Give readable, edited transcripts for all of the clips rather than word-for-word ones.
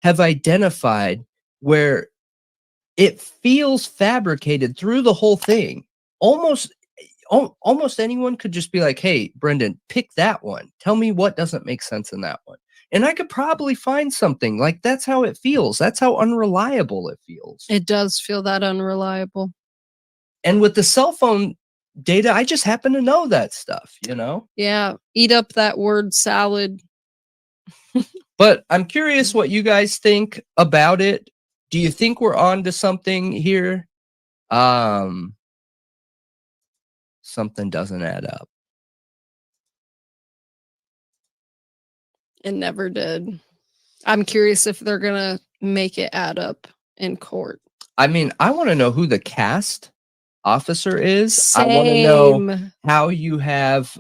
have identified where it feels fabricated through the whole thing. Almost anyone could just be like, "Hey, Brendan, pick that one. Tell me what doesn't make sense in that one." And I could probably find something. Like, that's how it feels. That's how unreliable it feels. It does feel that unreliable. And with the cell phone data, I just happen to know that stuff, you know? Yeah, eat up that word salad. But I'm curious what you guys think about it. Do you think we're on to something here? Something doesn't add up. It never did. I'm curious if they're gonna make it add up in court. I mean, I wanna know who the cast officer is. I wanna know Same. how you have,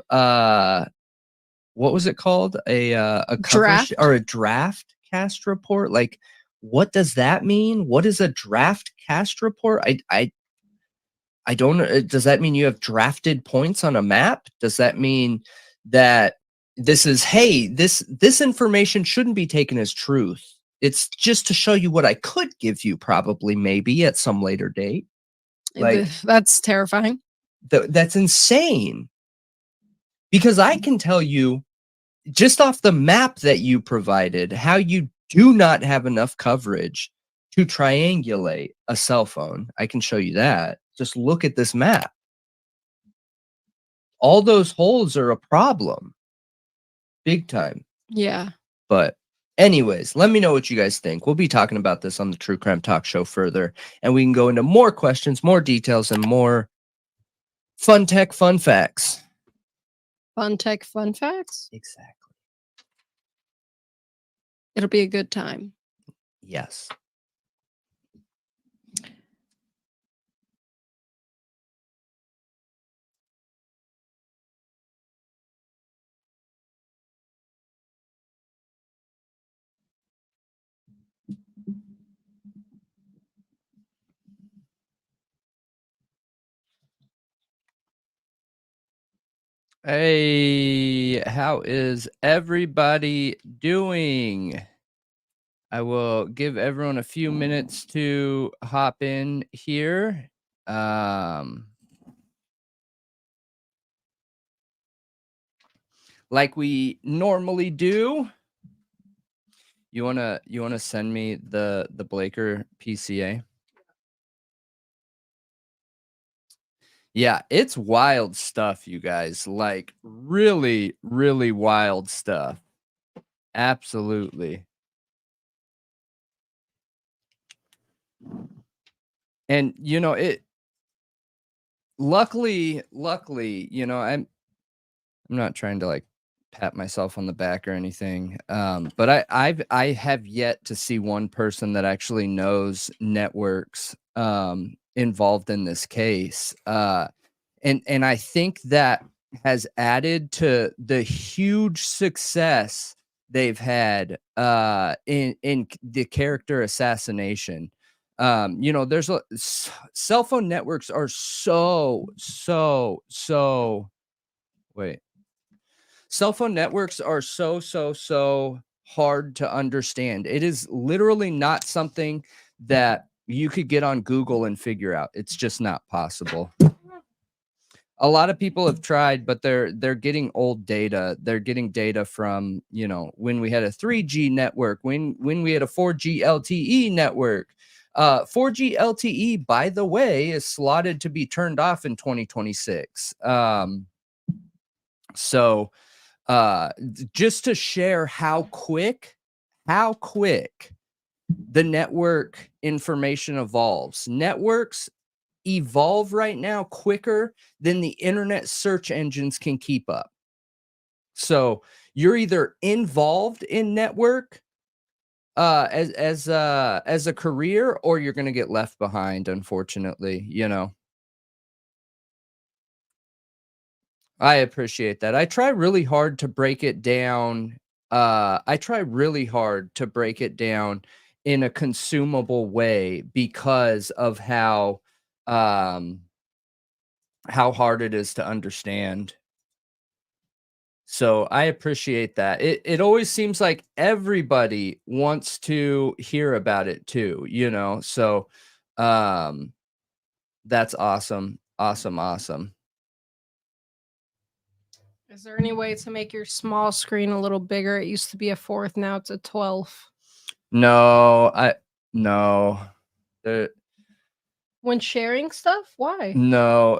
what was it called? A cover Draft. or a draft cast report? Like, what does that mean? What is a draft cast report? I don't know. Does that mean you have drafted points on a map? Does that mean that this is, hey, this information shouldn't be taken as truth. It's just to show you what I could give you, probably, maybe at some later date. Like, That's terrifying. that's insane. Because I can tell you just off the map that you provided how you do not have enough coverage to triangulate a cell phone. I can show you that. Just look at this map. All those holes are a problem. Big time. Yeah. But anyways, let me know what you guys think. We'll be talking about this on the True Crime Talk Show further, and we can go into more questions, more details, and more fun tech, fun facts. Fun tech, fun facts. Exactly. It'll be a good time. Yes. Hey, how is everybody doing? I will give everyone a few minutes to hop in here. Like we normally do. You wanna send me the Blaker PCA? Yeah, it's wild stuff, you guys. Like, really, really wild stuff. Absolutely. And you know, luckily, you know, I'm not trying to like pat myself on the back or anything. But I have yet to see one person that actually knows networks involved in this case. And I think that has added to the huge success they've had in the character assassination. You know, there's cell phone networks are so wait. Cell phone networks are so hard to understand. It is literally not something that you could get on Google and figure out. It's just not possible. A lot of people have tried, but they're getting old data. They're getting data from, you know, when we had a 3G network, when we had a 4G LTE network. 4G LTE, by the way, is slotted to be turned off in 2026. So just to share how quick the network information evolves. Networks evolve right now quicker than the internet search engines can keep up. So you're either involved in network as a career, or you're going to get left behind, unfortunately, you know. I appreciate that. I try really hard to break it down. I try really hard to break it down in a consumable way because of how hard it is to understand. So I appreciate that. It always seems like everybody wants to hear about it too, you know. So um that's awesome. Awesome, awesome. Is there any way to make your small screen a little bigger? It used to be a 4th, now it's a 12th. No, no. There, When sharing stuff? Why? no.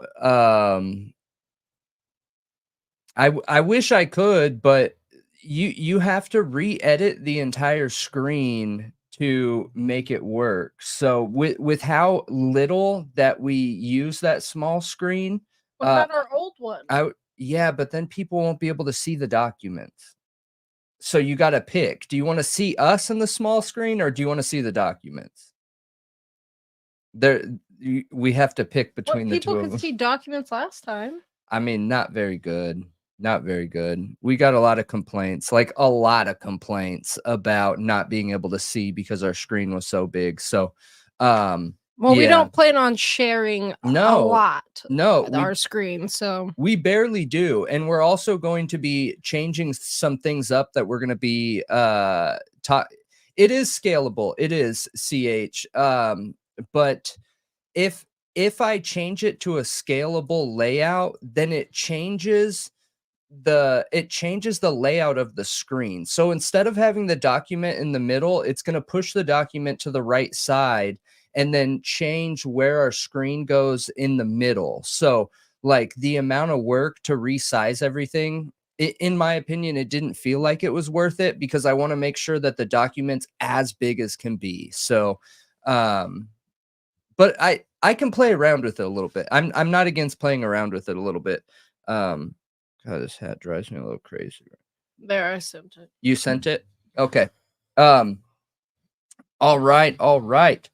I wish I could, but you have to re-edit the entire screen to make it work. So with how little that we use that small screen, What about our old one? yeah, but then people won't be able to see the documents. So you got to pick. Do you want to see us in the small screen or do you want to see the documents? We have to pick between the two People of could them. see documents last time. I mean, not very good. Not very good. We got a lot of complaints, like a lot of complaints about not being able to see because our screen was so big. So, Well, we yeah, don't plan on sharing a no, lot no, with our screen, so we barely do. And we're also going to be changing some things up that we're going to be it is scalable. It is CH. But if I change it to a scalable layout, then it changes the layout of the screen. So instead of having the document in the middle, it's going to push the document to the right side and then change where our screen goes in the middle. So like the amount of work to resize everything, in my opinion, it didn't feel like it was worth it because I want to make sure that the document's as big as can be. So but I can play around with it a little bit. I'm not against playing around with it a little bit. God, this hat drives me a little crazy. there, I sent it. You sent it? Okay. All right, all right.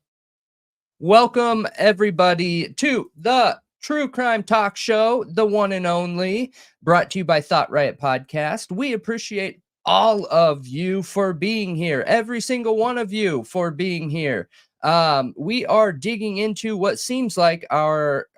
Welcome everybody to the True Crime Talk Show, the one and only, brought to you by Thought Riot Podcast. We appreciate all of you for being here, every single one of you for being here. We are digging into what seems like our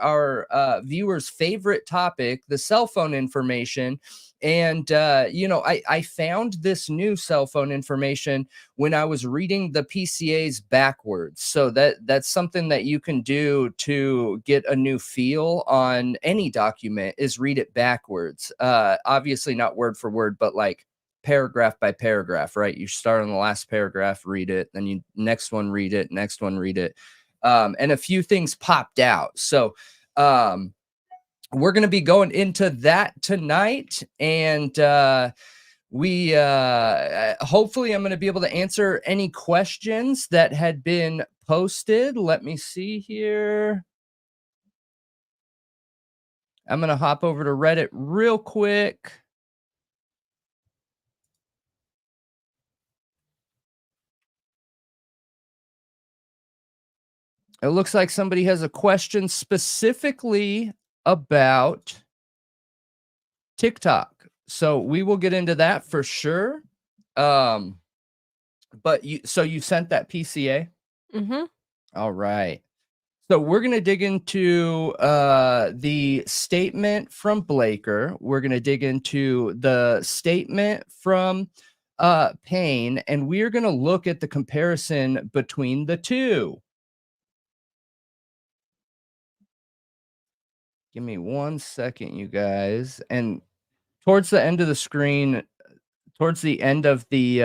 viewers' favorite topic, the cell phone information. And I found this new cell phone information when I was reading the PCAs backwards. So that's something that you can do to get a new feel on any document is read it backwards. Obviously not word for word, but like paragraph by paragraph, right? You start on the last paragraph, read it, then you next one, read it, next one, read it. And a few things popped out. So we're going to be going into that tonight. And we hopefully I'm going to be able to answer any questions that had been posted. Let me see here. I'm going to hop over to Reddit real quick. It looks like somebody has a question specifically about TikTok. So we will get into that for sure. But you sent that PCA? Mm-hmm. All right. So we're going to dig into the statement from Blaker. We're going to dig into the statement from Payne, and we're going to look at the comparison between the two. Give me 1 second, you guys. And towards the end of the screen, towards the end of the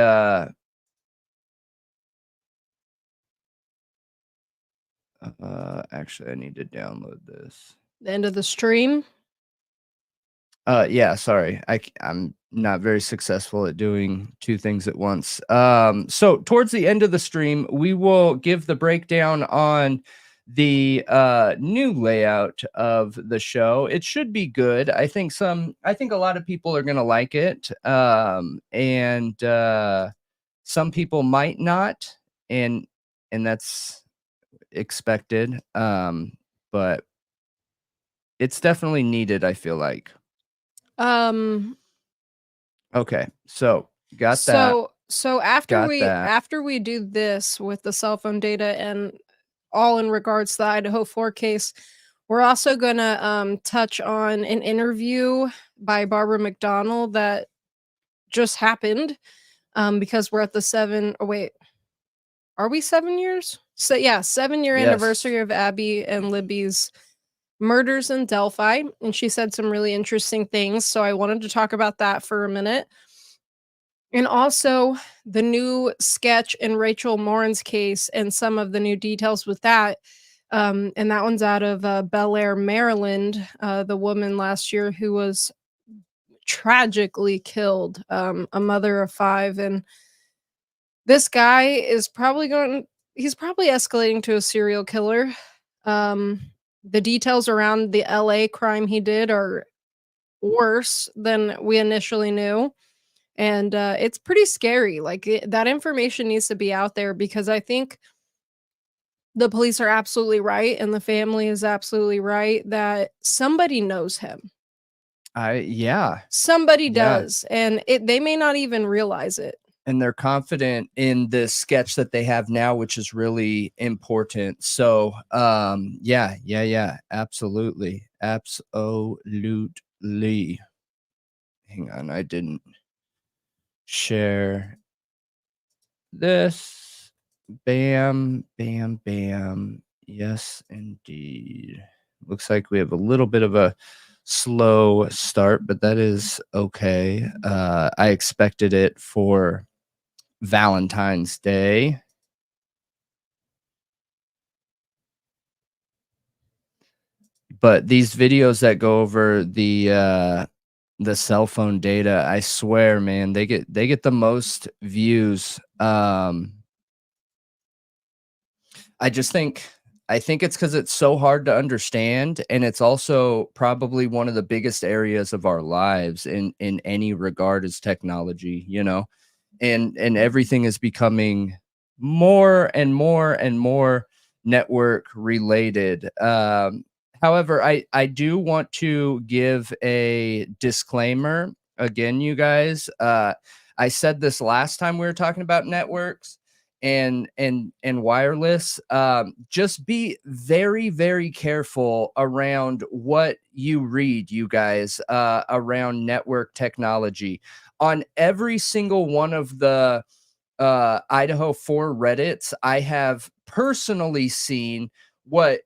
actually I need to download this. The end of the stream. Yeah, sorry. I'm not very successful at doing two things at once. So towards the end of the stream, we will give the breakdown on the new layout of the show. It should be good. I think a lot of people are gonna like it. And some people might not, and that's expected. But it's definitely needed, I feel like. Okay, so got that. So after Got that. after we do this with the cell phone data and all in regards to the Idaho 4 case, We're also gonna touch on an interview by Barbara McDonald that just happened because we're at the seven. Oh, wait, are we 7 years? So, yeah, 7 year Yes. anniversary of Abby and Libby's murders in Delphi. And she said some really interesting things. So, I wanted to talk about that for a minute. And also the new sketch in Rachel Morin's case and some of the new details with that. And that one's out of Bel Air, Maryland. The woman last year who was tragically killed, a mother of five. And this guy is probably going, he's probably escalating to a serial killer. Um, the details around the LA crime he did are worse than we initially knew. And it's pretty scary. Like that information needs to be out there because I think the police are absolutely right and the family is absolutely right that somebody knows him. Yeah. Somebody Yeah. does, and they may not even realize it. And they're confident in the sketch that they have now, which is really important. So, yeah, absolutely. Absolutely. Hang on, I didn't share this. Bam, bam, bam. Yes, indeed. Looks like we have a little bit of a slow start, but that is okay. I expected it for Valentine's Day. But these videos that go over the cell phone data, I swear, man, they get the most views. I just think I think it's because it's so hard to understand, and it's also probably one of the biggest areas of our lives in any regard is technology, you know? And everything is becoming more and more and more network related. However, I do want to give a disclaimer again, you guys. I said this last time we were talking about networks and wireless. Just be very careful around what you read, you guys, around network technology on every single one of the Idaho 4 Reddits. I have personally seen what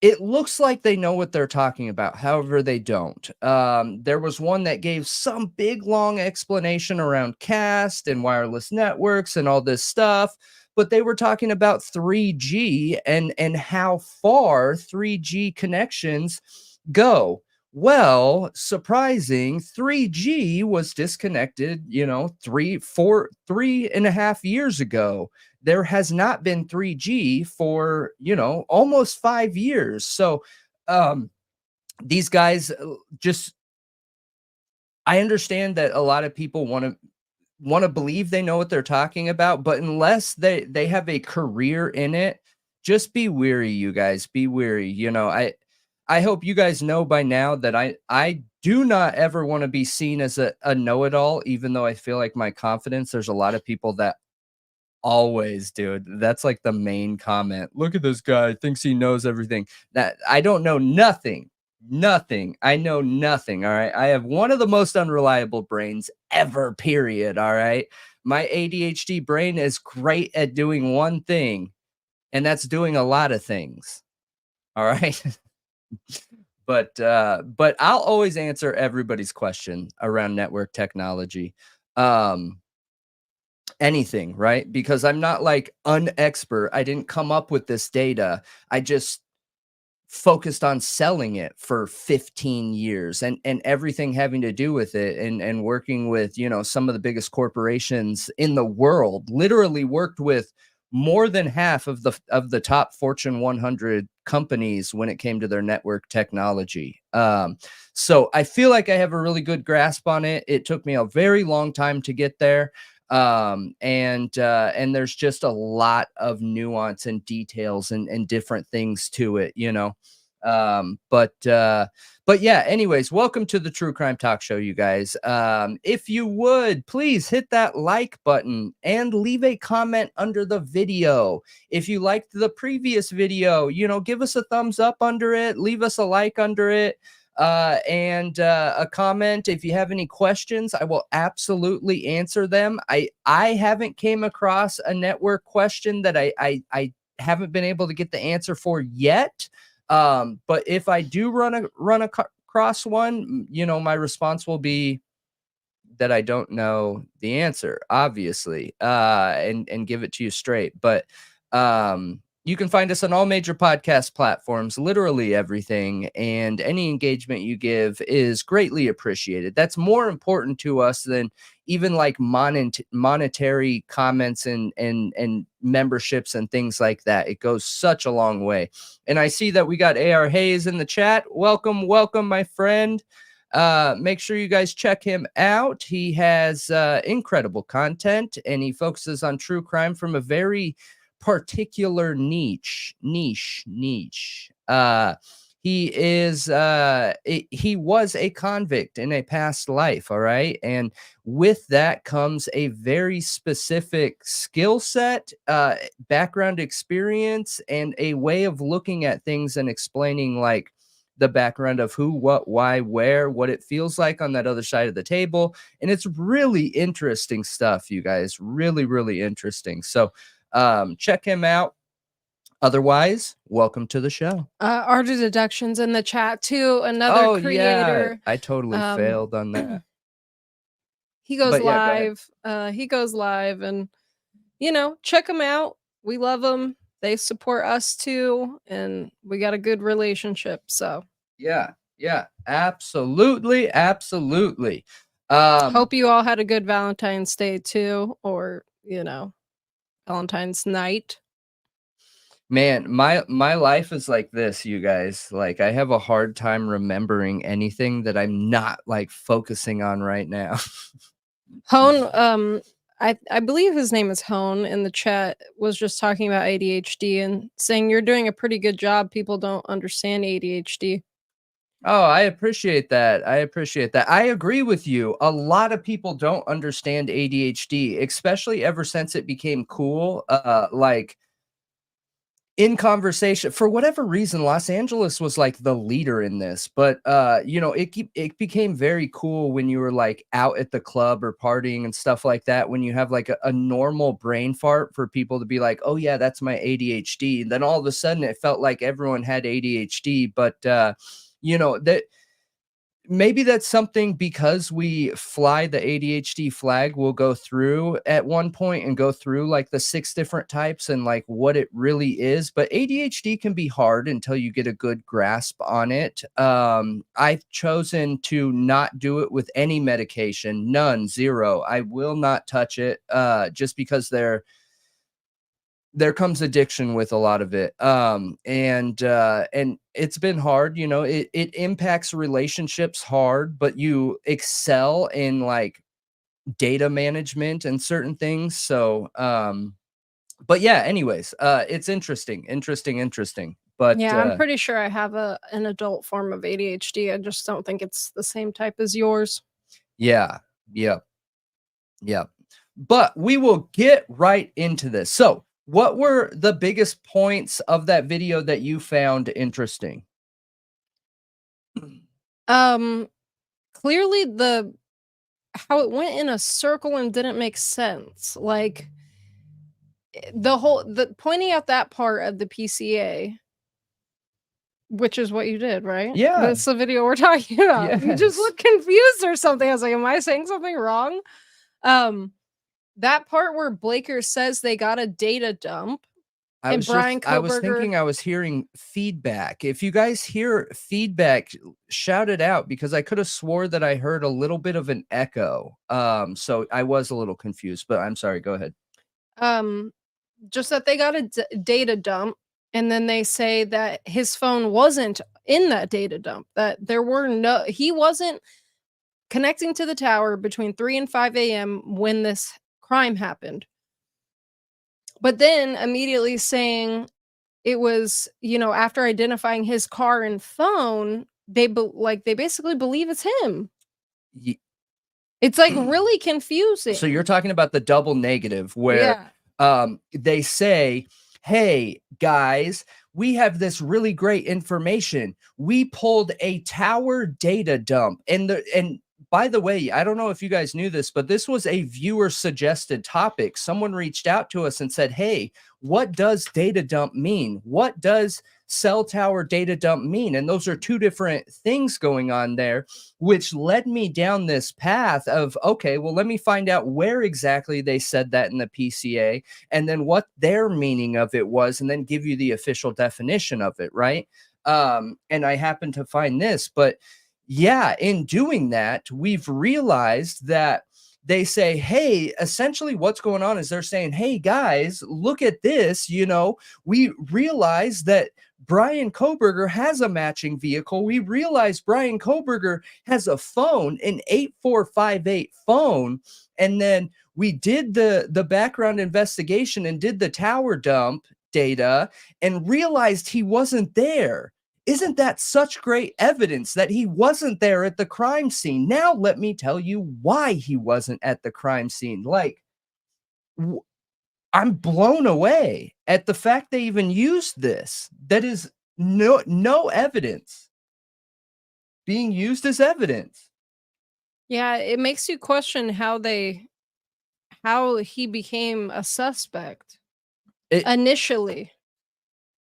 it looks like they know what they're talking about. However, they don't. There was one that gave some big long explanation around cast and wireless networks and all this stuff, but they were talking about 3G and how far 3G connections go. Well, surprising, 3G was disconnected, 3.5 years ago. There has not been 3G for, almost 5 years. So, these guys just, I understand that a lot of people want to believe they know what they're talking about, but unless they have a career in it, just be weary, you guys. Be weary. I hope you guys know by now that I do not ever want to be seen as a know-it-all, even though I feel like my confidence, there's a lot of people that always, dude. That's like the main comment. Look at this guy, thinks he knows everything. That I don't know nothing. Nothing. I know nothing. All right. I have one of the most unreliable brains ever, period. All right. My ADHD brain is great at doing one thing, and that's doing a lot of things. All right. But I'll always answer everybody's question around network technology. Um, anything, right? Because I'm not like an expert. I didn't come up with this data. I just focused on selling it for 15 years and everything having to do with it and working with, some of the biggest corporations in the world. Literally worked with more than half of the top Fortune 100 companies when it came to their network technology. So I feel like I have a really good grasp on it. It took me a very long time to get there. And there's just a lot of nuance and details and different things to it. But yeah, anyways, welcome to the True Crime Talk Show, you guys. If you would please hit that like button and leave a comment under the video. If you liked the previous video, give us a thumbs up under it, leave us a like under it, and a comment. If you have any questions, I will absolutely answer them. I haven't came across a network question that I haven't been able to get the answer for yet. But if I do run across one, my response will be that I don't know the answer, obviously, and give it to you straight. But you can find us on all major podcast platforms, literally everything, and any engagement you give is greatly appreciated. That's more important to us than even like monetary comments and memberships and things like that. It goes such a long way. And I see that we got AR Hayes in the chat. Welcome, my friend. Make sure you guys check him out. He has incredible content, and he focuses on true crime from a very particular niche. He was a convict in a past life, all right? And with that comes a very specific skill set, background experience, and a way of looking at things and explaining like the background of who, what, why, where, what it feels like on that other side of the table. And it's really interesting stuff, you guys. Really, really interesting. So check him out. Otherwise, welcome to the show. Art of Deductions in the chat too. Another creator. Yeah, I totally failed on that. He goes But yeah, go live. He goes live, and check him out. We love them. They support us too, and we got a good relationship. So yeah, absolutely. Hope you all had a good Valentine's Day too, or Valentine's night. Man, my life is like this, you guys. Like, I have a hard time remembering anything that I'm not like focusing on right now. Hone, I believe his name is Hone in the chat, was just talking about ADHD and saying you're doing a pretty good job. People don't understand ADHD. Oh, I appreciate that. I agree with you. A lot of people don't understand ADHD, especially ever since it became cool. Like in conversation, for whatever reason, Los Angeles was like the leader in this, but it became very cool when you were like out at the club or partying and stuff like that, when you have like a normal brain fart, for people to be like, oh yeah, that's my ADHD. And then all of a sudden it felt like everyone had ADHD. But that maybe that's something, because we fly the ADHD flag, we'll go through at one point and go through like the 6 different types and like what it really is. But ADHD can be hard until you get a good grasp on it. I've chosen to not do it with any medication, none, zero. I will not touch it, just because there comes addiction with a lot of it. And it's been hard, it impacts relationships hard, but you excel in like data management and certain things. So, but yeah, anyways, it's interesting. But Yeah, I'm pretty sure I have an adult form of ADHD. I just don't think it's the same type as yours. yeah, yep. But we will get right into this. So, what were the biggest points of that video that you found interesting? Clearly how it went in a circle and didn't make sense. Like the pointing out that part of the PCA, which is what you did, right? Yeah. That's the video we're talking about. You just Yes. look confused or something. I was like, am I saying something wrong? That part where Blaker says they got a data dump. I And Brian was thinking I was hearing feedback. If you guys hear feedback, shout it out, because I could have swore that I heard a little bit of an echo. So I was a little confused, but I'm sorry. Go ahead. Just that they got a data dump, and then they say that his phone wasn't in that data dump, that he wasn't connecting to the tower between 3 and 5 a.m. when this crime happened. But then immediately saying it was, after identifying his car and phone, they basically believe it's him. Ye- It's, like, really So you're confusing. talking about the double negative where Yeah. they say, "Hey guys, we have this really great information. We pulled a tower data dump." And by the way, I don't know if you guys knew this, but this was a viewer suggested topic. Someone reached out to us and said, "Hey, what does data dump mean? What does cell tower data dump mean?" And those are two different things going on there, which led me down this path of, okay, well, let me find out where exactly they said that in the PCA and then what their meaning of it was, and then give you the official definition of it, right? And I happened to find this, but yeah, in doing that, we've realized that they say, hey, essentially what's going on is they're saying, hey guys, look at this. We realize that Brian Koberger has a matching vehicle. We realize Brian Koberger has a phone, an 8458 phone. And then we did the background investigation and did the tower dump data and realized he wasn't there. Isn't that such great evidence that he wasn't there at the crime scene? Now let me tell you why he wasn't at the crime scene. Like, I'm blown away at the fact they even used this. That is no evidence being used as evidence. Yeah, it makes you question how he became a suspect It initially.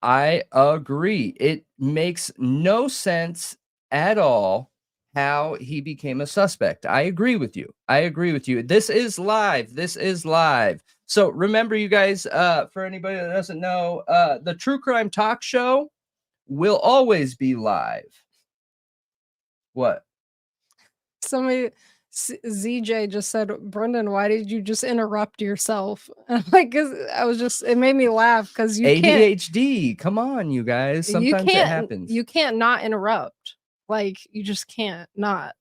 I agree. It makes no sense at all how he became a suspect. I agree with you. I agree with you. This is live. This is live. So remember, you guys, for anybody that doesn't know, the True Crime Talk Show will always be live. What? Somebody ZJ just said, "Brendan, why did you just interrupt yourself?" I'm like, 'cause it made me laugh because ADHD. Come on, you guys. Sometimes it happens. you can't not interrupt. Like, you just can't not.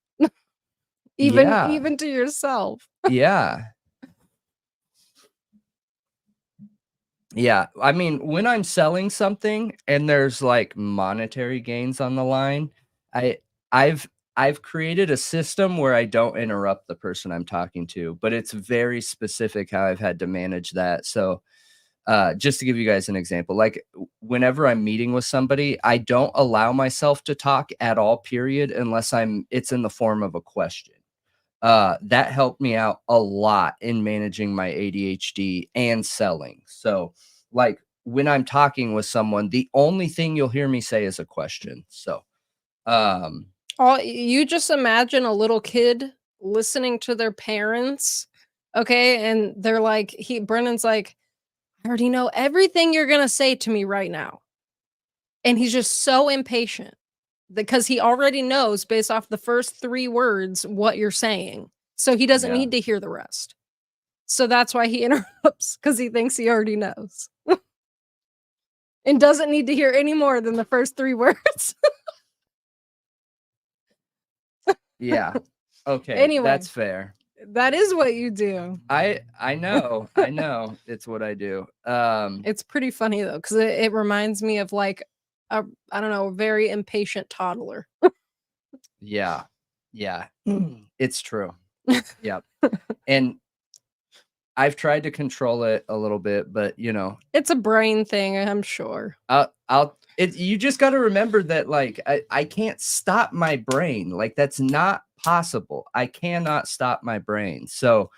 Even Yeah. even to yourself. Yeah. Yeah, I mean, when I'm selling something and there's like monetary gains on the line, I I've I've created a system where I don't interrupt the person I'm talking to, but it's very specific how I've had to manage that. So, just to give you guys an example, like whenever I'm meeting with somebody, I don't allow myself to talk at all, period, unless it's in the form of a question. That helped me out a lot in managing my ADHD and selling. So, like when I'm talking with someone, the only thing you'll hear me say is a question. So, um, All you just imagine a little kid listening to their parents, okay, and they're like Brendan's like, "I already know everything you're gonna say to me right now." And he's just so impatient because he already knows based off the first 3 words what you're saying. So he doesn't yeah, need to hear the rest. So that's why he interrupts because he thinks he already knows and doesn't need to hear any more than the first 3 words. yeah. Okay, Anyway, that's fair. that is what you do. I know it's what I do. It's pretty funny though, 'cause it reminds me of, like, a I don't know, a very impatient toddler. Yeah, yeah, it's true. Yep, and I've tried to control it a little bit, but It's a brain thing, I'm sure. you just got to remember that like I can't stop my brain. Like that's not possible. I cannot stop my brain. So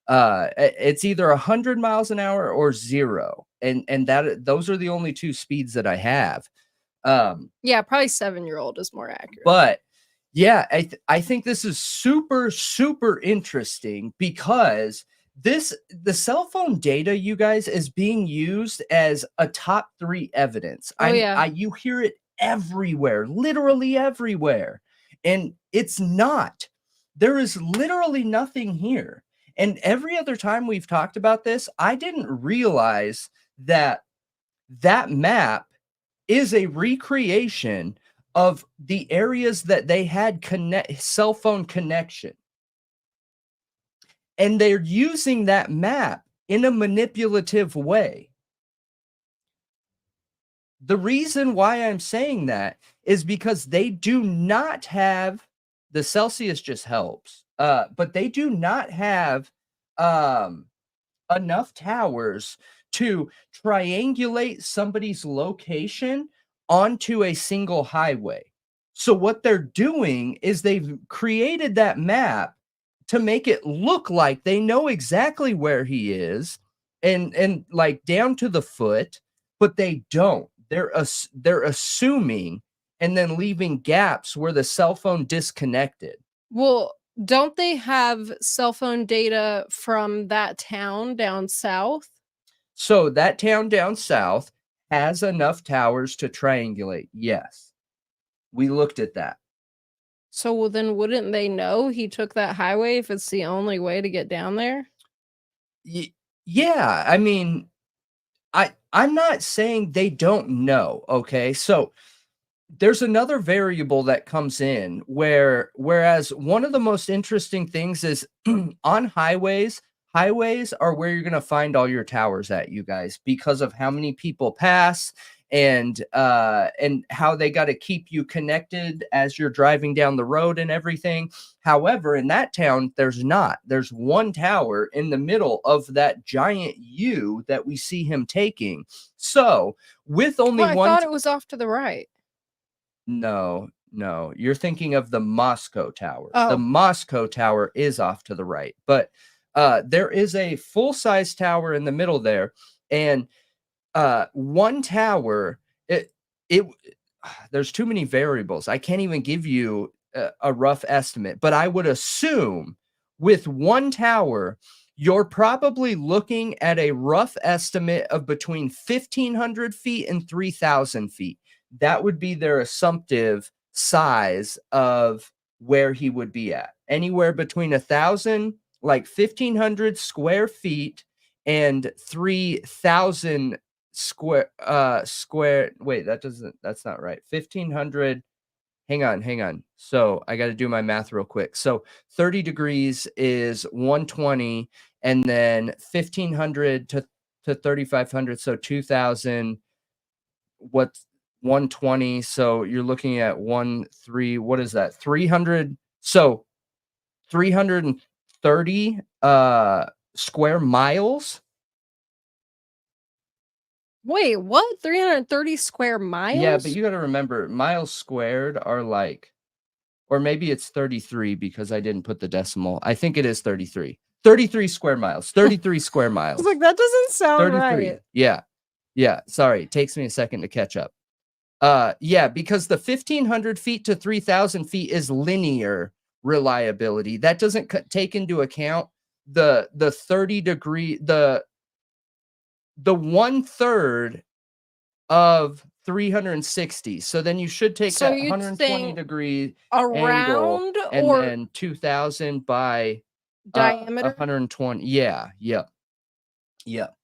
it's either 100 miles an hour or 0. And those are the only two speeds that I have. Yeah, probably 7-year-old is more accurate. But yeah, I think this is super, super interesting because the cell phone data, you guys, is being used as a top 3 evidence. Oh, yeah. You hear it everywhere, literally everywhere. And it's not. There is literally nothing here. And every other time we've talked about this, I didn't realize that that map is a recreation of the areas that they had cell phone connection. And they're using that map in a manipulative way. The reason why I'm saying that is because they do not have the Celsius just helps. But they do not have um enough towers to triangulate somebody's location onto a single highway. So what they're doing is they've created that map to make it look like they know exactly where he is and like down to the foot, but they don't. They're assuming and then leaving gaps where the cell phone disconnected. Well, don't they have cell phone data from that town down south? So that town down south has enough towers to triangulate. Yes. We looked at that. So, well, then wouldn't they know he took that highway if it's the only way to get down there? Yeah, I mean, I'm not saying they don't know, okay? So there's another variable that comes in whereas one of the most interesting things is on highways are where you're going to find all your towers at, you guys, because of how many people pass and how they got to keep you connected as you're driving down the road and everything. However, in that town there's one tower in the middle of that giant U that we see him taking. So with only Well, I one thought it was off to the right. no, no, you're thinking of the Moscow Tower. The Oh, Moscow Tower is off to the right, but there is a full-size tower in the middle there, and one tower, it there's too many variables. I can't even give you a rough estimate, but I would assume with one tower, you're probably looking at a rough estimate of between 1,500 feet and 3,000 feet. That would be their assumptive size of where he would be at. Anywhere between 1,000, like 1,500 square feet and 3,000 square wait, that's not right. 1,500, hang on. So I got to do my math real quick. So 30 degrees is 120, and then 1,500 to 3,500, so 2,000. What's 120? So you're looking at 1 3. What is that? 300. So 330 square miles. wait, what? 330 square Yeah, but miles? you got to remember miles squared are like, or maybe it's 33 because I didn't put the decimal. I think it is 33. 33 square miles. 33 square I miles. was like, that doesn't sound 33. right. Yeah. Yeah. Sorry. It takes me a second to catch up. Yeah, because the 1,500 feet to 3,000 feet is linear reliability. That doesn't take into account the 30 degree, the 1/3 of 360. So then you should take So that you'd 120 think degree angle around and or then 2,000 by diameter? 120. Yeah, yep, yep.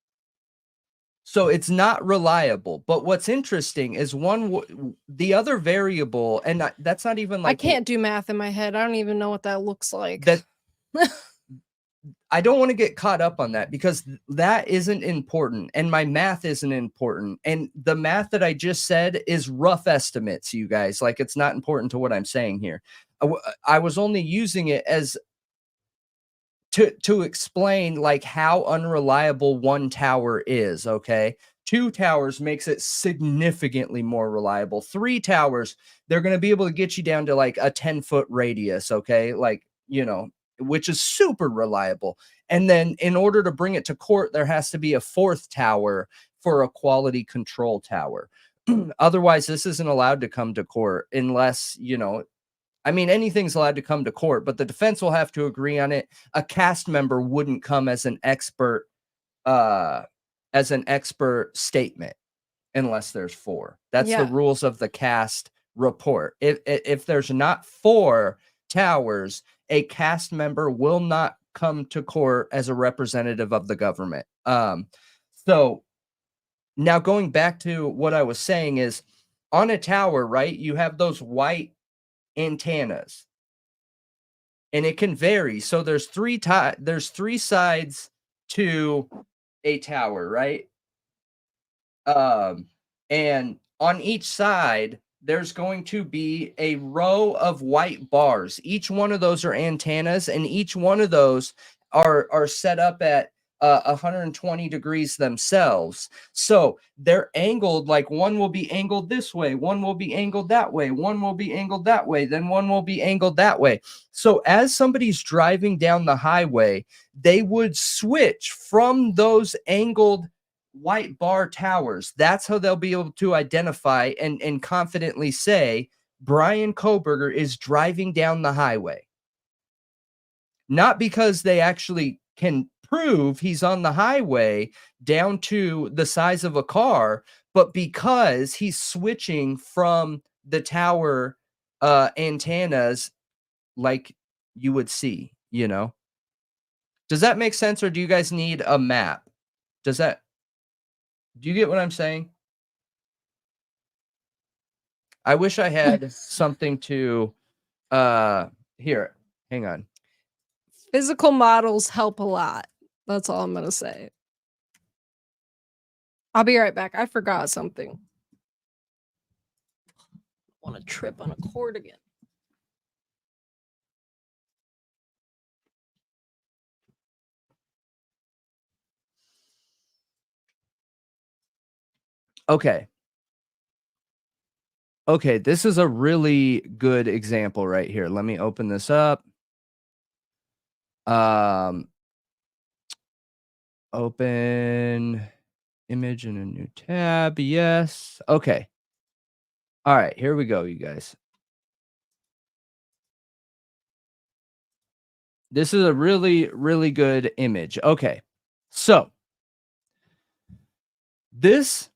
So it's not reliable. But what's interesting is the other variable, and that's not even I like can't do math in my head. I don't even know what that looks like. that. I don't want to get caught up on that because that isn't important and my math isn't important. And the math that I just said is rough estimates, you guys. Like it's not important to what I'm saying here. I was only using it as to explain like how unreliable one tower is, okay? Two towers makes it significantly more reliable. Three towers, they're going to be able to get you down to like a 10-foot radius, okay? Like, which is super reliable. And then in order to bring it to court, there has to be a fourth tower for a quality control tower. Otherwise, this isn't allowed to come to court unless, I mean, anything's allowed to come to court, but the defense will have to agree on it. A cast member wouldn't come uh, as an expert statement unless there's four. That's the Yeah. rules of the cast report. If there's not four towers, a cast member will not come to court as a representative of the government. So now going back to what I was saying is on a tower, right? You have those white antennas and it can vary. So there's three sides to a tower, right? Um, and on each side, there's going to be a row of white bars. Each one of those are antennas, and each one of those are set up at 120 degrees themselves. So they're angled, like one will be angled this way, one will be angled that way, one will be angled that way, then one will be angled that way. So as somebody's driving down the highway, they would switch from those angled white bar towers. That's how they'll be able to identify and confidently say Bryan Kohberger is driving down the highway. Not because they actually can prove he's on the highway down to the size of a car, but because he's switching from the tower antennas like you would see, you know? Does that make sense, or do you guys need a map? Do you get what I'm saying? I wish I had something to here, hang on. Physical models help a lot. That's all I'm gonna say. I'll be right back. I forgot something. I want to trip on a cord again. Okay. Okay, this is a really good example right here. Let me open this up. Open image in a new tab. Yes. Okay. All right, here we go, you guys. This is a really, really good image. Okay. So this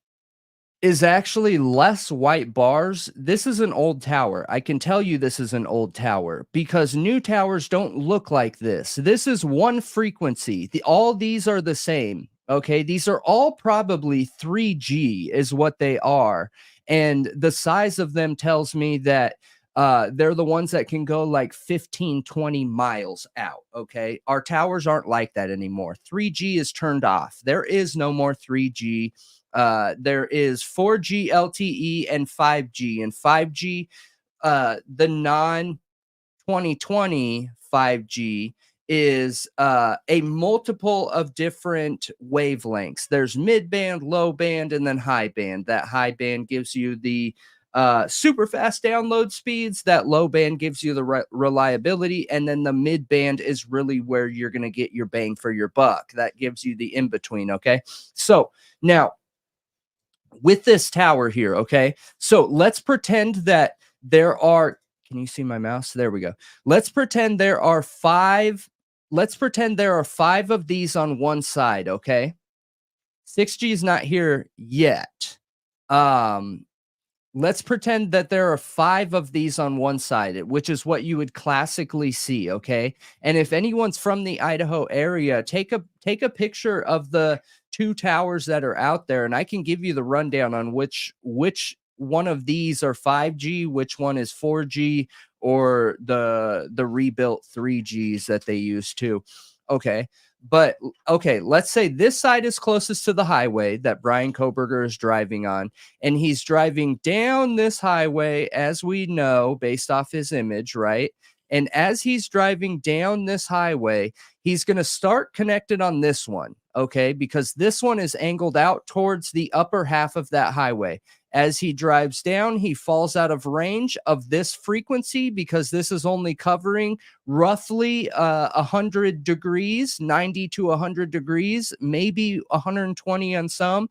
is actually less white bars. This is an old tower. I can tell you this is an old tower because new towers don't look like this. This is one frequency. All these are the same. Okay. These are all probably 3G is what they are. And the size of them tells me that they're the ones that can go like 15, 20 miles out. Okay. Our towers aren't like that anymore. 3G is turned off. There is no more 3G. There is 4G LTE and 5G. And 5G, the non 2020 5G is a multiple of different wavelengths. There's mid band, low band, and then high band. That high band gives you the super fast download speeds. That low band gives you the reliability, and then the mid band is really where you're going to get your bang for your buck. That gives you the in between. Okay, so now with this tower here, okay, so let's pretend that there are, can you see my mouse? There we go. Let's pretend there are five of these on one side, okay? 6G is not here yet. Let's pretend that there are 5 of these on one side, which is what you would classically see, okay? And if anyone's from the Idaho area, take a picture of the 2 towers that are out there, and I can give you the rundown on which one of these are 5G, which one is 4G, or the rebuilt 3Gs that they use too. Okay. But okay, let's say this side is closest to the highway that Bryan Kohberger is driving on, and he's driving down this highway, as we know, based off his image, right? And as he's driving down this highway, he's going to start connected on this one, okay? Because this one is angled out towards the upper half of that highway. As he drives down, he falls out of range of this frequency because this is only covering roughly 100 degrees, 90 to 100 degrees, maybe 120 on some.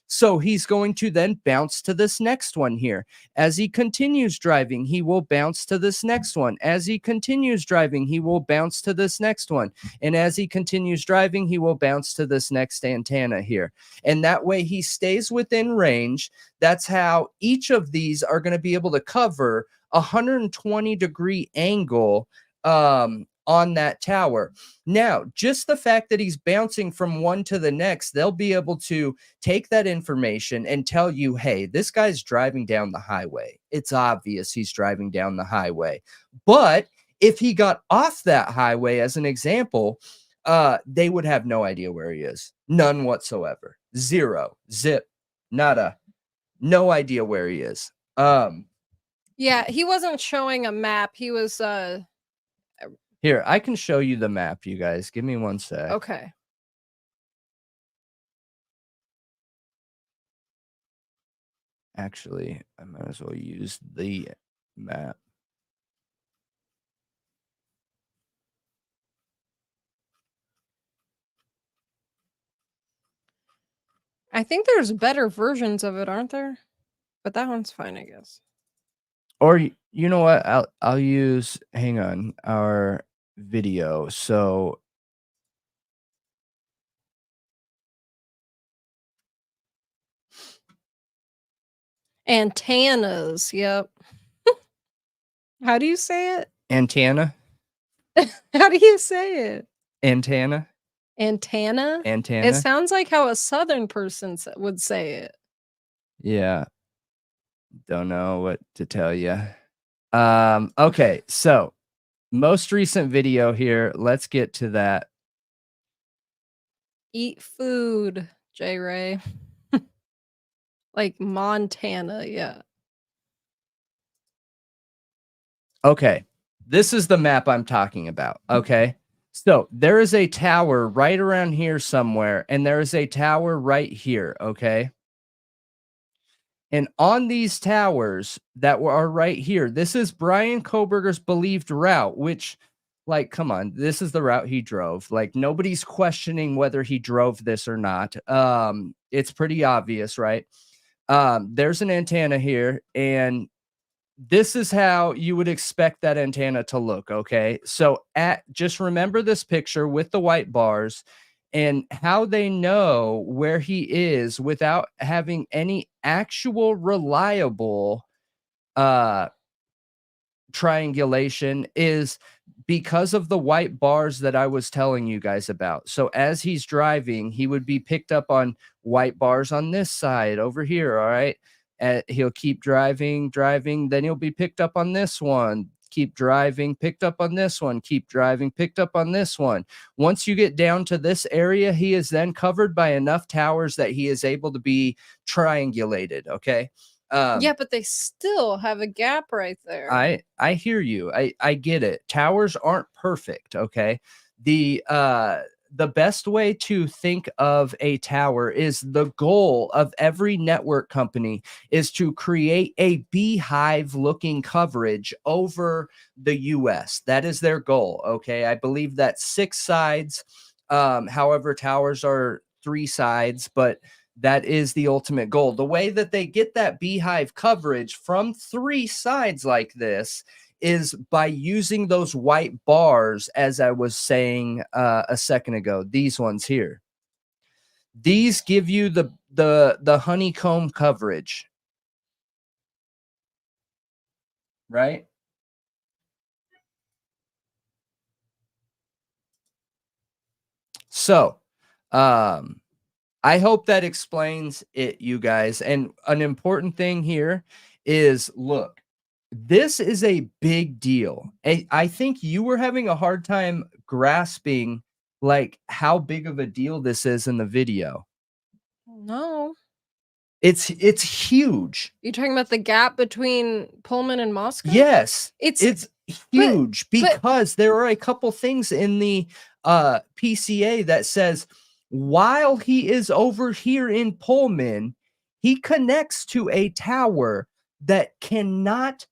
So he's going to then bounce to this next one here. As he continues driving, he will bounce to this next one. As he continues driving, he will bounce to this next one. And as he continues driving, he will bounce to this next antenna here. And that way he stays within range. That's how each of these are going to be able to cover 120-degree angle on that tower. Now, just the fact that he's bouncing from one to the next, they'll be able to take that information and tell you, hey, this guy's driving down the highway. It's obvious he's driving down the highway. But if he got off that highway, as an example, they would have no idea where he is. None whatsoever. Zero. Zip. Nada. No idea where he is. Yeah, he wasn't showing a map. He was Here, I can show you the map, you guys. Give me one sec. okay. Actually, I might as well use the map. I think there's better versions of it, aren't there? But that one's fine, I guess. Or you know what? I'll use hang on, our video. So Antennas, yep. How do you say it? antenna, How do you say it? antenna, Antenna? It antenna. sounds like how a southern person would say it. Yeah. Don't know what to tell you. Okay, so most recent video here. Let's get to that. Eat food, J Ray. Like Montana, yeah. Okay, this is the map I'm talking about. Okay, so there is a tower right around here somewhere, and there is a tower right here. Okay, and on these towers that are right here, this is Brian Koberger's believed route, which, like, come on, this is the route he drove. Like, nobody's questioning whether he drove this or not. It's pretty obvious, right? There's an antenna here, and this is how you would expect that antenna to look. Okay, so just remember this picture with the white bars and how they know where he is without having any actual reliable uh triangulation is because of the white bars that I was telling you guys about. So as he's driving, he would be picked up on white bars on this side over here. All right. And he'll keep driving, then he'll be picked up on this one. Keep driving, picked up on this one. Keep driving, picked up on this one. Once you get down to this area, he is then covered by enough towers that he is able to be triangulated. Okay. Yeah, but they still have a gap right there. I hear you. I get it. Towers aren't perfect, okay? The best way to think of a tower is the goal of every network company is to create a beehive looking coverage over the US. That is their goal, okay? I believe that 6 sides, however towers are 3 sides, but that is the ultimate goal. The way that they get that beehive coverage from 3 sides like this is by using those white bars, as I was saying a second ago. These ones here. These give you the honeycomb coverage, right? So, I hope that explains it, you guys. And an important thing here is look, this is a big deal. I think you were having a hard time grasping like how big of a deal this is in the video. No. It's huge. You talking about the gap between Pullman and Moscow? Yes. It's huge because there are a couple things in the PCA that says while he is over here in Pullman, he connects to a tower that cannot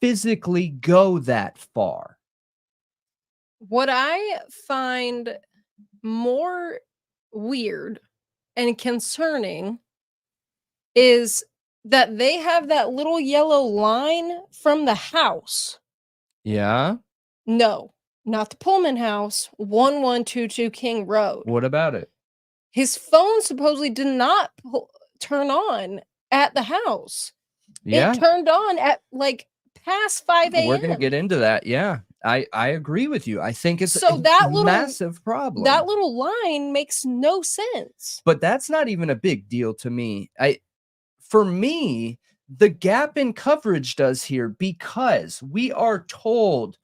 physically go that far. what I find more weird and concerning is that they have that little yellow line from the house. Yeah. No, not the Pullman house, 1122 King Road. What about it? His phone supposedly did not turn on at the house. Yeah. It turned on at like past 5 a.m. We're going to get into that. Yeah. I agree with you. I think it's So a that little massive problem. That little line makes no sense. But that's not even a big deal to me. For me, the gap in coverage does here because we are told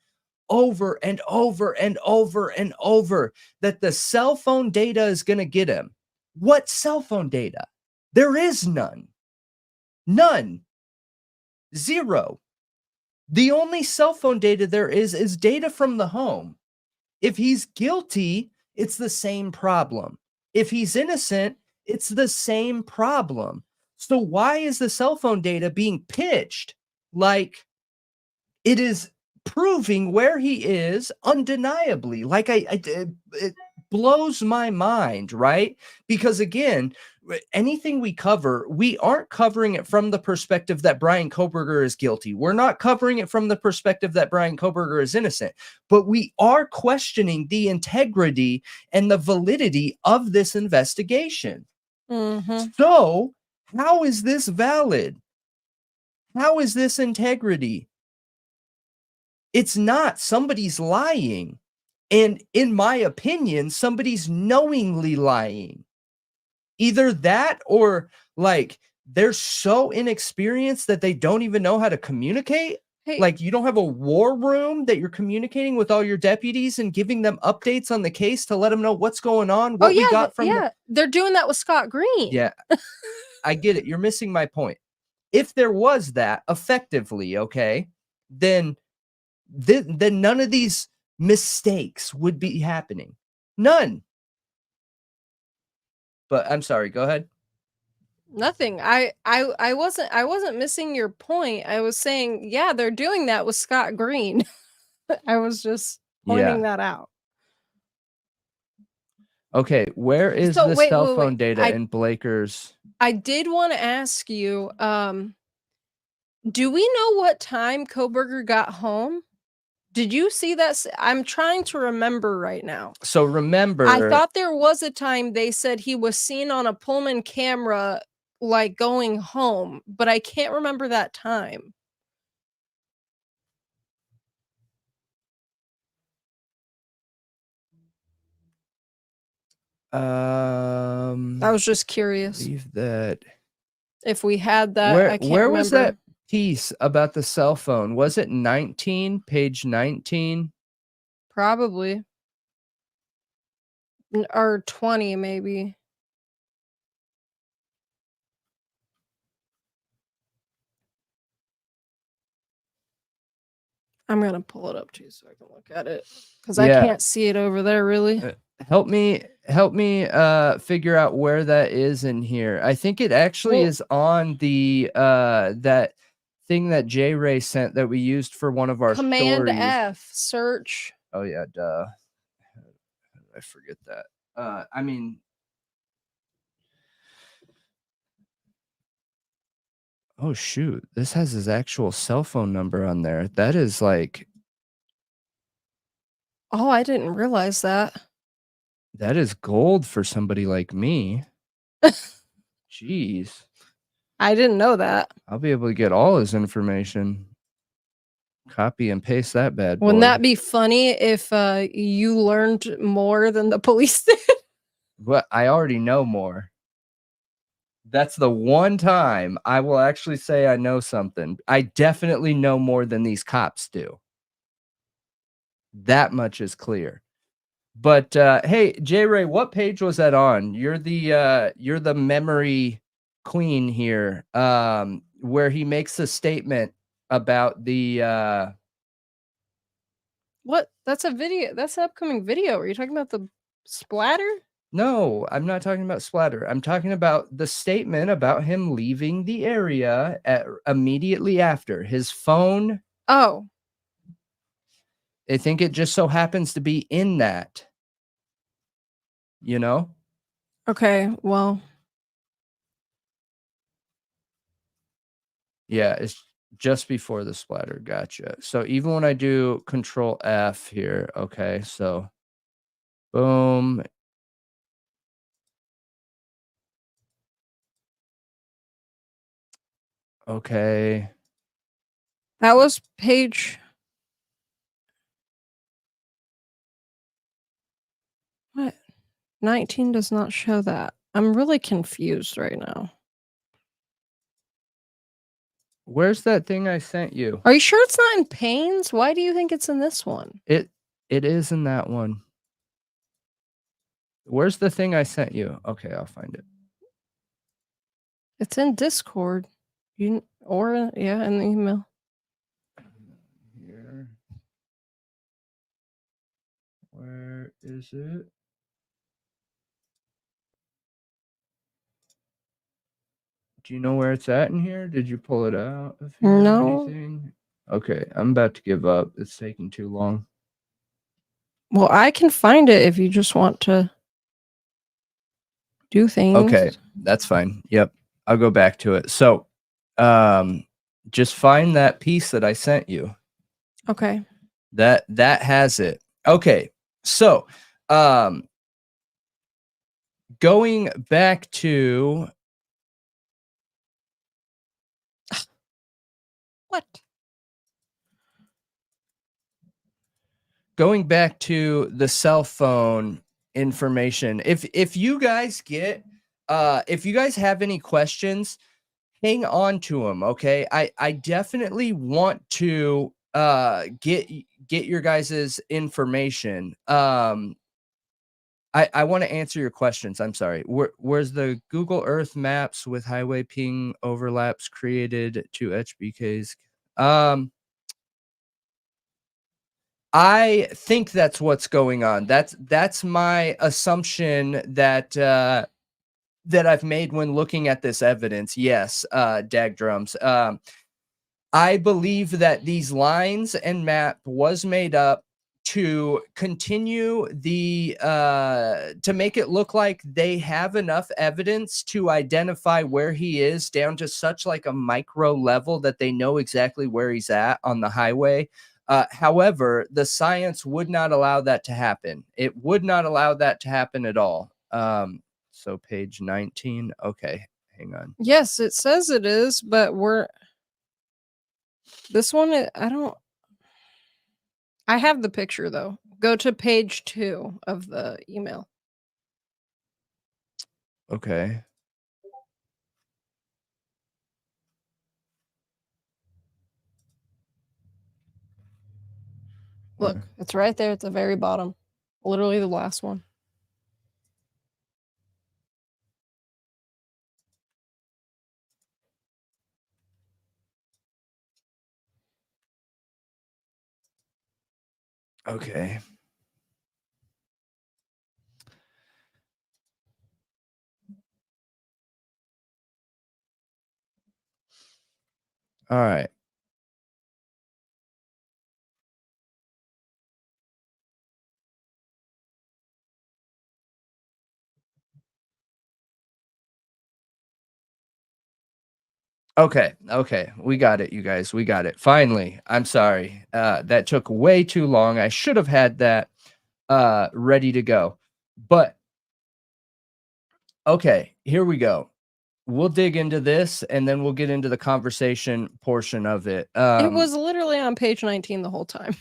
over and over and over and over that the cell phone data is going to get him. What cell phone data? There is none. None. Zero. The only cell phone data there is data from the home. If he's guilty, it's the same problem. If he's innocent, it's the same problem. So why is the cell phone data being pitched like it is proving where he is undeniably? Like it blows my mind, right? Because again, anything we cover, we aren't covering it from the perspective that Brian Koberger is guilty. We're not covering it from the perspective that Brian Koberger is innocent, but we are questioning the integrity and the validity of this investigation. Mhm. So, how is this valid? How is this integrity? It's not. Somebody's lying. And in my opinion, somebody's knowingly lying. Either that or like they're so inexperienced that they don't even know how to communicate. Hey, Like you don't have a war room that you're communicating with all your deputies and giving them updates on the case to let them know what's going on, oh what we yeah, got from yeah, they're doing that with Scott Green. Yeah, I get it. You're missing my point. If there was that effectively, okay, then then none of these mistakes would be happening. None. But I'm sorry, go ahead. Nothing. I wasn't missing your point. I was saying, yeah, they're doing that with Scott Green. I was just pointing Yeah. that out. Okay, where is So the wait, cell wait, phone wait. data in Blaker's? I did want to ask you, do we know what time Koberger got home? Did you see that? I'm trying to remember right now. So I remember, thought there was a time they said he was seen on a Pullman camera, like going home, but I can't remember that time. I was just curious believe that if we had that. I can't where was remember. that piece about the cell phone? Was it 19, page 19? Probably. Or 20 maybe. I'm gonna pull it up too so I can look at it because I Yeah. can't see it over there really. Help me figure out where that is in here. I think it actually Well, is on the that thing that J Ray sent that we used for one of our Command stories. F, search. Oh yeah, duh. How did I forget that? I mean, oh shoot, this has his actual cell phone number on there. That is like Oh, I didn't realize that. that is gold for somebody like me. Jeez. I didn't know that. I'll be able to get all his information. Copy and paste that bad boy. Wouldn't that be funny if you learned more than the police did? But I already know more. That's the one time I will actually say I know something. I definitely know more than these cops do. That much is clear. But hey, J Ray, what page was that on? You're the memory queen here. Where he makes a statement about the What? That's a video. That's an upcoming video. Are you talking about the splatter? No, I'm not talking about splatter. I'm talking about the statement about him leaving the area immediately after his phone. Oh, I think it just so happens to be in that, you know? okay. Well, Yeah, it's just before the splatter. Gotcha. So even when I do Control F here, okay, so boom. Okay. that was page. What? 19 does not show that. I'm really confused right now. Where's that thing I sent you? Are you sure it's not in Pains? Why do you think it's in this one? It is in that one. Where's the thing I sent you? Okay, I'll find it. It's in Discord. Or yeah, in the email. Here. Where is it? Do you know where it's at in here? Did you pull it out of here or No. anything? Okay, I'm about to give up. It's taking too long. Well, I can find it if you just want to do things. Okay, that's fine. Yep. I'll go back to it. So, just find that piece that I sent you. Okay. That has it. Okay. So, going back to What? going back to the cell phone information. If you guys get if you guys have any questions, hang on to them, okay? I definitely want to get your guys's information. I want to answer your questions. I'm sorry. Where's the Google Earth maps with highway ping overlaps created to HBKs? I think that's what's going on. That's my assumption that that I've made when looking at this evidence. Yes, Dag Drums. I believe that these lines and map was made up to continue the to make it look like they have enough evidence to identify where he is down to such like a micro level that they know exactly where he's at on the highway. However, the science would not allow that to happen. It would not allow that to happen at all. So page 19. Okay, hang on. Yes, it says it is, but this one, I have the picture though. Go to page 2 of the email. Okay. Look, it's right there at the very bottom. Literally the last one. Okay. All right. Okay. Okay. We got it, you guys. We got it. Finally. I'm sorry. That took way too long. I should have had that ready to go. But okay, here we go. We'll dig into this and then we'll get into the conversation portion of it. It was literally on page 19 the whole time.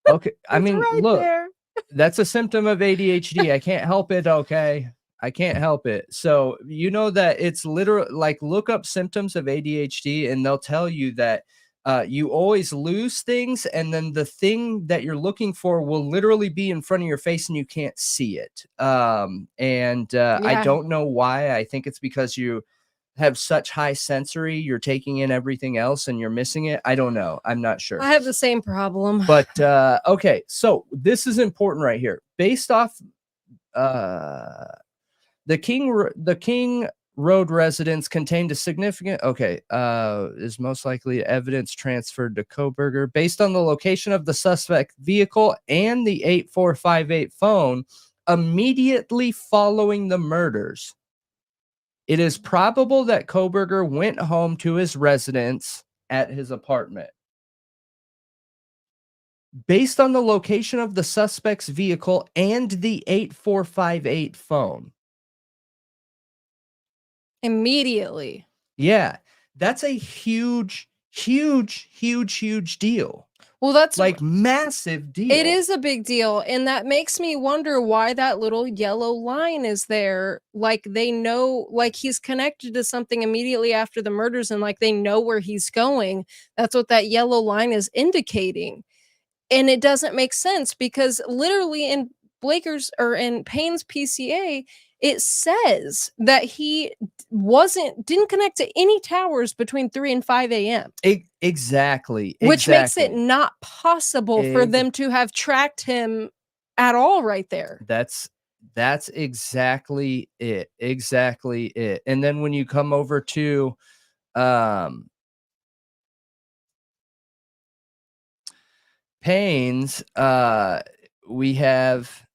Okay. I It's mean, right look, there. that's a symptom of ADHD. I can't help it. Okay. I can't help it. So, you know that it's literal, like look up symptoms of ADHD and they'll tell you that you always lose things. And then the thing that you're looking for will literally be in front of your face and you can't see it. I Yeah. don't know why. I think it's because you have such high sensory, you're taking in everything else and you're missing it. I don't know. I'm not sure. I have the same problem. But okay, so this is important right here. Based off the King Road residence contained a significant is most likely evidence transferred to Koberger based on the location of the suspect vehicle and the 8458 phone immediately following the murders. It is probable that Koberger went home to his residence at his apartment. Based on the location of the suspect's vehicle and the 8458 phone. Immediately. Yeah, that's a huge deal. Well, that's Like massive deal. It is a big deal, and that makes me wonder why that little yellow line is there. Like they know, like he's connected to something immediately after the murders, and like they know where he's going. That's what that yellow line is indicating. And it doesn't make sense because literally in Blaker's or in Payne's PCA, it says that he didn't connect to any towers between 3 and 5 AM, Exactly, which makes it exactly. not possible for Ex them to have tracked him at all right there. that's exactly it, and then when you come over to, um, Payne's, we have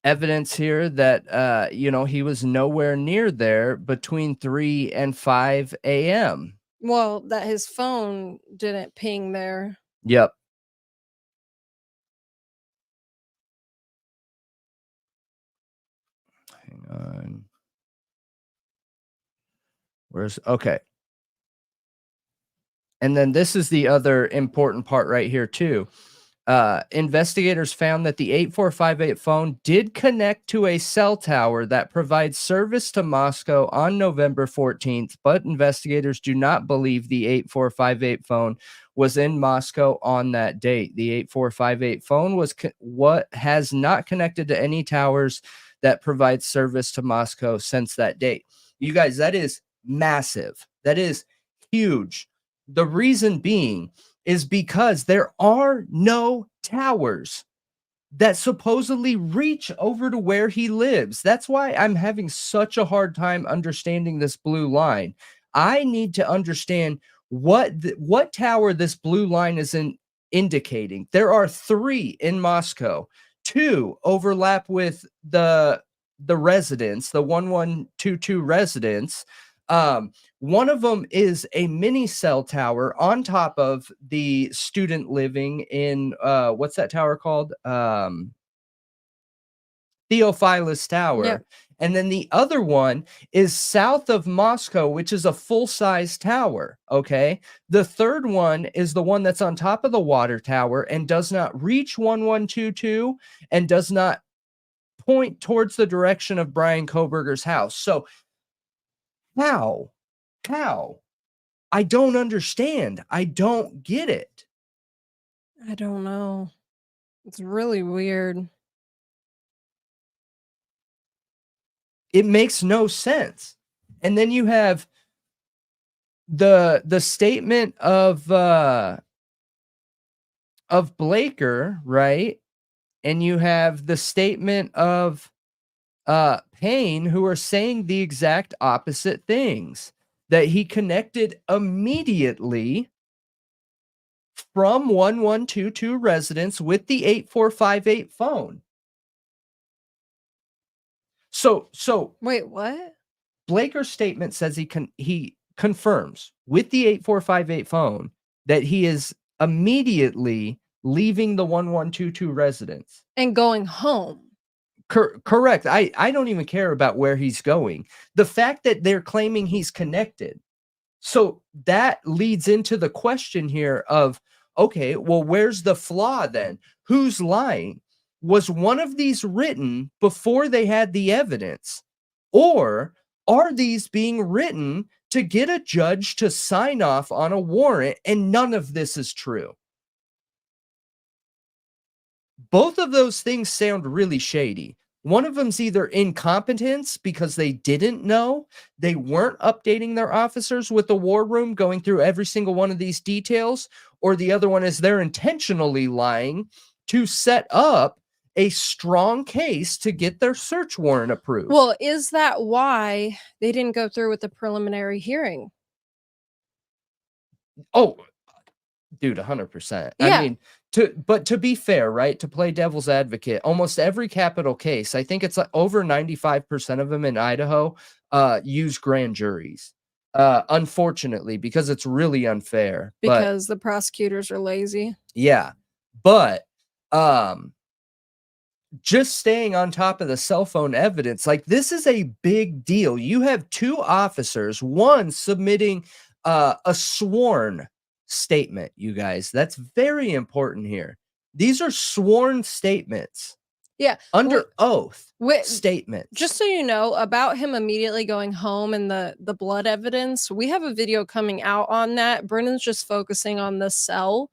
evidence here that, he was nowhere near there between 3 and 5 AM. Well, that his phone didn't ping there. Yep. Hang on. Where's okay. And then this is the other important part right here too. Investigators found that the 8458 phone did connect to a cell tower that provides service to Moscow on November 14th, but investigators do not believe the 8458 phone was in Moscow on that date. The 8458 phone what has not connected to any towers that provide service to Moscow since that date. You guys, that is massive. That is huge. The reason being is because there are no towers that supposedly reach over to where he lives. That's why I'm having such a hard time understanding this blue line. I need to understand what tower this blue line is indicating. There are 3 in Moscow. 2 overlap with the residence, the 1122 residence. One of them is a mini cell tower on top of the student living in what's that tower called? Theophilus Yeah. Tower. And then the other one is south of Moscow, which is a full-size tower. Okay. The third one is the one that's on top of the water tower and does not reach 1122 and does not point towards the direction of Brian Koberger's house. So how? How? I don't understand. I don't get it. I don't know. It's really weird. It makes no sense. And then you have the statement of Blaker, right? And you have the statement of Payne, who are saying the exact opposite things, that he connected immediately from 1122 residence with the 8458 phone. So Wait, what? Blaker's statement says he confirms with the 8458 phone that he is immediately leaving the 1122 residence. And going home. Correct. I don't even care about where he's going. The fact that they're claiming he's connected. So that leads into the question here of, okay, well, where's the flaw then? Who's lying? Was one of these written before they had the evidence? Or are these being written to get a judge to sign off on a warrant and none of this is true? Both of those things sound really shady. One of them's either incompetence because they didn't know, they weren't updating their officers with the war room, going through every single one of these details, or the other one is they're intentionally lying to set up a strong case to get their search warrant approved. Well, is that why they didn't go through with the preliminary hearing? Oh, dude, 100%. I Yeah. mean, to be fair, right? To play devil's advocate, almost every capital case, I think it's like over 95% of them in Idaho use grand juries. Unfortunately, because it's really unfair. But Because the prosecutors are lazy. yeah. But just staying on top of the cell phone evidence, like this is a big deal. You have 2 officers, one submitting a sworn statement, you guys. That's very important here. These are sworn statements Yeah. under oath Wi- statements. Just so you know about him immediately going home and the blood evidence, we have a video coming out on that. Brennan's just focusing on the cell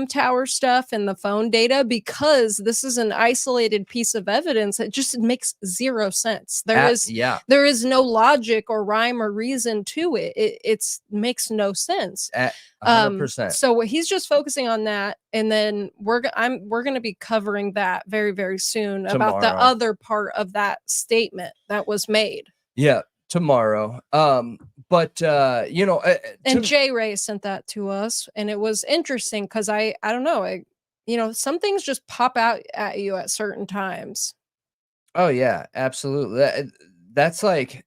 tower stuff and the phone data, because this is an isolated piece of evidence that just makes zero sense. Yeah, There is no logic or rhyme or reason to it. It's makes no sense. at 100%. So he's just focusing on that, and then we're going to be covering that very, very soon about the Tomorrow. other part of that statement that was made. Yeah, tomorrow. But you know, And Jay Ray sent that to us, and it was interesting because I don't know, some things just pop out at you at certain times. oh yeah, absolutely. That's like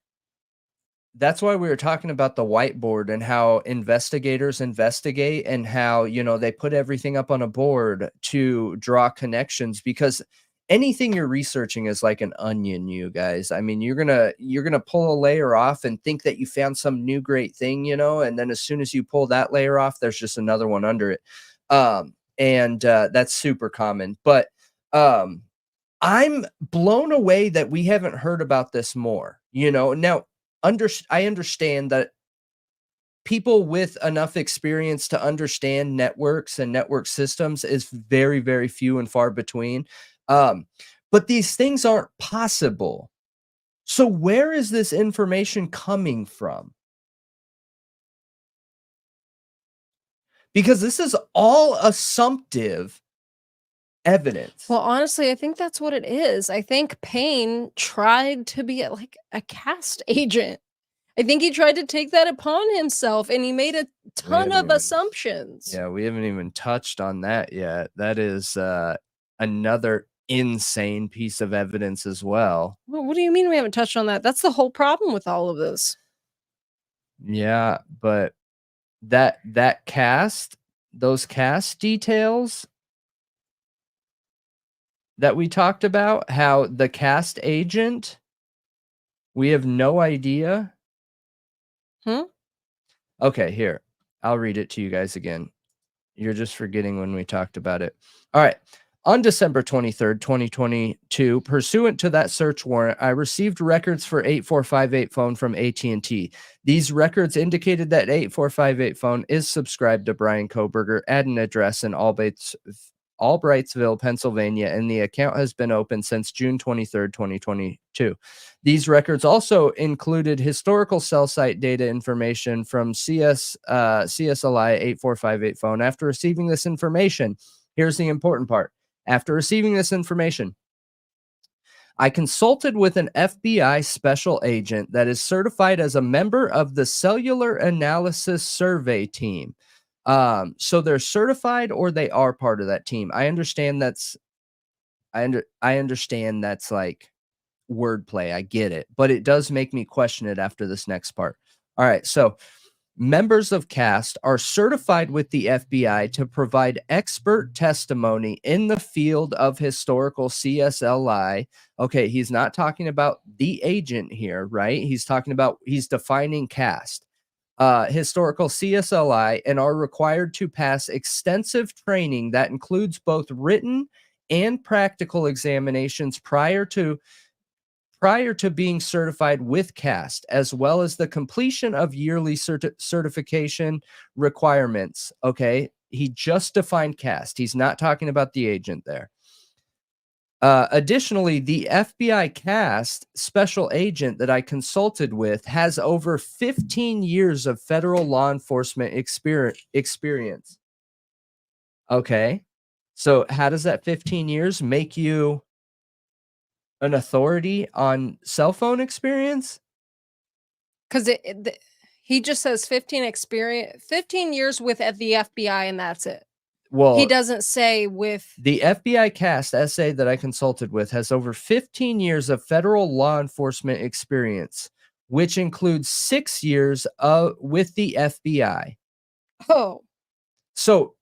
that's why we were talking about the whiteboard and how investigators investigate and how, they put everything up on a board to draw connections, because anything you're researching is like an onion, you guys. I mean, you're going to pull a layer off and think that you found some new great thing, and then as soon as you pull that layer off, there's just another one under it. And that's super common, but I'm blown away that we haven't heard about this more. Now I understand that people with enough experience to understand networks and network systems is very, very few and far between. But these things aren't possible. So where is this information coming from? Because this is all assumptive evidence. Well, honestly, I think that's what it is. I think Payne tried to be like a cast agent. I think he tried to take that upon himself, and he made a ton haven't of even- assumptions. Yeah, we haven't even touched on that yet. That is another insane piece of evidence as well. Well, what do you mean we haven't touched on that? That's the whole problem with all of this. Yeah, but those cast details that we talked about, how the cast agent, we have no idea. Okay, here. I'll read it to you guys again. You're just forgetting when we talked about it. All right. On December 23rd, 2022, pursuant to that search warrant, I received records for 8458 phone from AT&T. These records indicated that 8458 phone is subscribed to Brian Koberger at an address in Albrightsville, Pennsylvania, and the account has been open since June 23rd, 2022. These records also included historical cell site data information from CSLI 8458 phone. After receiving this information, here's the important part. After receiving this information, I consulted with an FBI special agent that is certified as a member of the Cellular Analysis Survey team. So they're certified or they are part of that team. I understand I understand that's like wordplay. I get it, but it does make me question it after this next part. All right. So members of CAST are certified with the FBI to provide expert testimony in the field of historical CSLI. Okay, he's not talking about the agent here, right? He's defining CAST. Historical CSLI, and are required to pass extensive training that includes both written and practical examinations prior to being certified with CAST, as well as the completion of yearly certification requirements. Okay, he just defined CAST. He's not talking about the agent there. Additionally, the FBI CAST special agent that I consulted with has over 15 years of federal law enforcement experience. Okay, so how does that 15 years make you an authority on cell phone experience? Because he just says 15 years with the FBI, and that's it. Well, He doesn't say with the FBI CAST essay that I consulted with has over 15 years of federal law enforcement experience, which includes 6 years with the FBI. Oh. So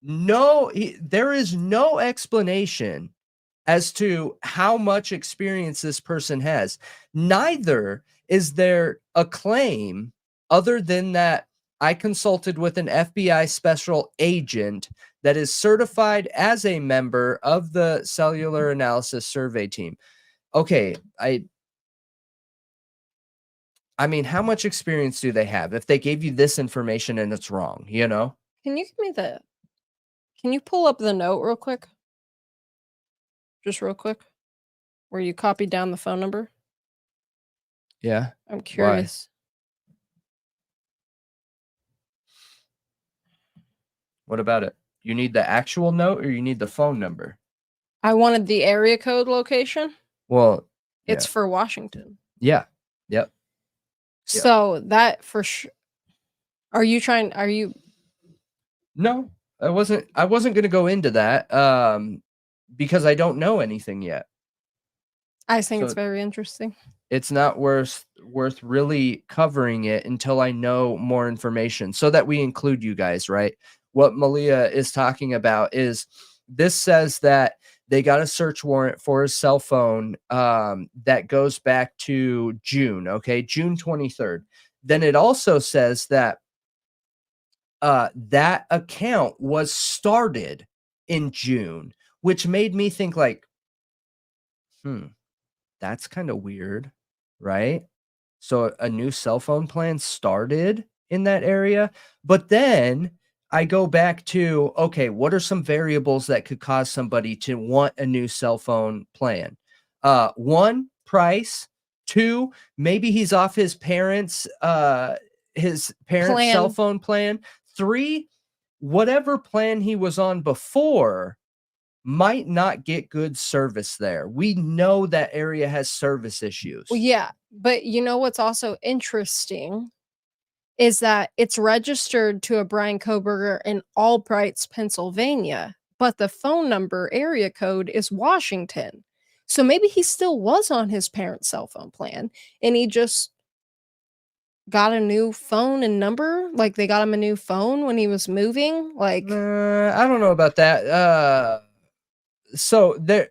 there is no explanation as to how much experience this person has. Neither is there a claim other than that I consulted with an FBI special agent that is certified as a member of the Cellular Analysis Survey team. Okay, I mean, how much experience do they have if they gave you this information and it's wrong, Can you give me the Can you pull up the note real quick? Just real quick, where you copied down the phone number? Yeah. I'm Why? curious. What about it? You need the actual note or you need the phone number? I wanted the area code location. Well, It's yeah. for Washington. Yeah. Yep. Yep. So that for sure. Are you No, I wasn't gonna go into that because I don't know anything yet. I think it's So very interesting. it's not worth really covering it until I know more information so that we include you guys, right? What Malia is talking about is this says that they got a search warrant for his cell phone that goes back to June, okay? June 23rd. Then it also says that that account was started in June, which made me think like, that's kind of weird, right? So a new cell phone plan started in that area, but then I go back to, okay, what are some variables that could cause somebody to want a new cell phone plan? One, price. Two, maybe he's off his parents' cell Plan. phone plan. Three, whatever plan he was on before might not get good service there. We know that area has service issues. Well, yeah, but you know what's also interesting is that it's registered to a Brian Koberger in Albrights, Pennsylvania, but the phone number area code is Washington. So maybe he still was on his parents' cell phone plan and he just got a new phone and number. Like they got him a new phone when he was moving. Like, I don't know about that. So there,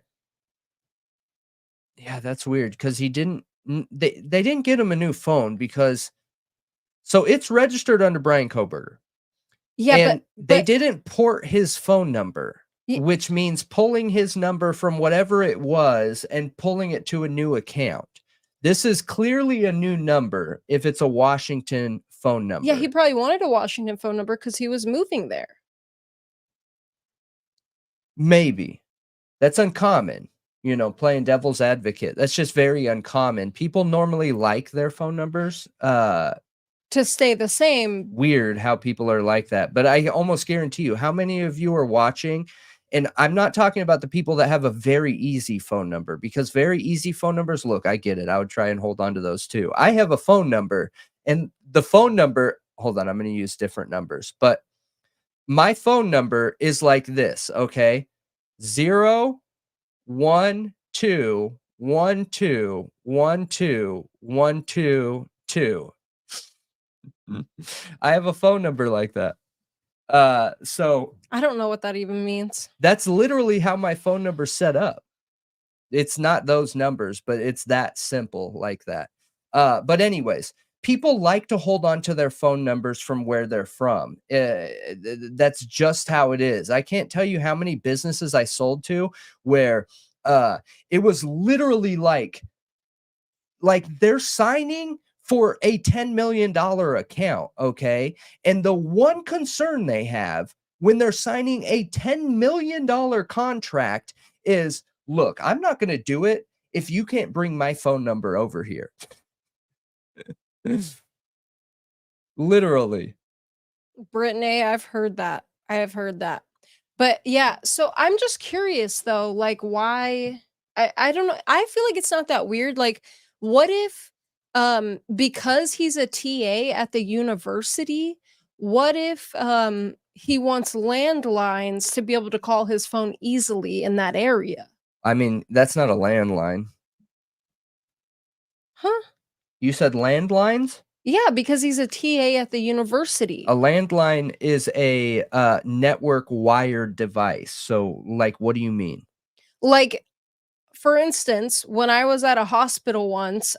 yeah, that's weird because he didn't. They didn't get him a new phone because so it's registered under Brian Koberger, yeah, and they but didn't port his phone number, y- which means pulling his number from whatever it was and pulling it to a new account. This is clearly a new number if it's a Washington phone yeah, he number. probably wanted a Washington phone number because he was moving there. Maybe. That's uncommon, playing devil's advocate. That's just very uncommon. People normally like their phone numbers. To stay the same. Weird how people are like that. But I almost guarantee you, how many of you are watching? And I'm not talking about the people that have a very easy phone number because very easy phone numbers, look, I get it. I would try and hold on to those too. I have a phone number and the phone number, hold on, I'm going to use different numbers, but my phone number is like this, okay? 0 1 2 1 2 1 2 1 2 2. I have a phone number like that. So I don't know what that even means. that's literally how my phone number's set up. It's not those numbers, but it's that simple like that. But anyways, people like to hold on to their phone numbers from where they're from. That's just how it is. I can't tell you how many businesses I sold to where it was literally like they're signing for a $10 million account, okay? And the one concern they have when they're signing a $10 million contract is, look, I'm not going to do it if you can't bring my phone number over here. Literally. Brittany, I've heard that. I have heard that. But yeah, so I'm just curious though, like why I don't know. I feel like it's not that weird. Like, what if because he's a TA at the university, what if he wants landlines to be able to call his phone easily in that area? I mean, that's not a landline. Huh? You said landlines? Yeah, because he's a TA at the university. A landline is a network wired device. So, like, what do you mean? Like, for instance, when I was at a hospital once,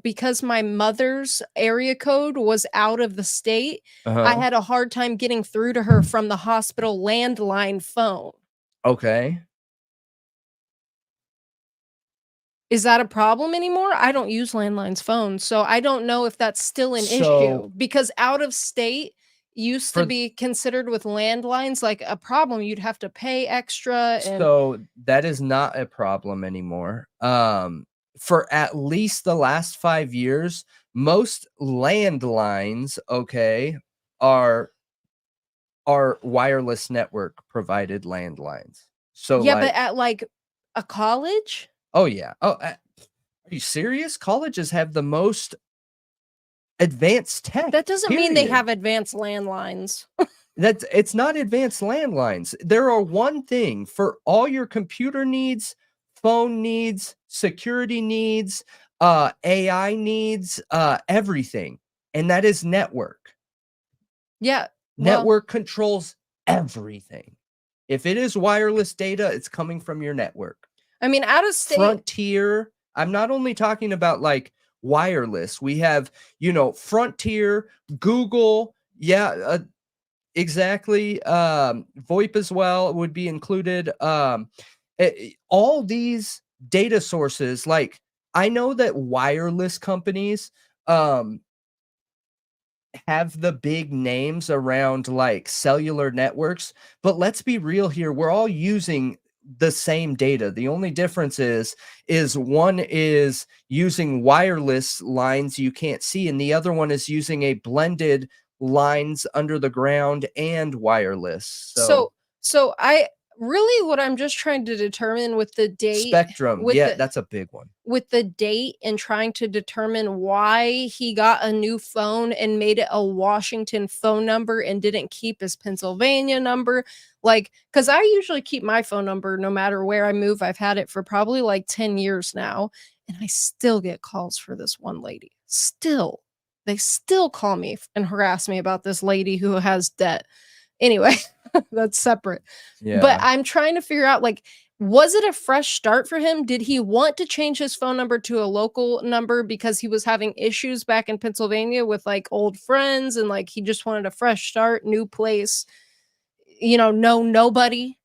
because my mother's area code was out of the state, I Uh-huh. had a hard time getting through to her from the hospital landline phone. Okay. Is that a problem anymore? I don't use landlines phones, so I don't know if that's still an issue So because out of state used to For be considered with landlines like a problem. You'd have to pay extra and So that is not a problem anymore. For at least the last 5 years, most landlines, okay, are wireless network provided landlines. So yeah, but like, at like a college? oh yeah. Oh, are you serious? Colleges have the most advanced tech. That doesn't mean they Period. have advanced landlines. It's not advanced landlines. There are one thing for all your computer needs, phone needs, security needs, AI needs, everything, and that is network. Yeah. Well, Network controls everything. If it is wireless data, it's coming from your network. I mean, out of state. Frontier, I'm not only talking about like wireless. We have, Frontier, Google, yeah, exactly. VoIP as well would be included. All these data sources, like I know that wireless companies have the big names around like cellular networks, but let's be real here. We're all using the same data. The only difference is one is using wireless lines you can't see, and the other one is using a blended lines under the ground and wireless. So I really what I'm just trying to determine with the date Spectrum, with yeah, the that's a big one. with the date and trying to determine why he got a new phone and made it a Washington phone number and didn't keep his Pennsylvania number. Like, because I usually keep my phone number no matter where I move. I've had it for probably like 10 years now, and I still get calls for this one lady. Still, they still call me and harass me about this lady who has debt. Anyway, that's separate. But Yeah. I'm trying to figure out, like, was it a fresh start for him? Did he want to change his phone number to a local number because he was having issues back in Pennsylvania with like old friends and like he just wanted a fresh start, new place, no nobody?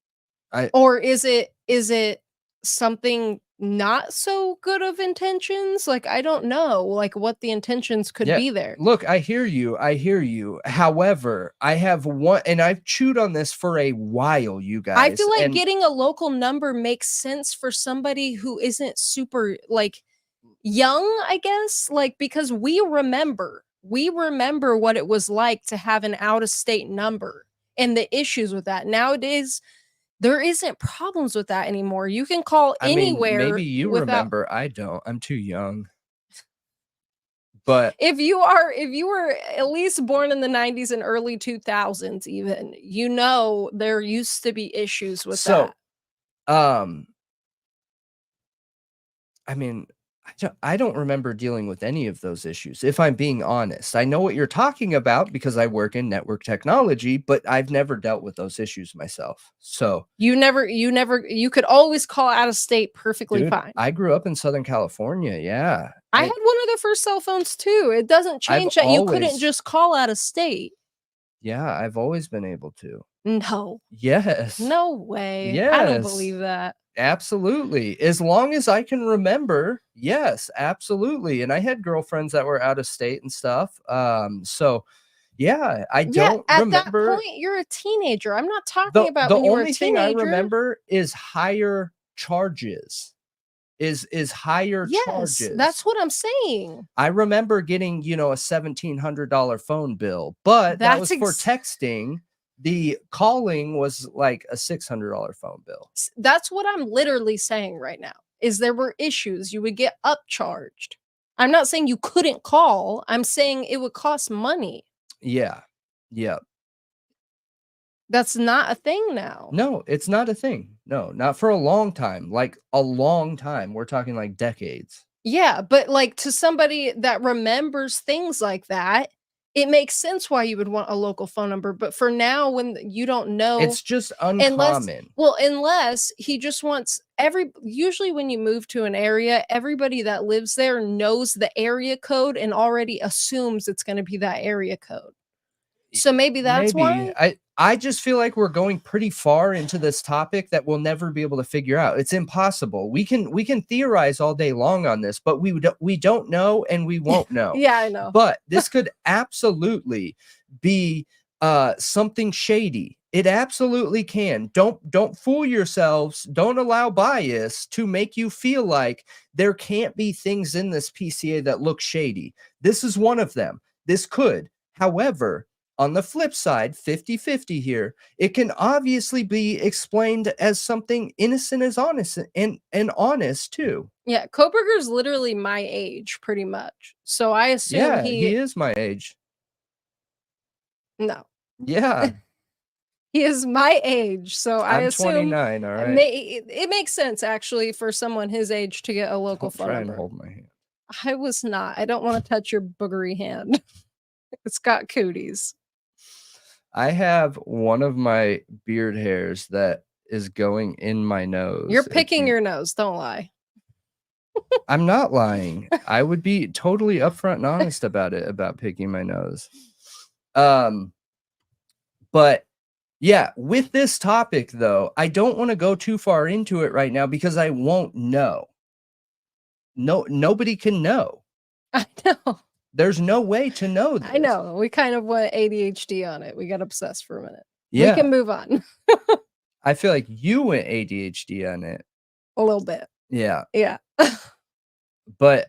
I Or is it something not so good of intentions? Like, I don't know, like, what the intentions could Yeah, be there. look, I hear you. I hear you. However, I have one, and I've chewed on this for a while, you I guys. feel like And getting a local number makes sense for somebody who isn't super, like, young, I guess, like, because we remember what it was like to have an out of state number and the issues with that. Nowadays, there isn't problems with that anymore. You can call I mean, anywhere maybe you without. remember. I don't. I'm too young. But If you were at least born in the 90s and early 2000s even, there used to be issues with so, that. um, I mean, I don't remember dealing with any of those issues, if I'm being honest. I know what you're talking about because I work in network technology, but I've never dealt with those issues myself. So, You could always call out of state perfectly dude, fine. I grew up in Southern California. Yeah. I had one of the first cell phones too. It doesn't I've change that you couldn't always just call out of state. Yeah, I've always been able to. No. Yes. No way. I don't believe Yes. that. Absolutely. As long as I can remember, yes, absolutely. And I had girlfriends that were out of state and stuff. So yeah, I Yeah, don't at that remember. point, you're a teenager. I'm not talking The about the when you were a only thing I teenager. remember is higher charges. Is higher Yes, charges. that's what I'm saying. I remember getting, a $1,700 phone bill, but that was That's for ex texting. The calling was like a $600 phone bill. That's what I'm literally saying right now, is there were issues, you would get upcharged. I'm not saying you couldn't call, I'm saying it would cost money. Yeah. Yeah. That's not a thing now. No, it's not a thing. No, not for a long time. Like a long time. We're talking like decades. Yeah, but, like, to somebody that remembers things like that, it makes sense why you would want a local phone number, but for now, when you don't know. It's just Unless uncommon. unless he just wants usually when you move to an area, everybody that lives there knows the area code and already assumes it's gonna be that area code. So maybe that's Maybe. why? I just feel like we're going pretty far into this topic that we'll never be able to figure out. It's impossible. We can theorize all day long on this, but we don't know and we won't know. Yeah, I know. But this could absolutely be something shady. It absolutely can. Don't fool yourselves. Don't allow bias to make you feel like there can't be things in this PCA that look shady. This is one of them. This could. However, on the flip side, 50-50 here, it can obviously be explained as something innocent as honest and honest too. Yeah, Kohberger's literally my age, pretty much. So I assume Yeah, he is my age. no. Yeah, He is my age, so I I'm assume 29, all right. it makes sense actually for someone his age to get a local Don't phone try and number. hold my hand. I was not. I don't wanna touch your boogery hand. It's got cooties. I have one of my beard hairs that is going in my nose. You're if picking you- your nose, don't lie. I'm not lying. I would be totally upfront and honest about it, about picking my nose. But yeah, with this topic though, I don't want to go too far into it right now because I won't know. Nobody can know. I know. There's no way to know this. I know. We kind of went ADHD on it. We got obsessed for a minute. We Yeah. can move on I feel like you went ADHD on it. a little bit. Yeah. Yeah. But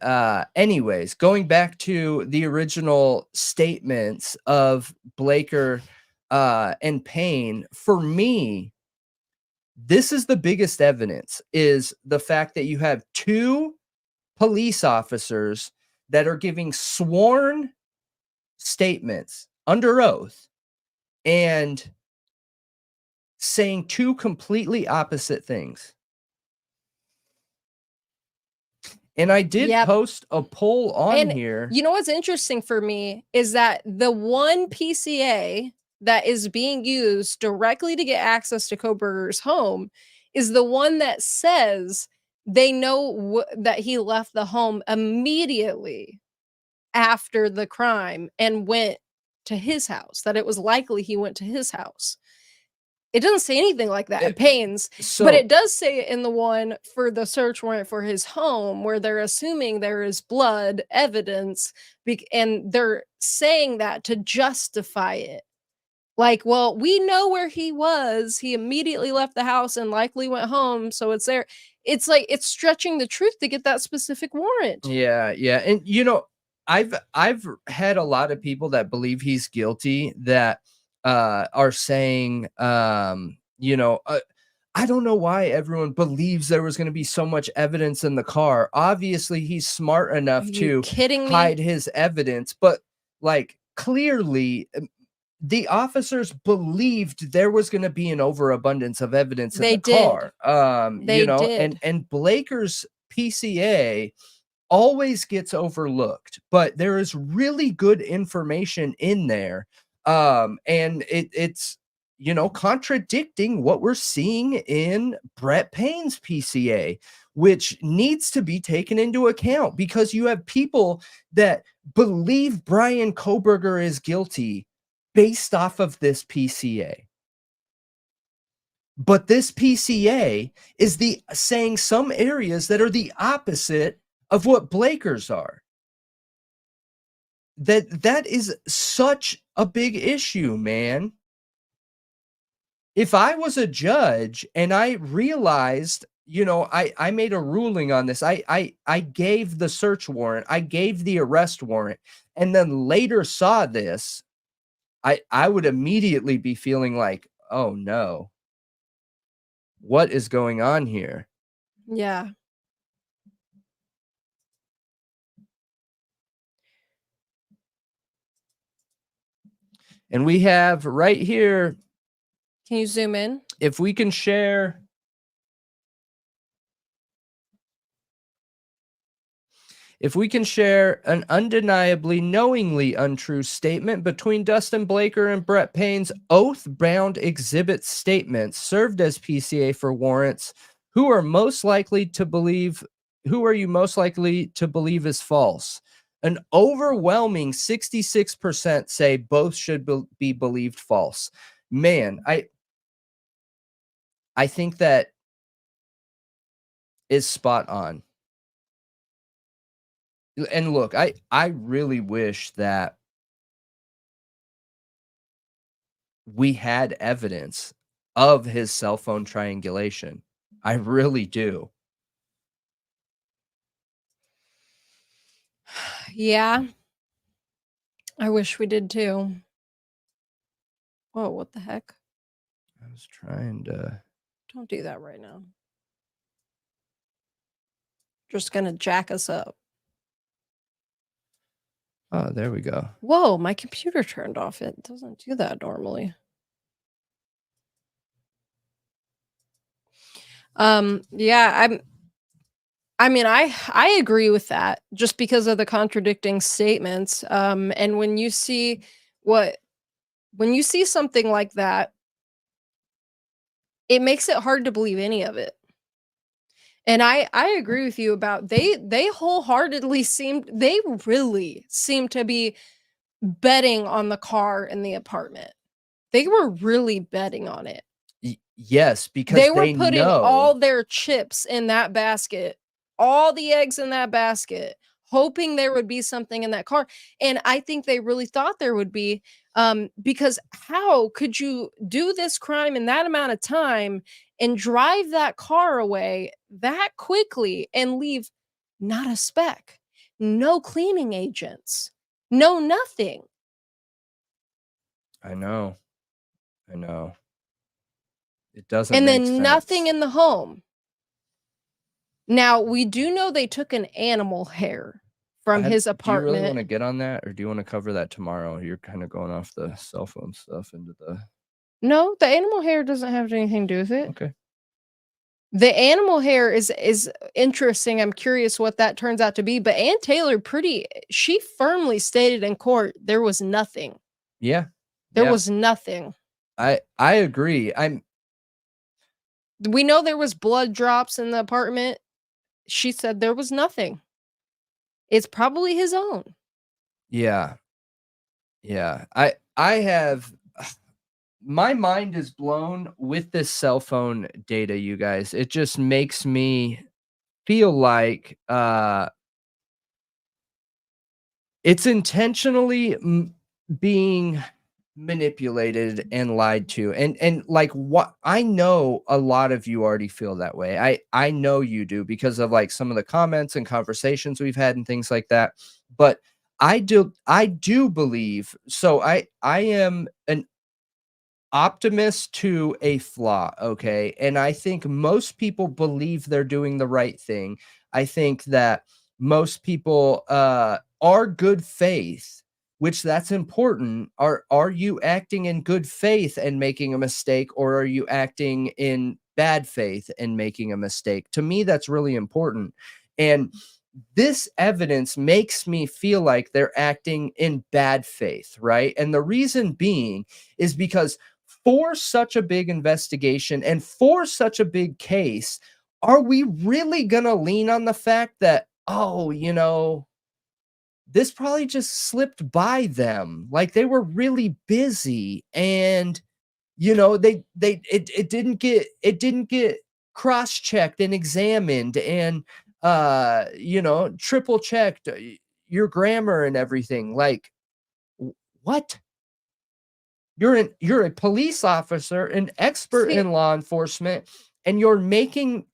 anyways, going back to the original statements of Blaker and Payne, for me, this is the biggest evidence, is the fact that you have two police officers that are giving sworn statements under oath and saying two completely opposite things. And I did Yep. post a poll on And here. you know what's interesting for me is that the one PCA that is being used directly to get access to Kohberger's home is the one that says they know that he left the home immediately after the crime and went to his house, that it was likely he went to his house. It doesn't say anything like that in Payne's, but it does say it in the one for the search warrant for his home, where they're assuming there is blood evidence, and they're saying that to justify it. Like, well, we know where he was. He immediately left the house and likely went home, so it's there. It's like it's stretching the truth to get that specific warrant. Yeah, yeah. And I've had a lot of people that believe he's guilty that are saying I don't know why everyone believes there was going to be so much evidence in the car. Obviously, he's smart enough Are you to kidding me? hide his evidence, but like clearly the officers believed there was going to be an overabundance of evidence in They the did. car. They did. And Blaker's PCA always gets overlooked, but there is really good information in there. And it's contradicting what we're seeing in Brett Payne's PCA, which needs to be taken into account because you have people that believe Bryan Kohberger is guilty based off of this PCA. But this PCA is saying some areas that are the opposite of what Blaker's are. That is such a big issue, man. If I was a judge and I realized, I made a ruling on this, I gave the search warrant, I gave the arrest warrant, and then later saw this, I would immediately be feeling like, oh no, what is going on here? Yeah. And we have right here, Can you zoom in? if we can share. If we can share an undeniably, knowingly untrue statement between Dustin Blaker and Brett Payne's oath-bound exhibit statements served as PCA for warrants, who are you most likely to believe is false? An overwhelming 66% say both should be believed false. Man, I think that is spot on. And look, I really wish that we had evidence of his cell phone triangulation. I really do. Yeah, I wish we did too. Whoa, what the heck? I was trying to. Don't do that right now. Just gonna jack us up. Oh, there we go. Whoa, my computer turned off. It doesn't do that normally. Yeah, I mean, I agree with that just because of the contradicting statements. And what when you see something like that, it makes it hard to believe any of it. And I agree with you about they wholeheartedly seemed they really seemed to be betting on the car in the apartment. They were really betting on it. Yes, because They were they putting know. all their chips in that basket, all the eggs in that basket, hoping there would be something in that car, and I think they really thought there would be, because how could you do this crime in that amount of time and drive that car away that quickly and leave not a speck, no cleaning agents, no nothing? I know. I know. It doesn't And make then nothing sense. in the home. Now, we do know they took an animal hair from his Do you really apartment. wanna get on that, or do you wanna cover that tomorrow? You're kinda going off the cell phone stuff into the. No, the animal hair doesn't have anything to do with it. Okay. The animal hair is interesting. I'm curious what that turns out to be, but Ann Taylor she firmly stated in court there was nothing. Yeah. There Yeah. was nothing. I agree. We know there was blood drops in the apartment. She said there was nothing. It's probably his own. Yeah. Yeah. I have my mind is blown with this cell phone data, you guys. It just makes me feel like, it's intentionally being manipulated and lied to, and like, what I know a lot of you already feel that way. I know you do because of like some of the comments and conversations we've had and things like that. But I do believe, so I am an optimist to a flaw, okay? And I think most people believe they're doing the right thing. I think that most people are good faith, which that's important. Are you acting in good faith and making a mistake, or are you acting in bad faith and making a mistake? To me, that's really important. And this evidence makes me feel like they're acting in bad faith, right? And the reason being is because for such a big investigation and for such a big case, are we really going to lean on the fact that, oh, this probably just slipped by them? Like they were really busy, and it didn't get cross-checked and examined and triple checked your grammar and everything. Like, what? You're a police officer, an expert See, in law enforcement, and you're making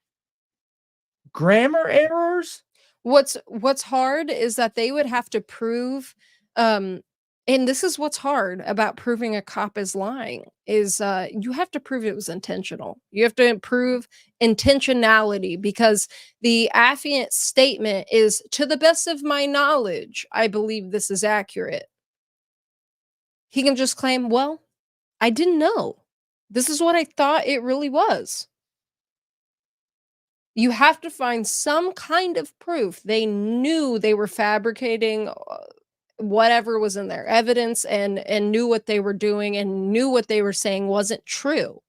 grammar errors? what's hard is that they would have to prove, um and this is what's hard about proving a cop is lying, is, you have to prove it was intentional. You have to prove intentionality because the affiant statement is, "To the best of my knowledge, I believe this is accurate." He can just claim, "Well, I didn't know. This is what I thought it really was." You have to find some kind of proof they knew they were fabricating, whatever was in their evidence, and knew what they were doing and knew what they were saying wasn't true.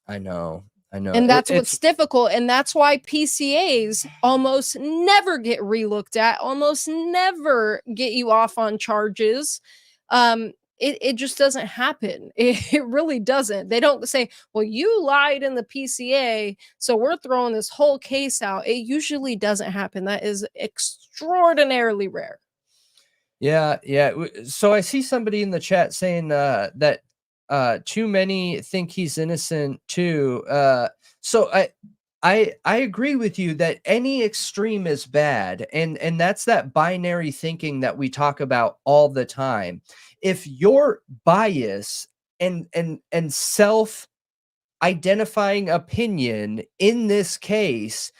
I know. I know. And It that's it's what's difficult, and that's why PCAs almost never get relooked at, almost never get you off on charges. It just doesn't happen. It really doesn't. They don't say, "Well, you lied in the PCA, so we're throwing this whole case out." It usually doesn't happen. That is extraordinarily rare. Yeah, yeah. So I see somebody in the chat saying that too many think he's innocent too. So I agree with you that any extreme is bad, and that's that binary thinking that we talk about all the time. If your bias and self identifying opinion in this case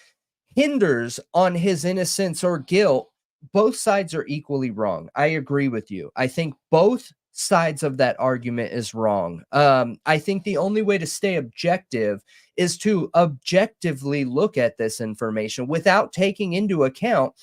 hinders on his innocence or guilt, both sides are equally wrong. I agree with you. I think both sides of that argument is wrong. I think the only way to stay objective is to objectively look at this information without taking into account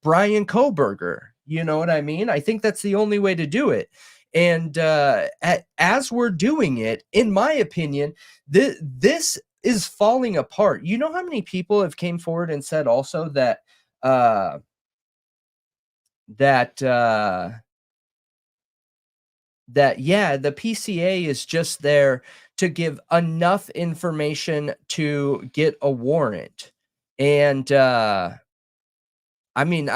Brian Koberger. You know what I mean? I think that's the only way to do it. And as we're doing it, in my opinion, this is falling apart. You know how many people have came forward and said also that uh, that that yeah, the PCA is just there to give enough information to get a warrant. And I mean,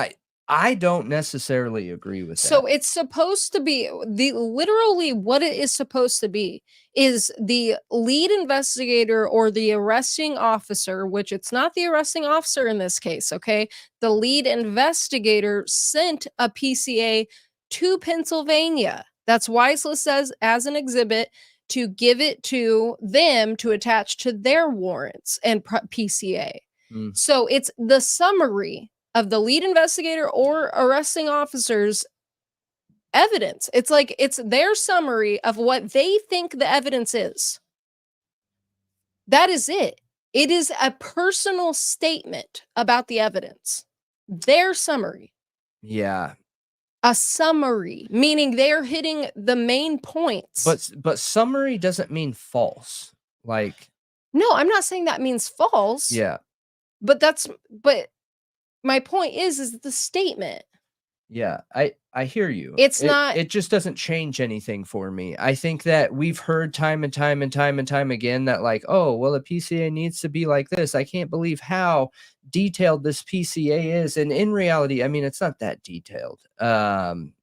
I don't necessarily agree with So that. it's supposed to be the literally what it is supposed to be is the lead investigator or the arresting officer, which it's not the arresting officer in this case, okay? The lead investigator sent a PCA to Pennsylvania. That's why it's listed as an exhibit to give it to them to attach to their warrants and PCA. Mm, So it's the summary of the lead investigator or arresting officer's evidence. It's like it's their summary of what they think the evidence is. That is it. It is a personal statement about the evidence. Their summary. yeah, A summary, meaning they're hitting the main points. but summary doesn't mean false. Like, No, I'm not saying that means false. yeah, But my point is the statement. yeah, I hear you. It's not It just doesn't change anything for me. I think that we've heard time and time and time and time again that like, oh, well, a PCA needs to be like this. I can't believe how detailed this PCA is. And in reality, I mean, it's not that detailed.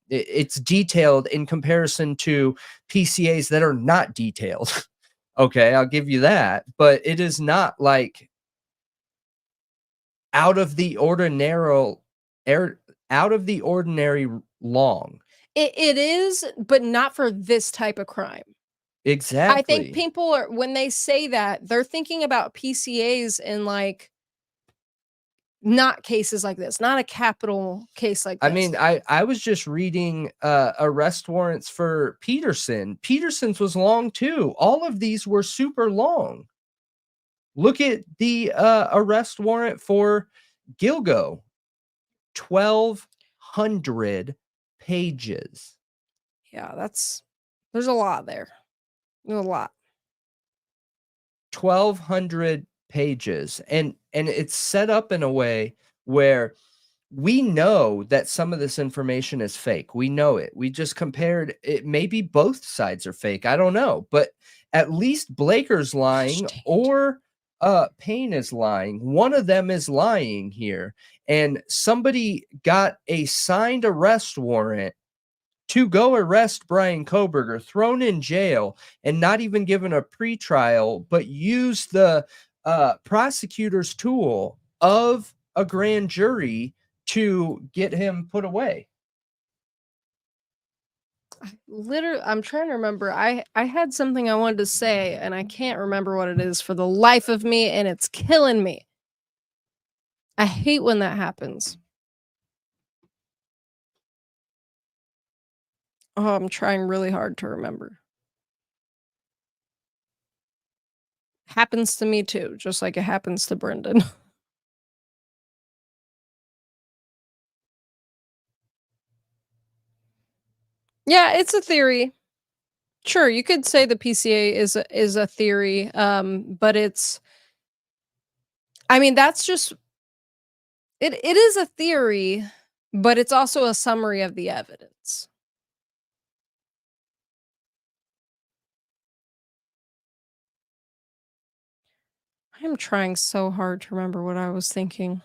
It's detailed in comparison to PCAs that are not detailed. Okay, I'll give you that. But it is not like out of the ordinary air out of the ordinary long. it is, but not for this type of crime. I think Exactly. people are when they say that, they're thinking about PCAs in, like, not cases like this, not a capital case like I this. mean, I was just reading arrest warrants for Peterson. Peterson's was long too. All of these were super long. Look at the arrest warrant for Gilgo. 1,200 pages. Yeah, there's a lot there. There's a lot. 1,200 pages, and it's set up in a way where we know that some of this information is fake. We know it. We just compared it. Maybe both sides are fake. I don't know, but at least Blaker's lying dang it. or Payne is lying. One of them is lying here, and somebody got a signed arrest warrant to go arrest Brian Koberger, thrown in jail, and not even given a pretrial, but use the prosecutor's tool of a grand jury to get him put away. I'm trying to remember. I had something I wanted to say, and I can't remember what it is for the life of me, and it's killing me. I hate when that happens. Oh, I'm trying really hard to remember. Happens to me too, just like it happens to Brendan. Yeah, it's a theory. Sure, you could say the PCA is a theory, but it's I mean, that's just it is a theory, but it's also a summary of the evidence. I am trying so hard to remember what I was thinking.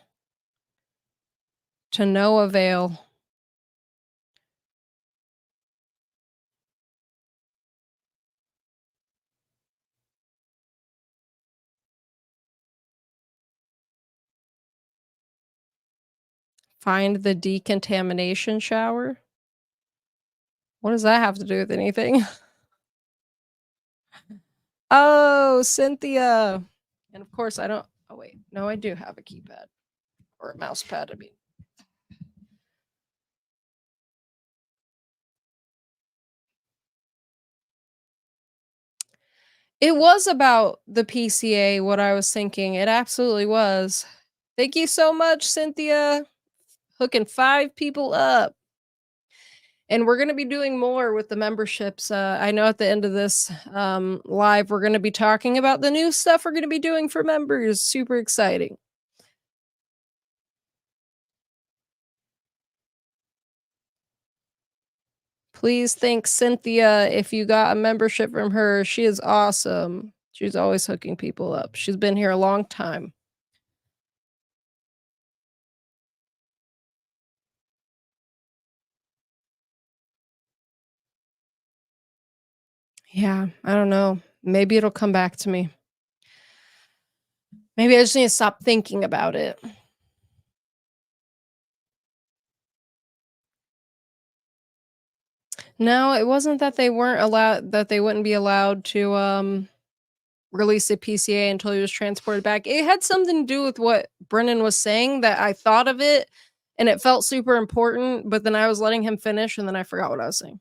To no avail. Find the decontamination shower? What does that have to do with anything? Oh, Cynthia. And of course, I don't. Oh, wait. No, I do have a keypad or a mouse pad. I mean, it was about the PCA, what I was thinking. It absolutely was. Thank you so much, Cynthia. Hooking 5 people up. And we're going to be doing more with the memberships. I know at the end of this live, we're going to be talking about the new stuff we're going to be doing for members. Super exciting. Please thank Cynthia if you got a membership from her. She is awesome. She's always hooking people up. She's been here a long time. Yeah, I don't know. Maybe it'll come back to me. Maybe I just need to stop thinking about it. No, it wasn't that they weren't allowed that they wouldn't be allowed to release the PCA until he was transported back. It had something to do with what Brennan was saying that I thought of it and it felt super important, but then I was letting him finish and then I forgot what I was saying.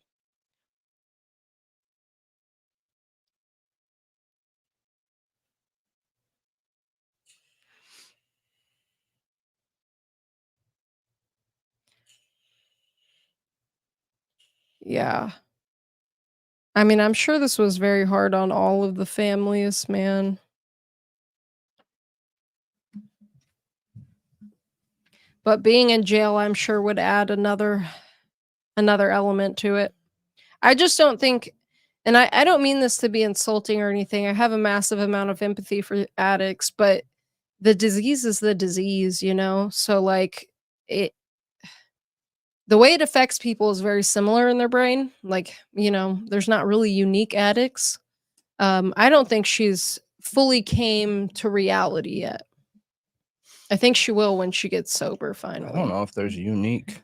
Yeah. I mean, I'm sure this was very hard on all of the families, man. But being in jail, I'm sure would add another element to it. I just don't think and I don't mean this to be insulting or anything. I have a massive amount of empathy for addicts, but the disease is the disease, you know? So like it the way it affects people is very similar in their brain. Like, you know, there's not really unique addicts. I don't think she's fully came to reality yet. I think she will when she gets sober I finally. don't know if there's unique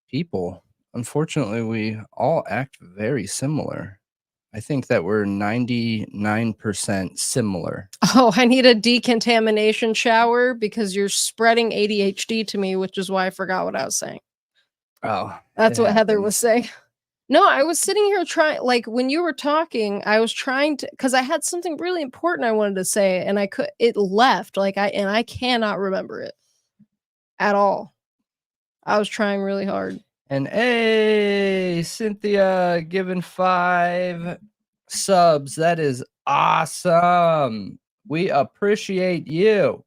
people. Unfortunately, we all act very similar. I think that we're 99% similar. Oh, I need a decontamination shower because you're spreading ADHD to me, which is why I forgot what I was saying. Oh, That's it what Heather was happens. saying. No, I was sitting here trying like when you were talking, I was trying to because I had something really important I wanted to say and I could it left like I cannot remember it at all. I was trying really hard. And hey, Cynthia giving 5 subs. That is awesome. We appreciate you.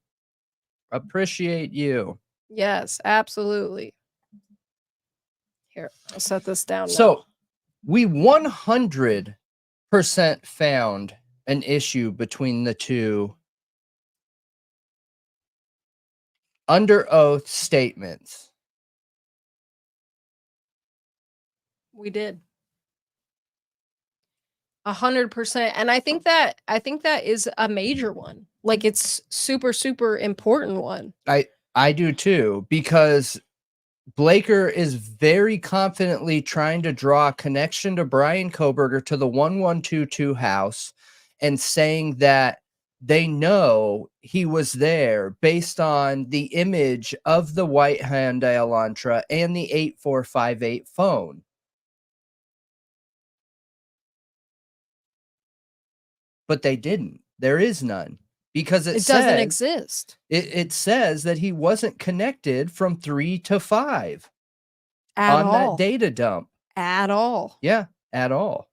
Appreciate you. Yes, absolutely. Here, I'll set this down now. So we 100% found an issue between the two under oath statements. We did. 100%. And I think that is a major one. Like it's super, super important one. I do too, because Blaker is very confidently trying to draw a connection to Brian Koberger to the 1122 house and saying that they know he was there based on the image of the white Hyundai Elantra and the 8458 phone. But they didn't. There is none because it doesn't exist. It says that he wasn't connected from 3 to 5 At on all. that data dump. At all. Yeah, at all.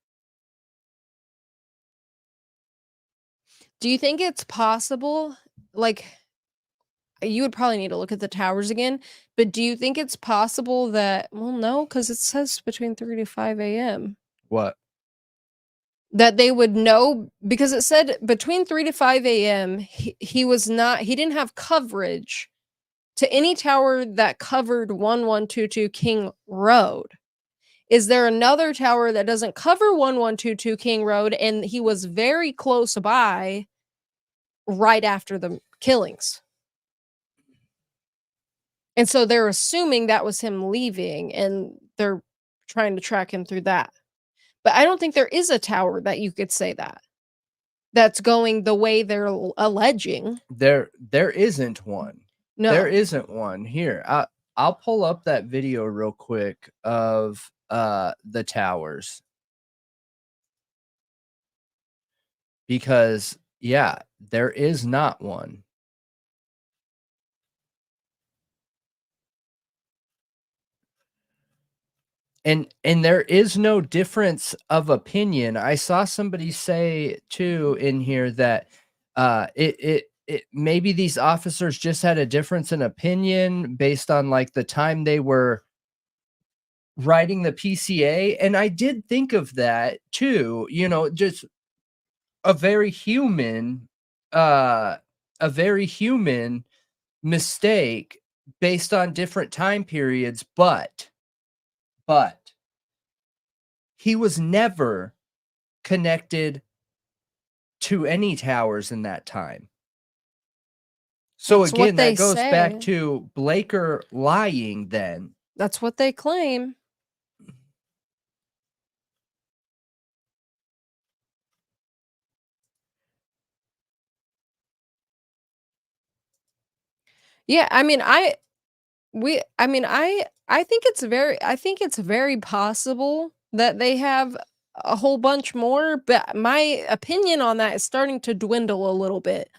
Do you think it's possible? Like, you would probably need to look at the towers again, but do you think it's possible that, well, no, because it says between 3 to 5 a.m. What? That they would know because it said between 3 to 5 a.m. He didn't have coverage to any tower that covered 1122 King Road. Is there another tower that doesn't cover 1122 King Road and he was very close by right after the killings? And so they're assuming that was him leaving, and they're trying to track him through that. But I don't think there is a tower that you could say that's going the way they're alleging. There isn't one. There No. isn't one. Here, I'll pull up that video real quick of the towers, because yeah, there is not one. And there is no difference of opinion. I saw somebody say too in here that it maybe these officers just had a difference in opinion based on like the time they were writing the PCA. And I did think of that too, just a very human uh a very human mistake based on different time periods, but he was never connected to any towers in that time. So That's what again, they that goes back say. to Blaker lying then. That's what they claim. Yeah, I mean, I think it's very possible that they have a whole bunch more, but my opinion on that is starting to dwindle a little bit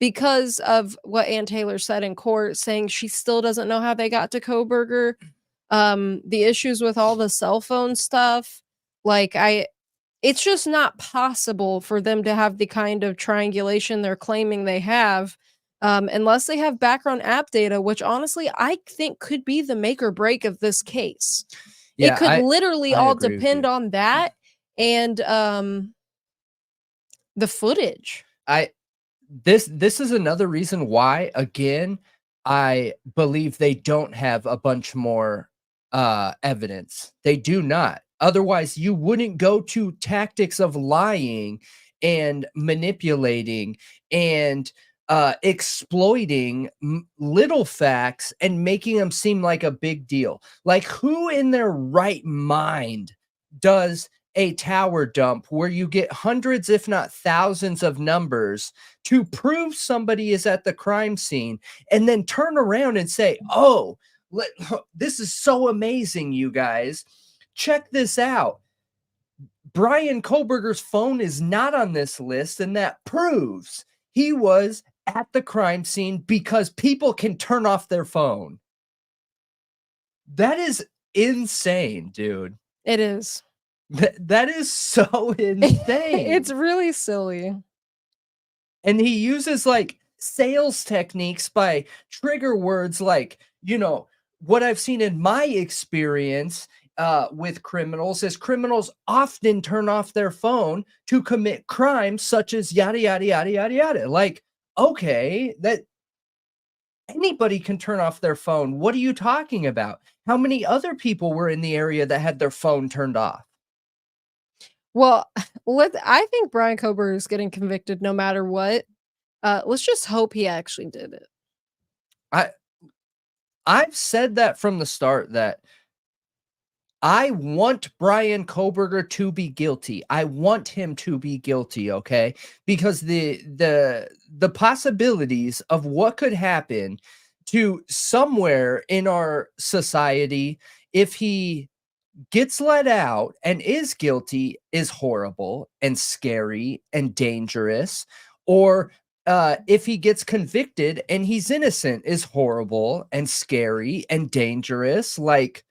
because of what Ann Taylor said in court, saying she still doesn't know how they got to Koberger. The issues with all the cell phone stuff, like it's just not possible for them to have the kind of triangulation they're claiming they have, unless they have background app data, which honestly I think could be the make or break of this case. It Yeah, could literally I all agree with depend you. on that and the footage. This is another reason why, again, I believe they don't have a bunch more evidence. They do not. Otherwise, you wouldn't go to tactics of lying and manipulating and exploiting little facts and making them seem like a big deal. Like, who in their right mind does a tower dump where you get hundreds, if not thousands, of numbers to prove somebody is at the crime scene and then turn around and say, oh, this is so amazing, you guys. Check this out. Bryan Kohberger's phone is not on this list, and that proves he was at the crime scene because people can turn off their phone. That is insane, dude. It is. That is so insane. It's really silly. And he uses like sales techniques by trigger words like, what I've seen in my experience with criminals is criminals often turn off their phone to commit crimes such as yada, yada, yada, yada, yada. Like, okay, that anybody can turn off their phone. What are you talking about? How many other people were in the area that had their phone turned off? Well, I think Bryan Kohberger is getting convicted no matter what. Let's just hope he actually did it. I've said that from the start that I want Bryan Kohberger to be guilty. I want him to be guilty, okay? Because the possibilities of what could happen to somewhere in our society if he gets let out and is guilty is horrible and scary and dangerous. Or if he gets convicted and he's innocent is horrible and scary and dangerous. Like,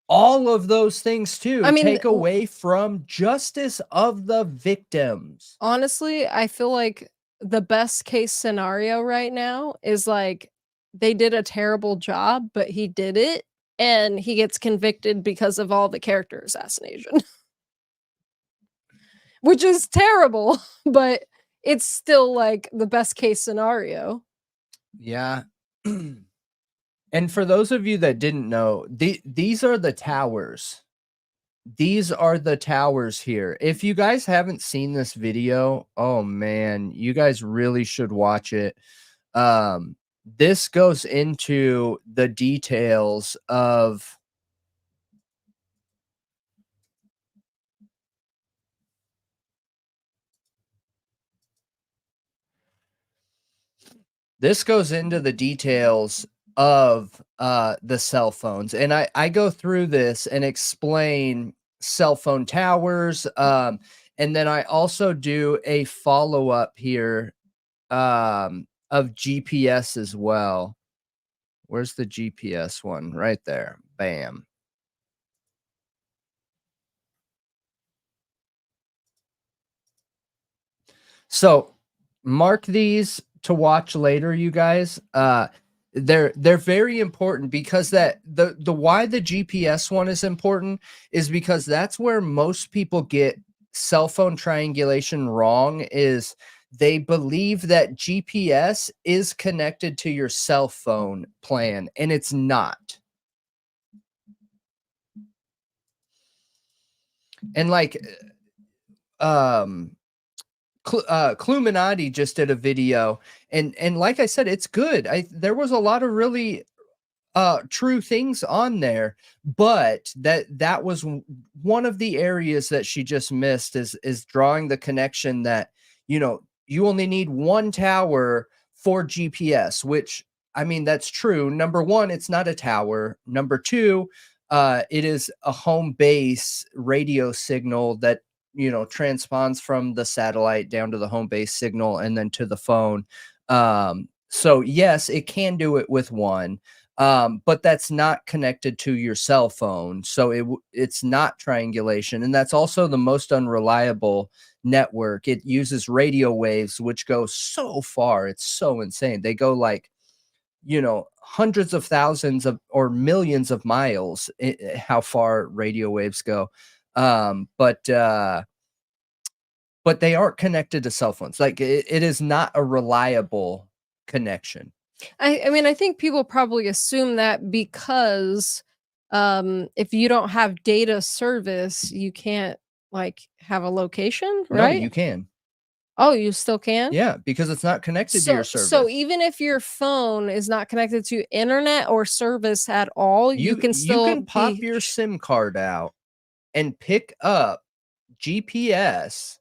all of those things too I mean, take away from justice of the victims. honestly, I feel like the best case scenario right now is like they did a terrible job, but he did it and he gets convicted because of all the character assassination. Which is terrible, but it's still like the best case scenario. Yeah. And for those of you that didn't know, these are the towers. These are the towers here. If you guys haven't seen this video, oh man, you guys really should watch it. this goes into the details of the cell phones, and I go through this and explain cell phone towers, and then I also do a follow-up here, of GPS as well. Where's the GPS one? Right there. Bam. So mark these to watch later, you guys. They're very important because that the why the GPS one is important is because that's where most people get cell phone triangulation wrong. Is they believe that GPS is connected to your cell phone plan, and it's not. And like um Cluminati just did a video, and like I said, it's good. There was a lot of really true things on there, but that was one of the areas that she just missed is drawing the connection that, you only need one tower for GPS, which, I mean, that's true. Number one, it's not a tower. Number two, it is a home base radio signal that, transponds from the satellite down to the home base signal and then to the phone. So yes, it can do it with one, but that's not connected to your cell phone, so it's not triangulation, and that's also the most unreliable network. It uses radio waves, which go so far. It's so insane. They go like, hundreds of thousands of or millions of miles, how far radio waves go. But they aren't connected to cell phones. Like it is not a reliable connection. I mean, I think people probably assume that because, if you don't have data service, you can't, like, have a location, No, right? you can. Oh, you still can? Yeah, because it's not connected to your service. So even if your phone is not connected to internet or service at all, you can you still can pop be your SIM card out and pick up GPS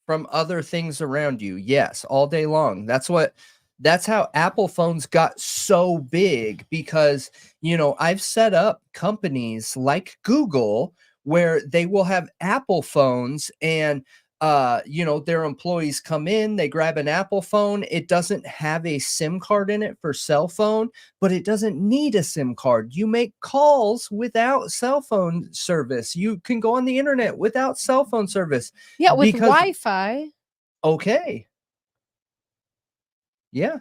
from other things around you. Yes, all day long. That's how Apple phones got so big because, I've set up companies like Google where they will have Apple phones, and their employees come in, they grab an Apple phone. It doesn't have a SIM card in it for cell phone, but it doesn't need a SIM card. You make calls without cell phone service. You can go on the internet without cell phone service. Yeah, with Because Wi-Fi. okay. Yeah.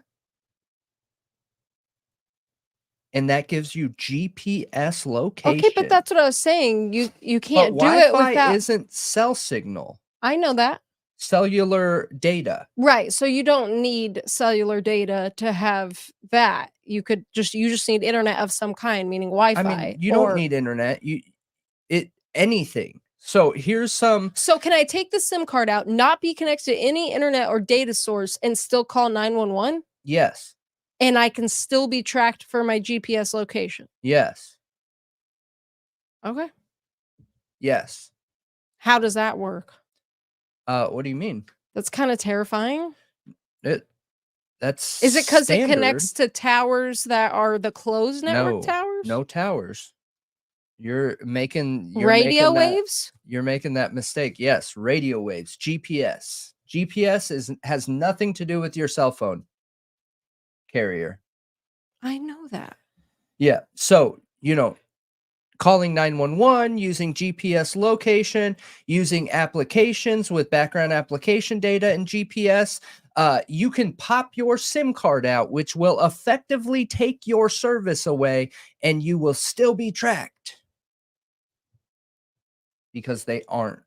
And that gives you GPS location. Okay, but that's what I was saying. You But can't do it Wi-Fi without isn't cell signal, I know that. cellular data. Right, so you don't need cellular data to have that. You just need internet of some kind, meaning I Wi-Fi mean, you don't or need internet. Anything. So here's some. So can I take the SIM card out, not be connected to any internet or data source, and still call 911? Yes. And I can still be tracked for my GPS location? Yes. Okay. Yes. How does that work? What do you mean? That's kinda terrifying. That's Is it 'cause it standard. connects to towers that are the closed network No, towers? no towers. You're making Radio waves? you're making that mistake. Yes, radio waves, GPS. GPS has nothing to do with your cell phone carrier. I know that. Yeah. So, calling 911, using GPS location, using applications with background application data and GPS, you can pop your SIM card out, which will effectively take your service away, and you will still be tracked because they aren't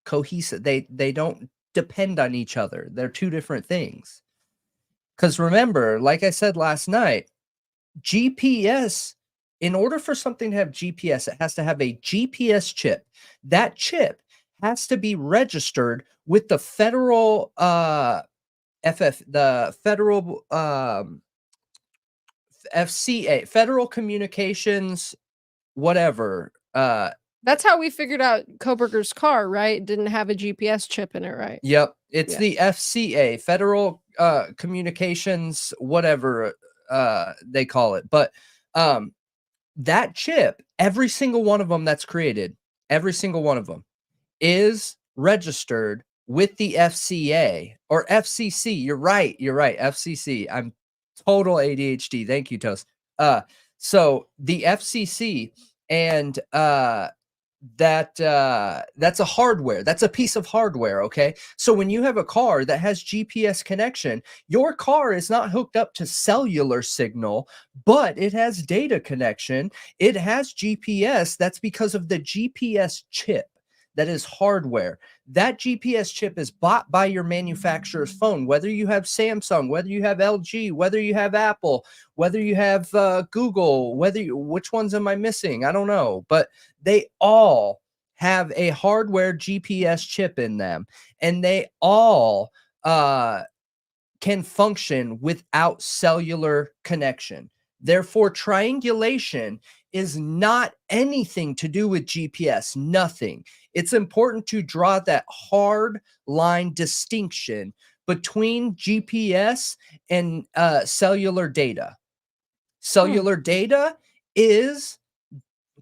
cohesive. They don't depend on each other. They're two different things. Because remember, like I said last night, GPS, in order for something to have GPS, it has to have a GPS chip. That chip has to be registered with the federal the federal FCA, Federal Communications, whatever. That's how we figured out Koberger's car, right? It didn't have a GPS chip in it, right? Yep, it's Yeah. the FCA, Federal Communications, whatever they call it. But that chip, every single one of them that's created, every single one of them is registered with the FCA or FCC. You're right. FCC. I'm total ADHD. Thank you, Toast. So the FCC, and that's a hardware. That's a piece of hardware. Okay. So when you have a car that has GPS connection, your car is not hooked up to cellular signal, but it has data connection. It has GPS. That's because of the GPS chip. That is hardware. That GPS chip is bought by your manufacturer's phone, whether you have Samsung, whether you have LG, whether you have Apple, whether you have Google, which ones am I missing? I don't know, but they all have a hardware GPS chip in them, and they all can function without cellular connection. Therefore, triangulation is not anything to do with GPS, nothing. It's important to draw that hard line distinction between GPS and cellular data. Cellular data is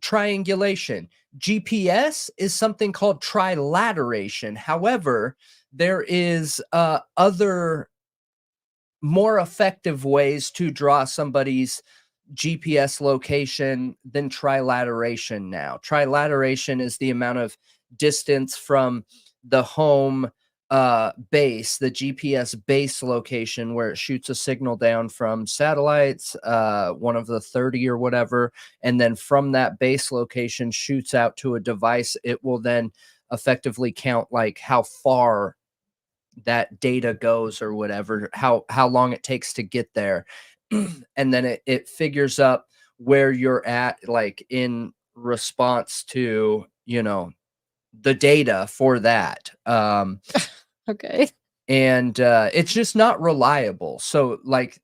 triangulation. GPS is something called trilateration. However, there is other more effective ways to draw somebody's GPS location than trilateration now. Trilateration is the amount of distance from the home base, the GPS base location where it shoots a signal down from satellites, one of the 30 or whatever, and then from that base location shoots out to a device. It will then effectively count like how far that data goes or whatever, how long it takes to get there. And then it figures up where you're at, like in response to, the data for that. Okay. And it's just not reliable. So like,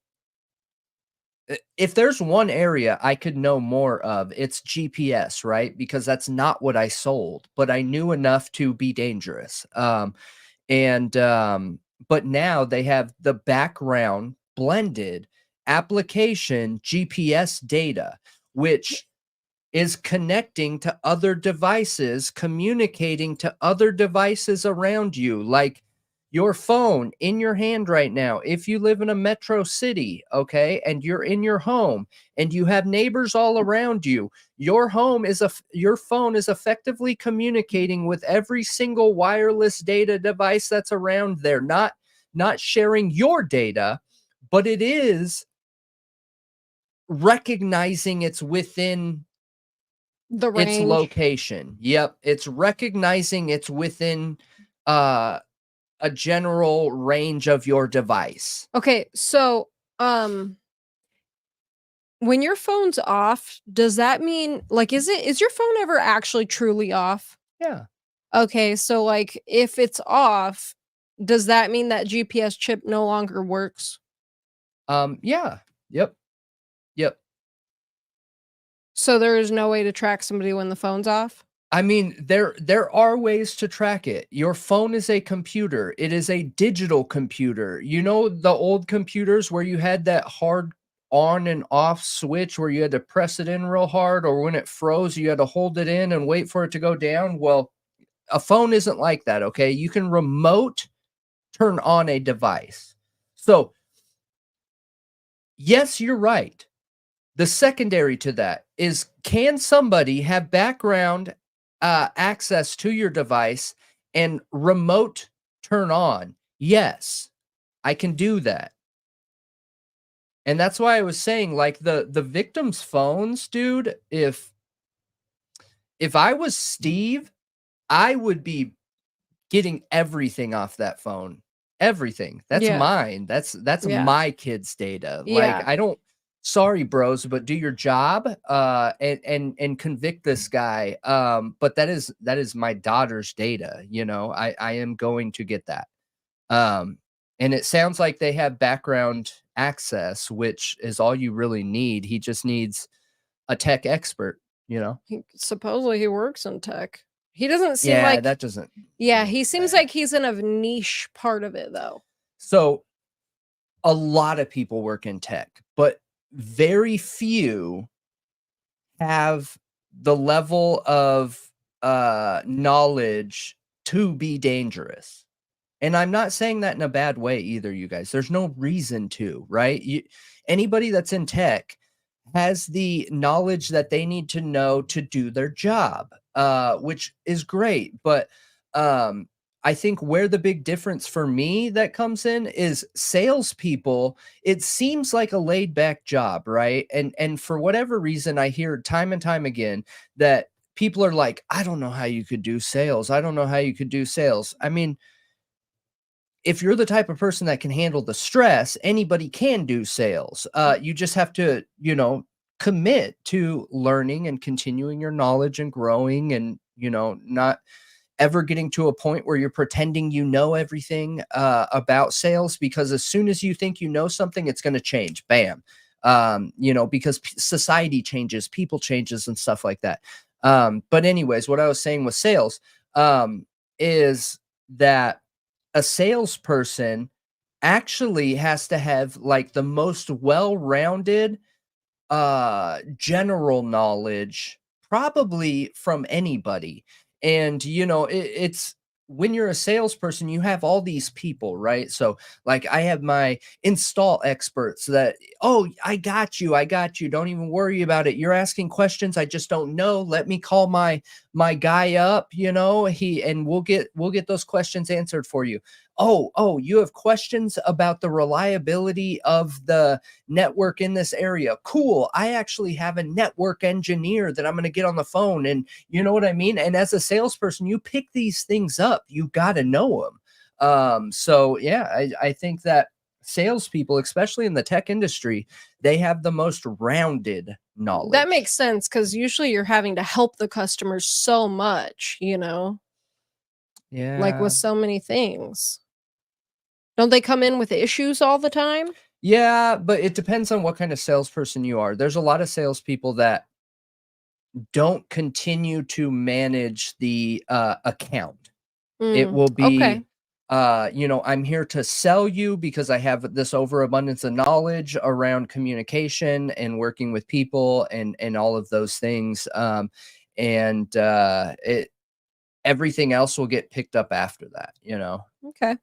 if there's one area I could know more of, it's GPS, right? Because that's not what I sold, but I knew enough to be dangerous. But now they have the background blended application GPS data, which is connecting to other devices, communicating to other devices around you, like your phone in your hand right now. If you live in a metro city, okay, and you're in your home and you have neighbors all around you, your phone is effectively communicating with every single wireless data device that's around there, not sharing your data, but it is recognizing it's within The its range. location. Yep, it's recognizing it's within a general range of your device. Okay, so when your phone's off, does that mean like is your phone ever actually truly off? Yeah. Okay, so like if it's off, does that mean that GPS chip no longer works? Yeah. Yep. Yep. So there is no way to track somebody when the phone's off? I mean, there are ways to track it. Your phone is a computer. It is a digital computer. You know the old computers where you had that hard on and off switch where you had to press it in real hard, or when it froze, you had to hold it in and wait for it to go down? Well, a phone isn't like that, okay? You can remote turn on a device. So, yes, you're right. The secondary to that is, can somebody have background access to your device and remote turn on? Yes, I can do that. And that's why I was saying, like, the victims' phones, dude, if I was Steve, I would be getting everything off that phone. Everything. That's Yeah. mine. That's Yeah. my kids' data. Yeah. Like, I don't, sorry, bros, but do your job and convict this guy. But that is my daughter's data, I am going to get that. And it sounds like they have background access, which is all you really need. He just needs a tech expert, you know? Supposedly he works in tech. He doesn't seem Yeah, like that doesn't yeah, mean he seems that. like he's in a niche part of it though. So a lot of people work in tech, but very few have the level of knowledge to be dangerous. And I'm not saying that in a bad way either, you guys. There's no reason to, right? Anybody that's in tech has the knowledge that they need to know to do their job, which is great. But I think where the big difference for me that comes in is salespeople. It seems like a laid back job, right? And for whatever reason, I hear time and time again that people are like, I don't know how you could do sales. I don't know how you could do sales. I mean, if you're the type of person that can handle the stress, anybody can do sales. You just have to, commit to learning and continuing your knowledge and growing and, not ever getting to a point where you're pretending you know everything about sales, because as soon as you think you know something, it's going to change. Bam. Because society changes, people changes and stuff like that. But anyways, what I was saying with sales is that a salesperson actually has to have like the most well-rounded general knowledge probably from anybody. And it's when you're a salesperson, you have all these people, right? So like I have my install experts that, oh, I got you, don't even worry about it, you're asking questions I just don't know, let me call my guy up, and we'll get those questions answered for you. Oh, you have questions about the reliability of the network in this area. Cool. I actually have a network engineer that I'm going to get on the phone. And you know what I mean? And as a salesperson, you pick these things up. You got to know them. So yeah, I think that salespeople, especially in the tech industry, they have the most rounded knowledge. That makes sense because usually you're having to help the customers so much, like Yeah. with so many things. Don't they come in with issues all the time? Yeah, but it depends on what kind of salesperson you are. There's a lot of salespeople that don't continue to manage the account. It will Okay. be, I'm here to sell you because I have this overabundance of knowledge around communication and working with people and all of those things. And everything else will get picked up after that. Okay.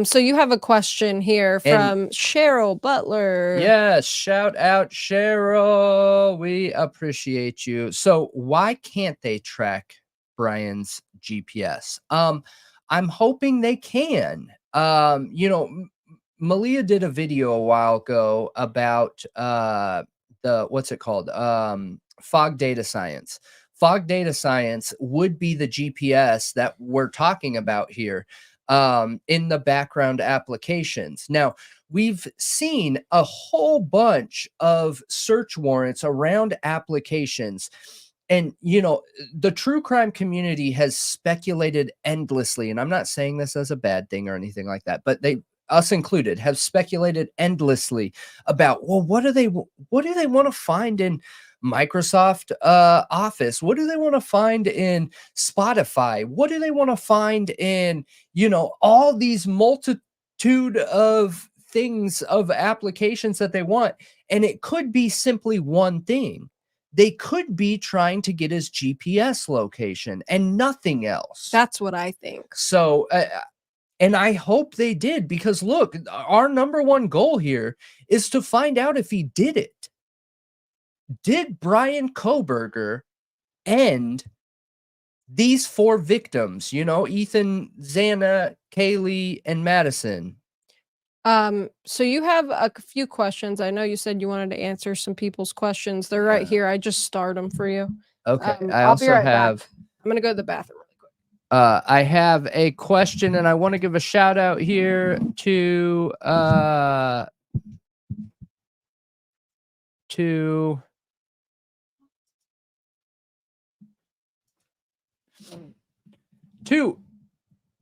So you have a question here And from Cheryl Butler. yes, shout out Cheryl. We appreciate you. So why can't they track Brian's GPS? I'm hoping they can. Malia did a video a while ago about the what's it called? Fog data science. Fog data science would be the GPS that we're talking about here in the background applications. Now, we've seen a whole bunch of search warrants around applications. And, the true crime community has speculated endlessly. And I'm not saying this as a bad thing or anything like that, but us included, have speculated endlessly about, well, what do they want to find in Microsoft Office? What do they want to find in Spotify? What do they want to find in, all these multitude of things, of applications that they want? And it could be simply one thing. They could be trying to get his GPS location and nothing else. That's what I think. So, and I hope they did, because look, our number one goal here is to find out if he did it. Did Brian Koberger end these 4 victims, Ethan, Xana, Kaylee, and Madison? So you have a few questions. I know you said you wanted to answer some people's questions. They're right here. I just starred them for you. Okay. I I'll be also right back. have I'm gonna go to the bathroom really quick. I have a question, and I want to give a shout out here to to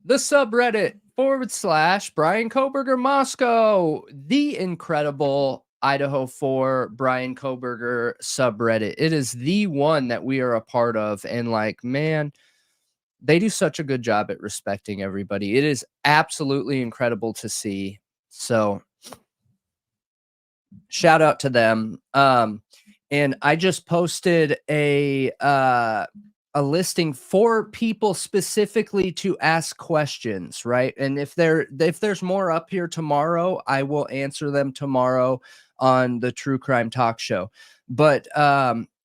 the subreddit Brian Koberger Moscow, the incredible Idaho 4 Brian Koberger subreddit. It is the one that we are a part of. And like, man, they do such a good job at respecting everybody. It is absolutely incredible to see. So shout out to them. And I just posted a listing for people specifically to ask questions, right? And if there's more up here tomorrow, I will answer them tomorrow on the True Crime Talk Show. But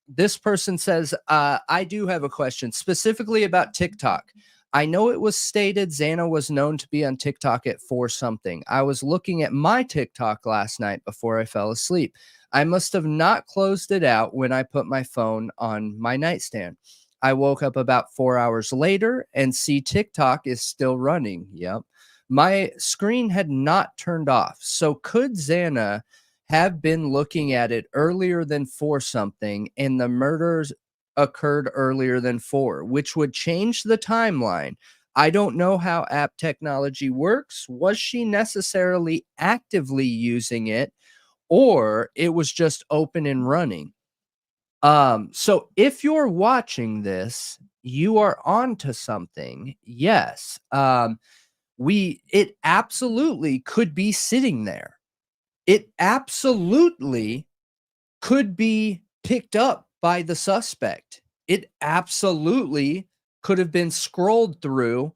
this person says, I do have a question specifically about TikTok. I know it was stated Xana was known to be on TikTok at 4 something. I was looking at my TikTok last night before I fell asleep. I must have not closed it out when I put my phone on my nightstand. I woke up about 4 hours later and see TikTok is still running. Yep. My screen had not turned off. So could Xana have been looking at it earlier than 4 something and the murders occurred earlier than 4, which would change the timeline? I don't know how app technology works. Was she necessarily actively using it, or it was just open and running? So if you're watching this, you are on to something. Yes. It absolutely could be sitting there. It absolutely could be picked up by the suspect. It absolutely could have been scrolled through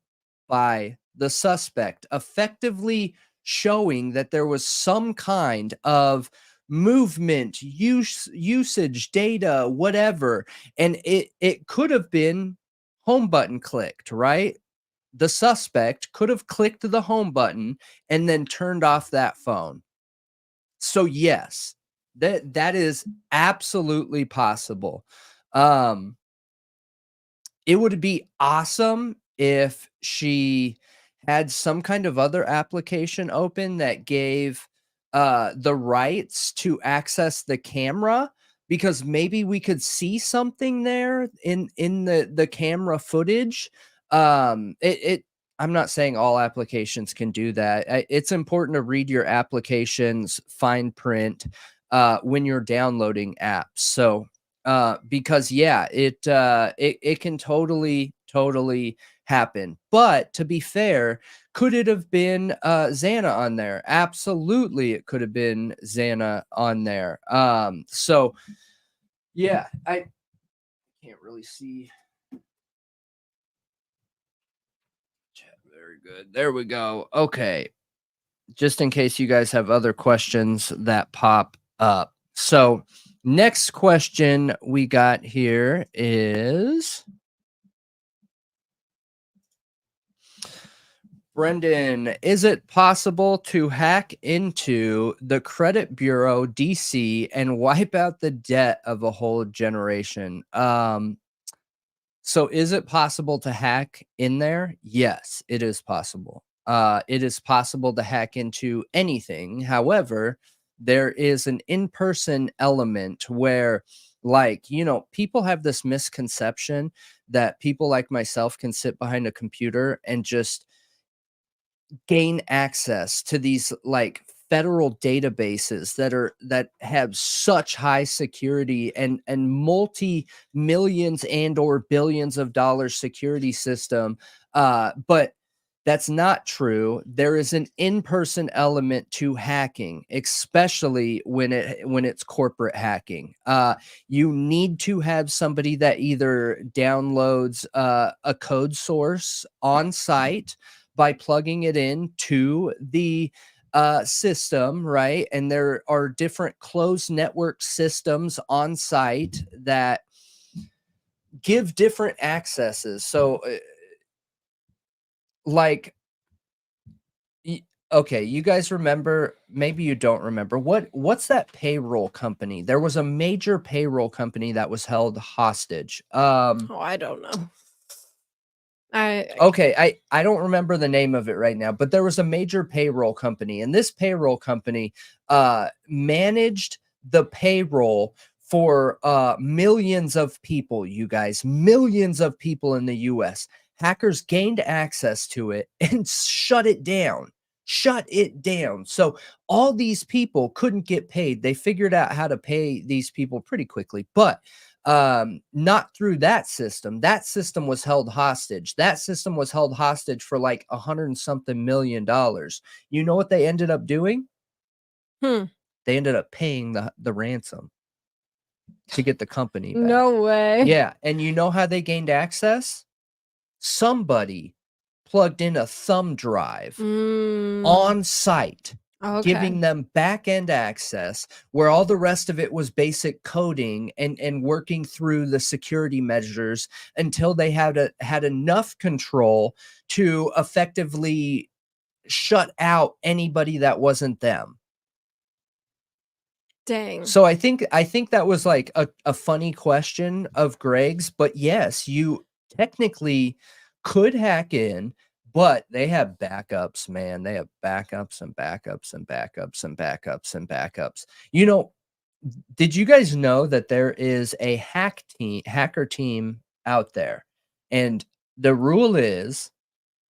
by the suspect, effectively showing that there was some kind of movement, usage, data, whatever. And it could have been home button clicked, right? The suspect could have clicked the home button and then turned off that phone. So yes, that is absolutely possible. It would be awesome if she had some kind of other application open that gave the rights to access the camera, because maybe we could see something there in the camera footage. I'm not saying all applications can do that. It's important to read your application's fine print when you're downloading apps. So because yeah, it can totally happen. But to be fair, could it have been Xana on there? Absolutely, it could have been Xana on there. So yeah, I can't really see. Very good. There we go. Okay. Just in case you guys have other questions that pop up. So, next question we got here is Brendan, is it possible to hack into the credit bureau DC and wipe out the debt of a whole generation? So is it possible to hack in there? Yes, it is possible. It is possible to hack into anything. However, there is an in-person element where, like, people have this misconception that people like myself can sit behind a computer and just gain access to these like federal databases that have such high security and multi millions and or billions of dollars security system, but that's not true. There is an in-person element to hacking, especially when it's corporate hacking. You need to have somebody that either downloads a code source on site by plugging it in to the system, right? And there are different closed network systems on site that give different accesses. So, like, okay, you guys remember? Maybe you don't remember. What's that payroll company? There was a major payroll company that was held hostage. Oh, I don't know. Okay, I don't remember the name of it right now, but there was a major payroll company, and this payroll company managed the payroll for millions of people, you guys, millions of people in the US. hackers gained access to it and shut it down. Shut it down. So all these people couldn't get paid. They figured out how to pay these people pretty quickly, but not through that system. That system was held hostage. That system was held hostage for like $100 and something million. You know what they ended up doing? Hmm. They ended up paying the ransom to get the company back. No way. Yeah, and you know how they gained access? Somebody plugged in a thumb drive Mm, on site, okay. giving them back-end access where all the rest of it was basic coding and working through the security measures until they had enough control to effectively shut out anybody that wasn't them. Dang. So I think that was like a funny question of Greg's, but yes, you technically could hack in, but they have backups, man. They have backups and backups and backups and backups and backups. You know, did you guys know that there is a hacker team out there? And the rule is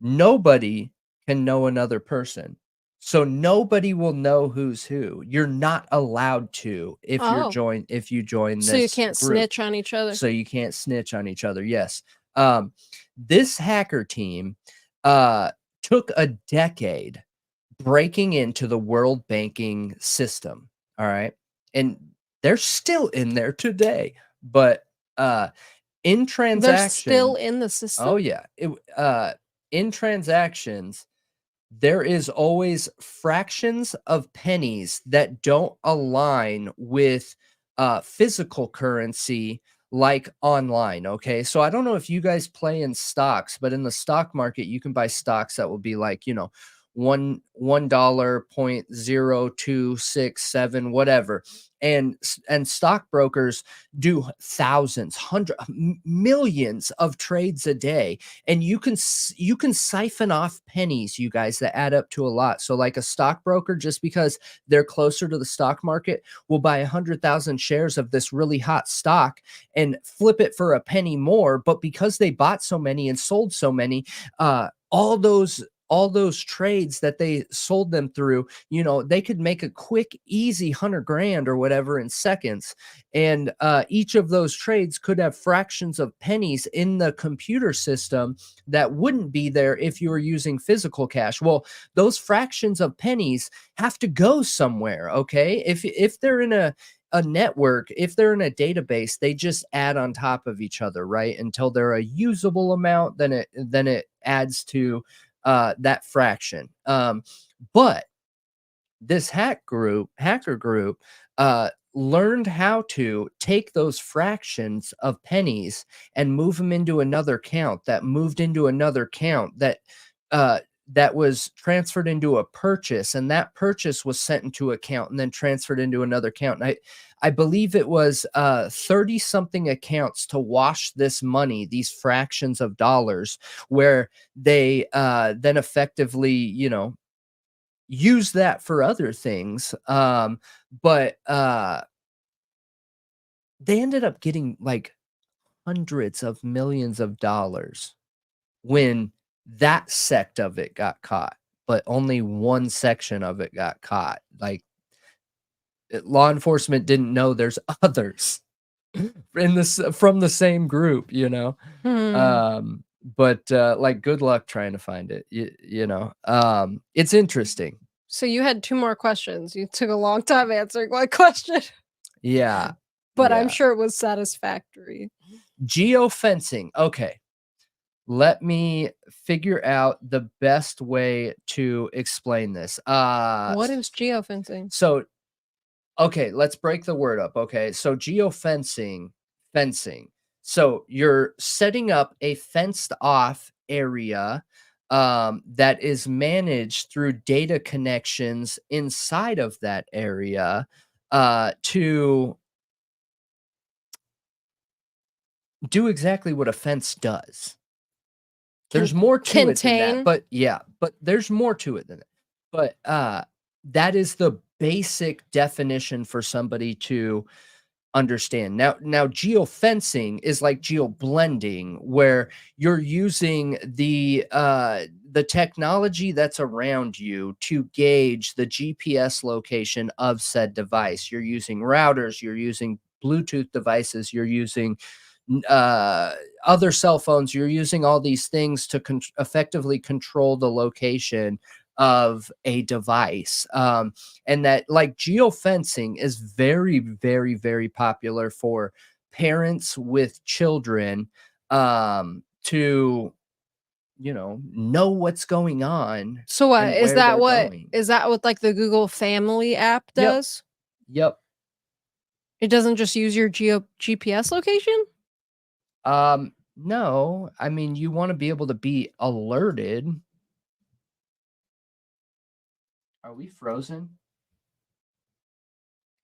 nobody can know another person. So nobody will know who's who. You're not allowed to if Oh. you join So you this can't group. snitch on each other. So you can't snitch on each other. Yes. This hacker team took a decade breaking into the world banking system. All right. And they're still in there today. But in They're still transactions, in the system. oh yeah. In transactions, there is always fractions of pennies that don't align with physical currency like online. Okay. So I don't know if you guys play in stocks, but in the stock market, you can buy stocks that will be like, $1 0.0267, whatever. And stockbrokers do thousands, millions of trades a day, and you can siphon off pennies, you guys, that add up to a lot. So like a stockbroker, just because they're closer to the stock market, will buy 100,000 shares of this really hot stock and flip it for a penny more. But because they bought so many and sold so many, all those trades that they sold them through, they could make a quick, easy 100 grand or whatever in seconds. And each of those trades could have fractions of pennies in the computer system that wouldn't be there if you were using physical cash. Well, those fractions of pennies have to go somewhere. Okay. If they're in a network, if they're in a database, they just add on top of each other, right? Until they're a usable amount, then it adds to that fraction. But this hacker group learned how to take those fractions of pennies and move them into another count that moved into another count that was transferred into a purchase, and that purchase was sent into a count and then transferred into another count. And I believe it was 30 something accounts to wash this money, these fractions of dollars, where they then effectively, use that for other things. But they ended up getting like hundreds of millions of dollars when that sect of it got caught, but only one section of it got caught. Like law enforcement didn't know there's others in this from the same group, but like good luck trying to find it. It's interesting. So you had 2 more questions. You took a long time answering one question, Yeah. but I'm yeah. sure it was satisfactory. Geofencing. Okay. Let me figure out the best way to explain this. What is geofencing? So okay, let's break the word up. Okay. So geofencing, fencing. So you're setting up a fenced off area that is managed through data connections inside of that area to do exactly what a fence does. There's more to it than that, Contain? but there's more to it than that. But that is the basic definition for somebody to understand. Now geofencing is like geoblending, where you're using the technology that's around you to gauge the GPS location of said device. You're using routers, you're using Bluetooth devices, you're using other cell phones, you're using all these things to effectively control the location of a device. And that, like, geofencing is very, very, very popular for parents with children, to, know what's going on So what and where they're going. is that what like the Google Family app Yep. does? Yep. It doesn't just use your GPS location? No, I mean, you want to be able to be alerted. Are we frozen?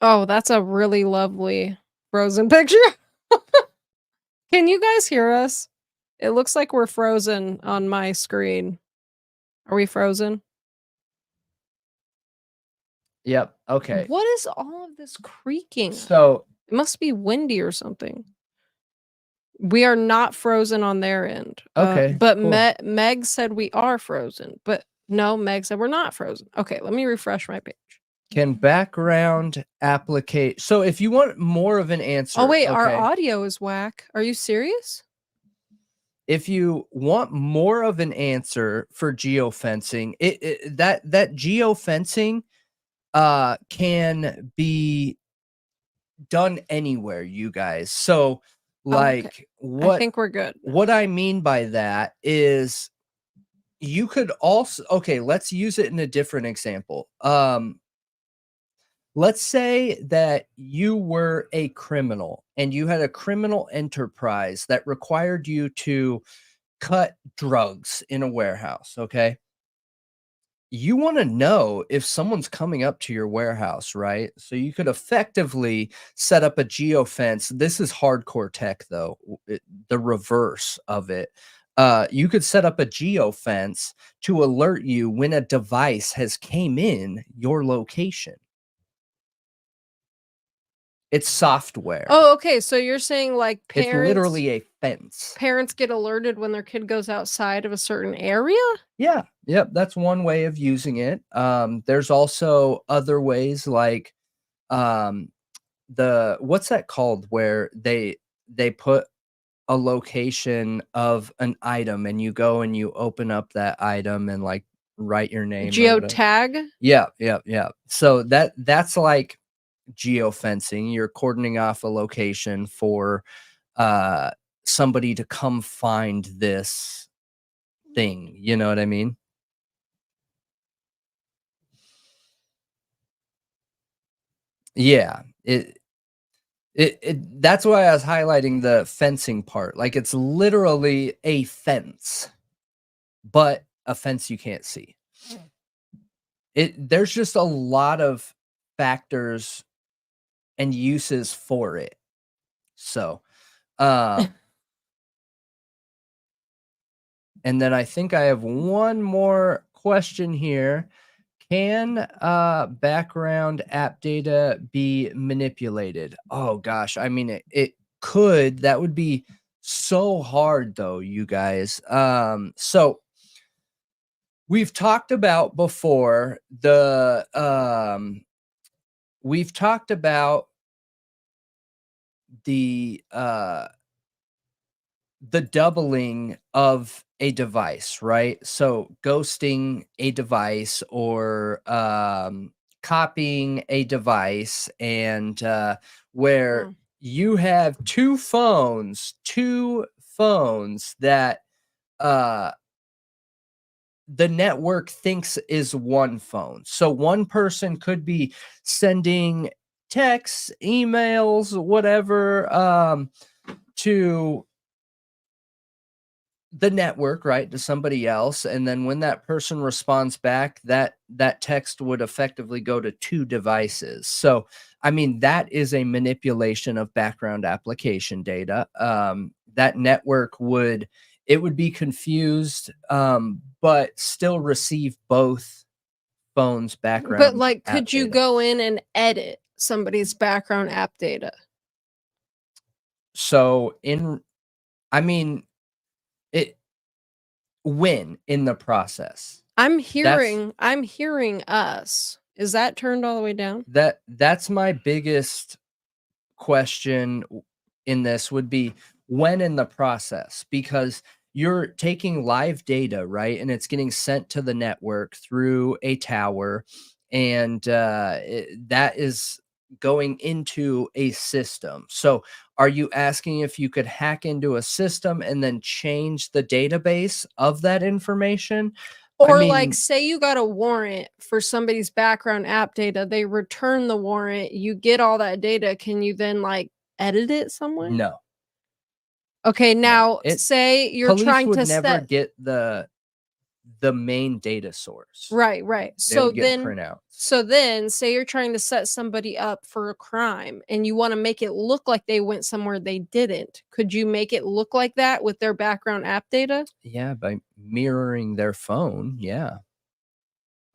Oh, that's a really lovely frozen picture. Can you guys hear us? It looks like we're frozen on my screen. Are we frozen? Yep. Okay. What is all of this creaking? So, It must be windy or something. We are not frozen on their end. okay, But cool. Meg said we are frozen. But no, Meg said we're not frozen. Okay, let me refresh my page. Can background applicate? So if you want more of an answer, Oh wait, our okay. audio is whack. Are you serious? If you want more of an answer for geofencing, that geofencing can be done anywhere, you guys. So, Oh, okay. like, I think we're good. what I mean by that is, you could also, okay, let's use it in a different example. Let's say that you were a criminal and you had a criminal enterprise that required you to cut drugs in a warehouse, okay? You want to know if someone's coming up to your warehouse, right? So you could effectively set up a geofence. This is hardcore tech, though, the reverse of it. You could set up a geofence to alert you when a device has came in your location. It's software. Oh, okay. So you're saying like It's literally a fence. parents get alerted when their kid goes outside of a certain area? Yeah. Yep. That's one way of using it. There's also other ways, like, um, what's that called, where they put a location of an item and you go and you open up that item and, like, write your name or whatever. Geotag? Yeah. Yeah. Yeah. So that's like geofencing. You're cordoning off a location for uh somebody to come find this thing, you know what I mean? Yeah, that's why I was highlighting the fencing part. Like, it's literally a fence, but a fence you can't see. There's just a lot of factors and uses for it. So, uh and then I think I have one more question here. Can background app data be manipulated? Oh gosh, I mean, it could. That would be so hard, though, you guys. So we've talked about before we've talked about the doubling of a device, right? So ghosting a device, or copying a device, and where Mm. you have two phones that uh the network thinks is one phone. So one person could be sending texts, emails, whatever, to the network, right, to somebody else, and then when that person responds back, that text would effectively go to two devices. So, I mean, that is a manipulation of background application data. That network would be confused, but still receive both phones' But background like, app could you data. go in and edit somebody's background app data? So in I mean, it when in the process. That's I'm hearing us. Is that turned all the way down? that's my biggest question in this would be when in the process, because you're taking live data, right? And it's getting sent to the network through a tower, and that is going into a system. So, are you asking if you could hack into a system and then change the database of that information? I Or, like, mean, say you got a warrant for somebody's background app data, they return the warrant, you get all that data, can you then, like, edit it somewhere? no, Okay, no. now It say you're Police trying would to never set get the main data source. right, right. They would get printouts. So then say you're trying to set somebody up for a crime and you wanna make it look like they went somewhere they didn't. Could you make it look like that with their background app data? Yeah, by mirroring their phone, yeah.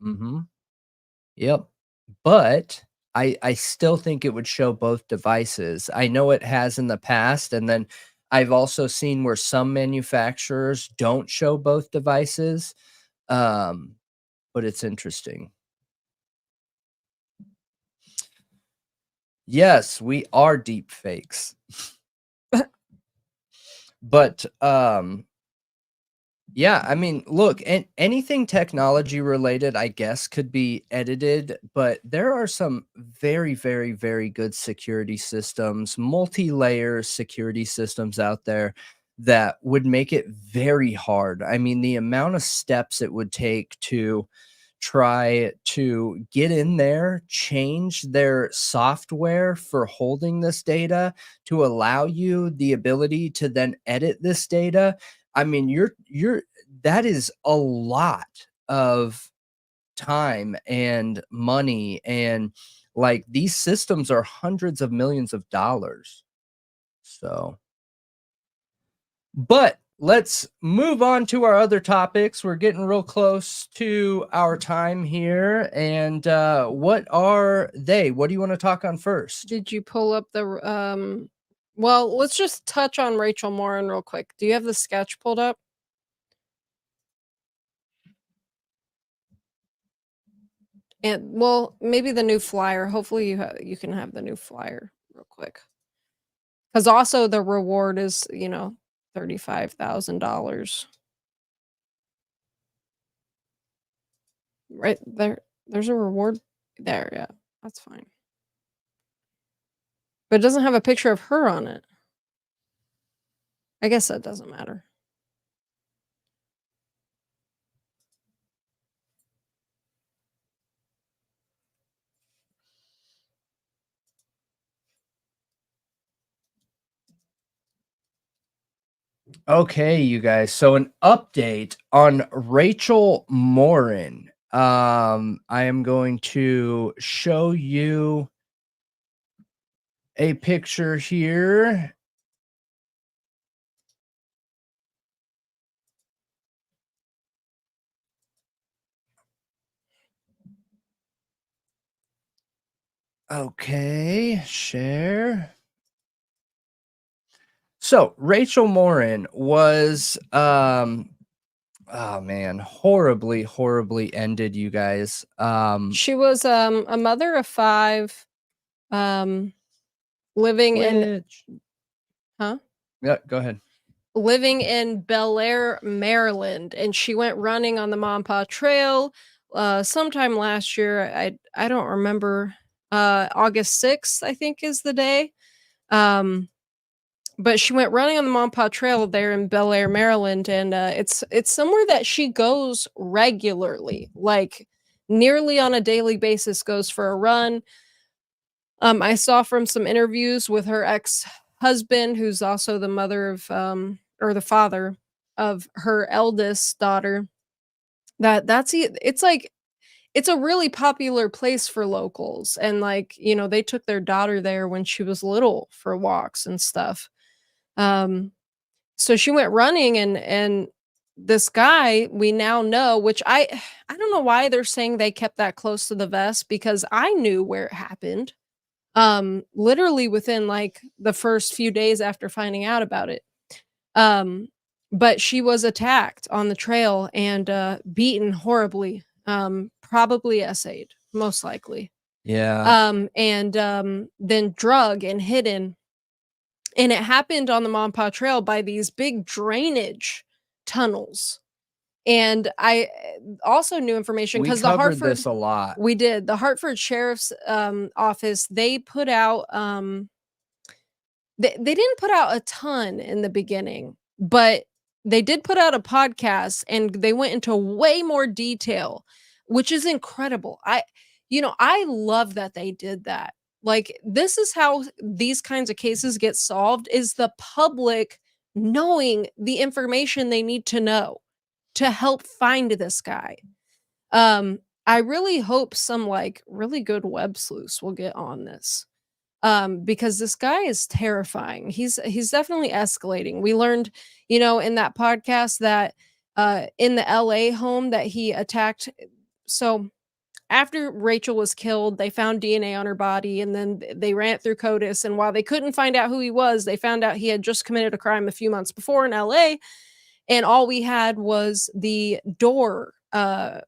Mhm. Yep. But I still think it would show both devices. I know it has in the past, and then I've also seen where some manufacturers don't show both devices, um, but it's interesting. Yes, we are deep fakes, but, yeah, I mean, look, anything technology related, I guess, could be edited, but there are some very, very, very good security systems, multi-layer security systems out there that would make it very hard. I mean, the amount of steps it would take to try to get in there, change their software for holding this data to allow you the ability to then edit this data. I mean, you're that is a lot of time and money, and like these systems are hundreds of millions of dollars. So, but let's move on to our other topics. We're getting real close to our time here. And what are they? What do you want to talk on first? Did you pull up the well, let's just touch on Rachel Morin real quick. Do you have the sketch pulled up? And well, maybe the new flyer. Hopefully you can have the new flyer real quick. Cuz also the reward is, $35,000. Right there. There's a reward there, yeah. That's fine. But it doesn't have a picture of her on it. I guess that doesn't matter. Okay, you guys. So an update on Rachel Morin. I am going to show you a picture here. Okay, share. So Rachel Morin was oh man, horribly, horribly ended, you guys. She was a mother of 5, um living in Which huh? yeah, go ahead. Living in Bel Air, Maryland, and she went running on the Mampah Trail, sometime last year. I don't remember. August 6th, I think, is the day. Um, but she went running on the Mampah Trail there in Bel Air, Maryland, and it's somewhere that she goes regularly, like nearly on a daily basis. Goes for a run. I saw from some interviews with her ex-husband, who's also the mother of, or the father of her eldest daughter, it's like it's a really popular place for locals, and, like, they took their daughter there when she was little for walks and stuff. Um, so she went running, and this guy we now know, which I don't know why they're saying they kept that close to the vest because I knew where it happened. literally within like the first few days after finding out about it. Um, but she was attacked on the trail and beaten horribly. Probably essayed, most likely. Yeah. And then drug and hidden. And it happened on the Monpaw Trail by these big drainage tunnels. And I also knew information We because the covered Hartford this a lot. we did. The Hartford Sheriff's office, they put out they didn't put out a ton in the beginning, but they did put out a podcast and they went into way more detail, which is incredible. I love that they did that. Like, this is how these kinds of cases get solved, is the public knowing the information they need to know to help find this guy. I really hope some like really good web sleuths will get on this. Because this guy is terrifying. He's definitely escalating. We learned, in that podcast that in the LA home that he attacked. So after Rachel was killed, they found DNA on her body and then they ran it through CODIS. And while they couldn't find out who he was, they found out he had just committed a crime a few months before in LA. And all we had was the door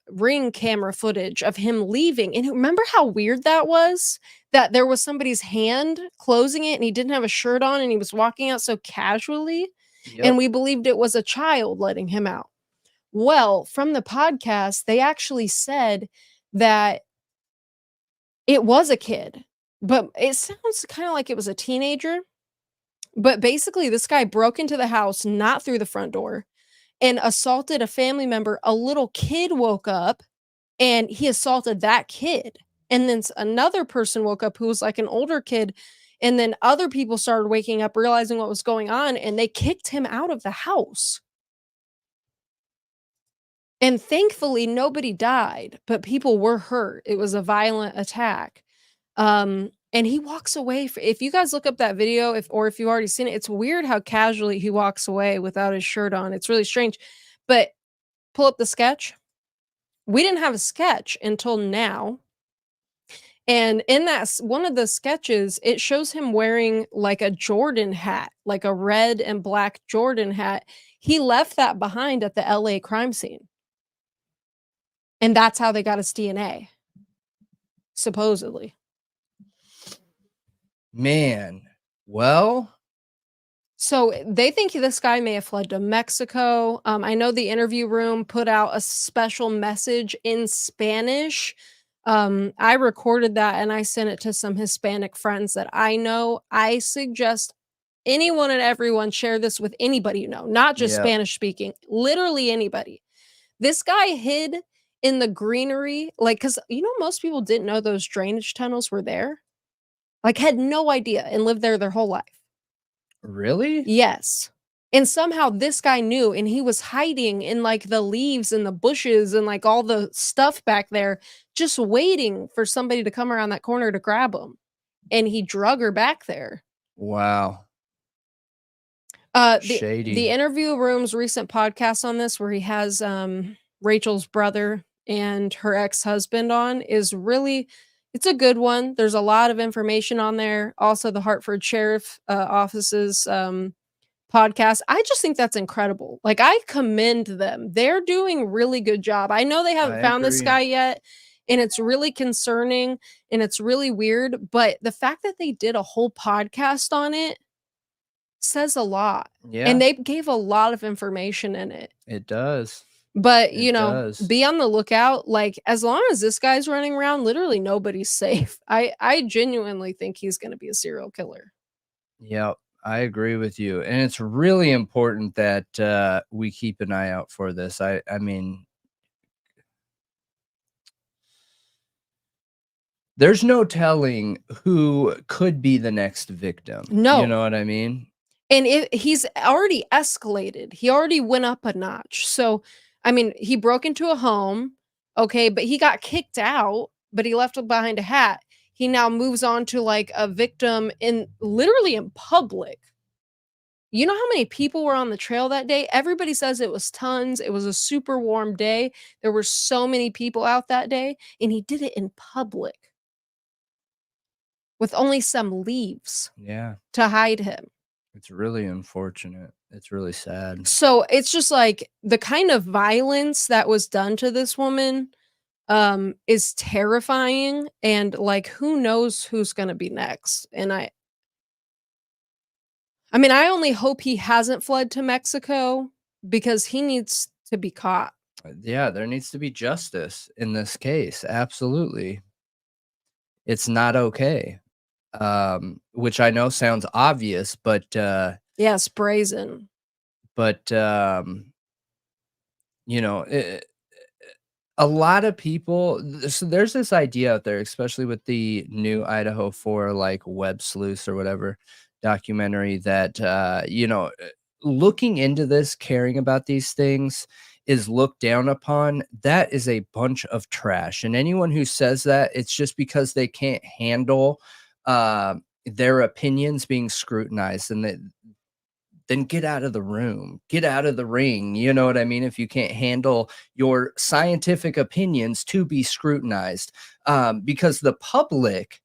ring camera footage of him leaving. And remember how weird that was? That there was somebody's hand closing it and he didn't have a shirt on and he was walking out so casually. And Yep. we believed it was a child letting him out. Well, from the podcast, they actually said that it was a kid, but it sounds kind of like it was a teenager. But basically, this guy broke into the house, not through the front door, and assaulted a family member. A little kid woke up and he assaulted that kid. And then another person woke up who was like an older kid. And then other people started waking up, realizing what was going on, and they kicked him out of the house. And thankfully, nobody died, but people were hurt. It was a violent attack. And he walks away. If you guys look up that video, if you've already seen it, it's weird how casually he walks away without his shirt on. It's really strange. But pull up the sketch. We didn't have a sketch until now. And in one of the sketches, it shows him wearing like a Jordan hat, like a red and black Jordan hat. He left that behind at the LA crime scene. And that's how they got his DNA, supposedly. Man. Well, So they think this guy may have fled to Mexico. I know the interview room put out a special message in Spanish. I recorded that and I sent it to some Hispanic friends that I know. I suggest anyone and everyone share this with anybody you know, not just yeah. Spanish speaking, literally anybody. This guy hid in the greenery, like, because most people didn't know those drainage tunnels were there, like, had no idea and lived there their whole life. Really? Yes. And somehow this guy knew, and he was hiding in like the leaves and the bushes and like all the stuff back there, just waiting for somebody to come around that corner to grab him. And he drug her back there. Wow. The Shady. interview room's recent podcast on this, where he has Rachel's brother and her ex-husband on, is really, it's a good one. There's a lot of information on there. Also, the Hartford Sheriff Office's podcast. I just think that's incredible. Like, I commend them. They're doing a really good job. I know they haven't I found this agree. guy yet, and it's really concerning and it's really weird, but the fact that they did a whole podcast on it says a lot. Yeah, And they gave a lot of information in it. it does. But, It does. be on the lookout. Like, as long as this guy's running around, literally nobody's safe. I genuinely think he's going to be a serial killer. Yep, I agree with you. And it's really important that we keep an eye out for this. I mean, there's no telling who could be the next victim. No. You know what I mean? And he's already escalated. He already went up a notch. So, I mean, he broke into a home, okay, but he got kicked out, but he left behind a hat. He now moves on to like a victim literally in public. You know how many people were on the trail that day? Everybody says it was tons. It was a super warm day. There were so many people out that day, and he did it in public. with only some leaves Yeah. to hide him. It's really unfortunate. It's really sad. So it's just like the kind of violence that was done to this woman is terrifying, and like who knows who's going to be next. And I mean, I only hope he hasn't fled to Mexico because he needs to be caught. Yeah, there needs to be justice in this case. Absolutely. It's not okay. Which I know sounds obvious, Yes, brazen. but you know, a lot of people so there's this idea out there, especially with the new Idaho 4 like web sleuths or whatever documentary that looking into this, caring about these things is looked down upon. That is a bunch of trash. And anyone who says that, it's just because they can't handle uh, their opinions being scrutinized, and that then get out of the room, get out of the ring. You know what I mean? If you can't handle your scientific opinions to be scrutinized, because the public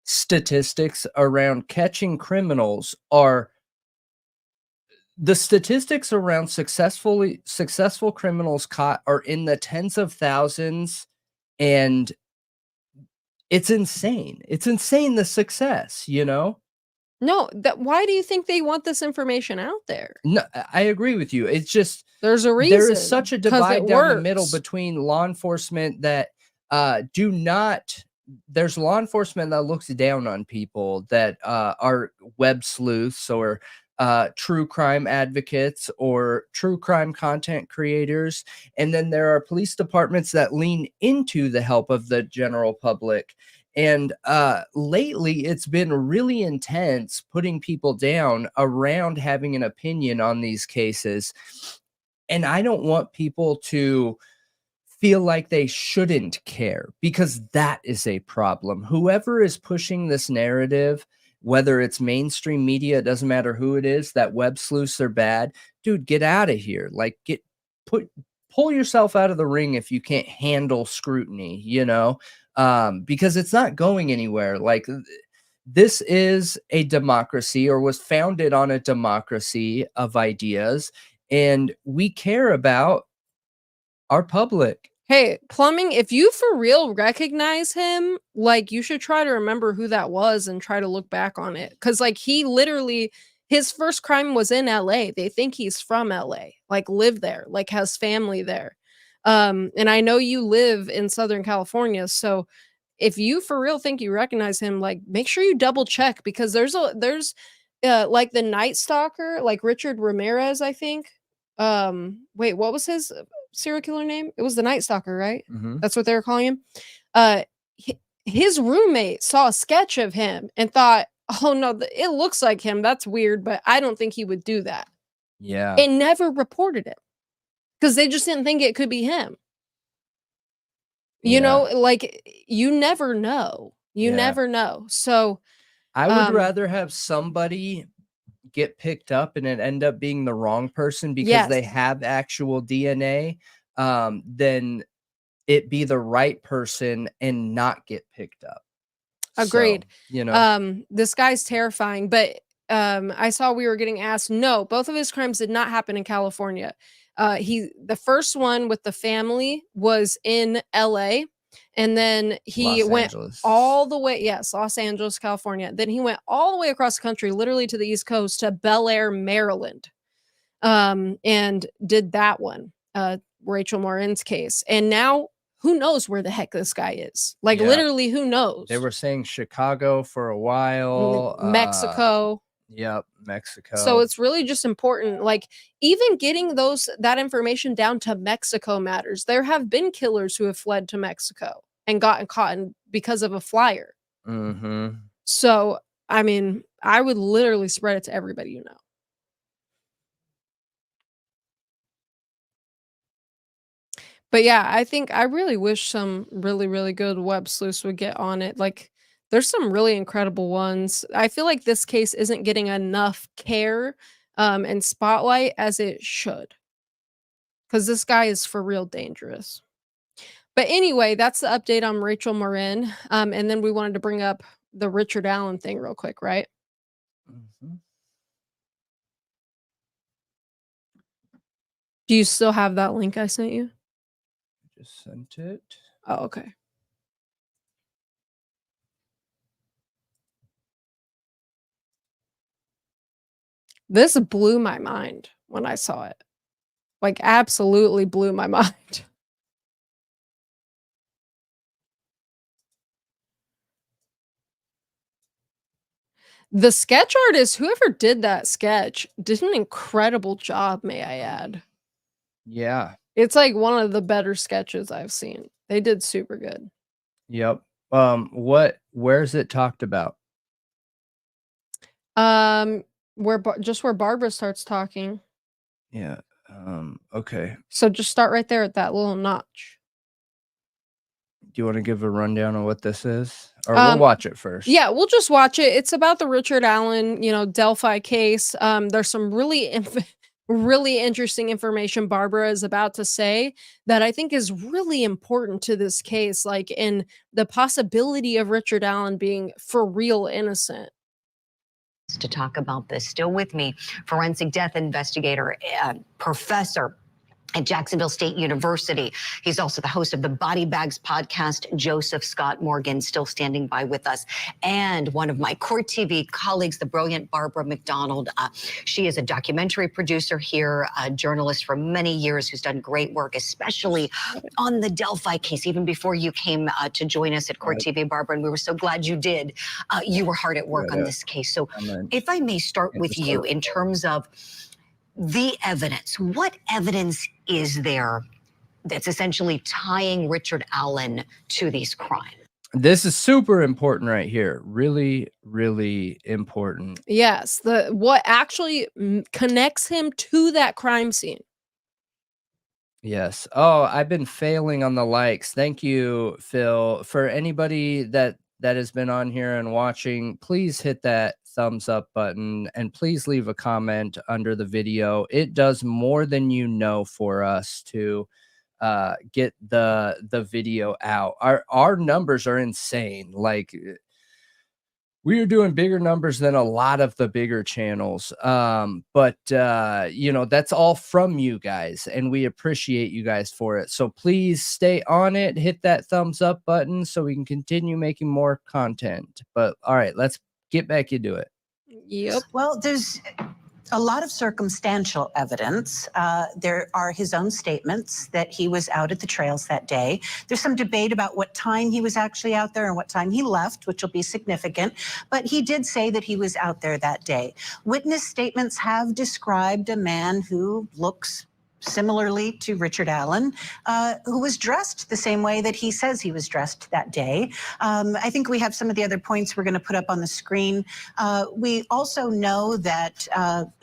statistics around catching criminals are the statistics around successful criminals caught are in the tens of thousands, and it's insane. It's insane the success, you know? No, that why do you think they want this information out there? No, I agree with you. It's just There's a there is such reason, a 'cause it divide down the middle works. between law enforcement that do not there's law enforcement that looks down on people that are web sleuths or true crime advocates or true crime content creators. And then there are police departments that lean into the help of the general public. And lately, it's been really intense putting people down around having an opinion on these cases. And I don't want people to feel like they shouldn't care, because that is a problem. Whoever is pushing this narrative, whether it's mainstream media, it doesn't matter who it is, that web sleuths are bad. Dude, get out of here. Like put pull yourself out of the ring if you can't handle scrutiny, because it's not going anywhere. Like this is a democracy, or was founded on a democracy of ideas, and we care about our public. Hey, Plumbing, if you for real recognize him, like, you should try to remember who that was and try to look back on it. Cause like, he literally his first crime was in LA. They think he's from LA, like, lived there, like, has family there. And I know you live in Southern California, so if you for real think you recognize him, like, make sure you double check because like, the Night Stalker, like, Richard Ramirez, I think. Wait, what was his serial killer name? It was the Night Stalker, right? Mhm. That's what they were calling him? Uh, his roommate saw a sketch of him and thought, "Oh, no, it looks like him. That's weird, but I don't think he would do that." Yeah. And never reported it because they just didn't think it could be him. You Yeah. know, like, you never know. You Yeah. never know. So, I would um rather have somebody get picked up and it end up being the wrong person because yes, they have actual DNA, than it be the right person and not get picked up. So, agreed. you know This guy's terrifying, but, I saw we were getting asked, no, both of his crimes did not happen in California. The first one with the family was in LA, and then he Los went Angeles. all the way yes, Los Angeles, California. Then he went all the way across the country, literally to the East Coast, to Bel Air, Maryland, and did that one, Rachel Morin's case. And now who knows where the heck this guy is? Like, Yeah. literally, who They knows? were saying Chicago for a while. Mexico. Yep, So Mexico. it's really just important, like, even getting that information down to Mexico matters. There have been killers who have fled to Mexico and gotten caught because of a flyer. Mhm. So, I mean, I would literally spread it to everybody you know. But yeah, I think I really wish some really, really good web sleuths would get on it. Like, there's some really incredible ones. I feel like this case isn't getting enough care and spotlight as it should, because this guy is for real dangerous. But anyway, that's the update on Rachel Marin. And then we wanted to bring up the Richard Allen thing real quick, right? Mhm. Do you still have that link I sent you? Just sent it. Oh, okay. This blew my mind when I saw it. Like, absolutely blew my mind. The sketch artist, whoever did that sketch, did an incredible job, may I add. Yeah. It's, like, one of the better sketches I've seen. They did super good. Yep. Where's it talked about? Where where Barbara starts talking. Yeah. Okay. So just start right there at that little notch. Do you want to give a rundown on what this is? Or we'll Um, watch it first. yeah, we'll just watch it. It's about the Richard Allen, Delphi case. There's some really interesting information Barbara is about to say that I think is really important to this case, like in the possibility of Richard Allen being for real innocent. To talk about this. Still with me, forensic death investigator, professor at Jacksonville State University. He's also the host of the Body Bags podcast, Joseph Scott Morgan, still standing by with us. And one of my Court TV colleagues, the brilliant Barbara McDonald. She is a documentary producer here, a journalist for many years who's done great work, especially on the Delphi case, even before you came to join us at Court TV, Barbara, and we were so glad you did. You were hard at work on this case. So if I may start with you in terms of the evidence, what evidence is there that's essentially tying Richard Allen to these crimes? This is super important right here. Really, really important. Yes, what actually connects him to that crime scene. Yes. Oh, I've been failing on the likes. Thank you, Phil. For anybody that has been on here and watching, please hit that thumbs up button and please leave a comment under the video. It does more than you know for us to get the video out. Our numbers are insane. Like, we are doing bigger numbers than a lot of the bigger channels. But that's all from you guys, and we appreciate you guys for it. So please stay on it, hit that thumbs up button so we can continue making more content. But all right, let's get back into it. Yep. Well, there's a lot of circumstantial evidence. There are his own statements that he was out at the trails that day. There's some debate about what time he was actually out there and what time he left, which will be significant. But he did say that he was out there that day. Witness statements have described a man who looks similarly to Richard Allen, who was dressed the same way that he says he was dressed that day. I think we have some of the other points we're going to put up on the screen. We also know that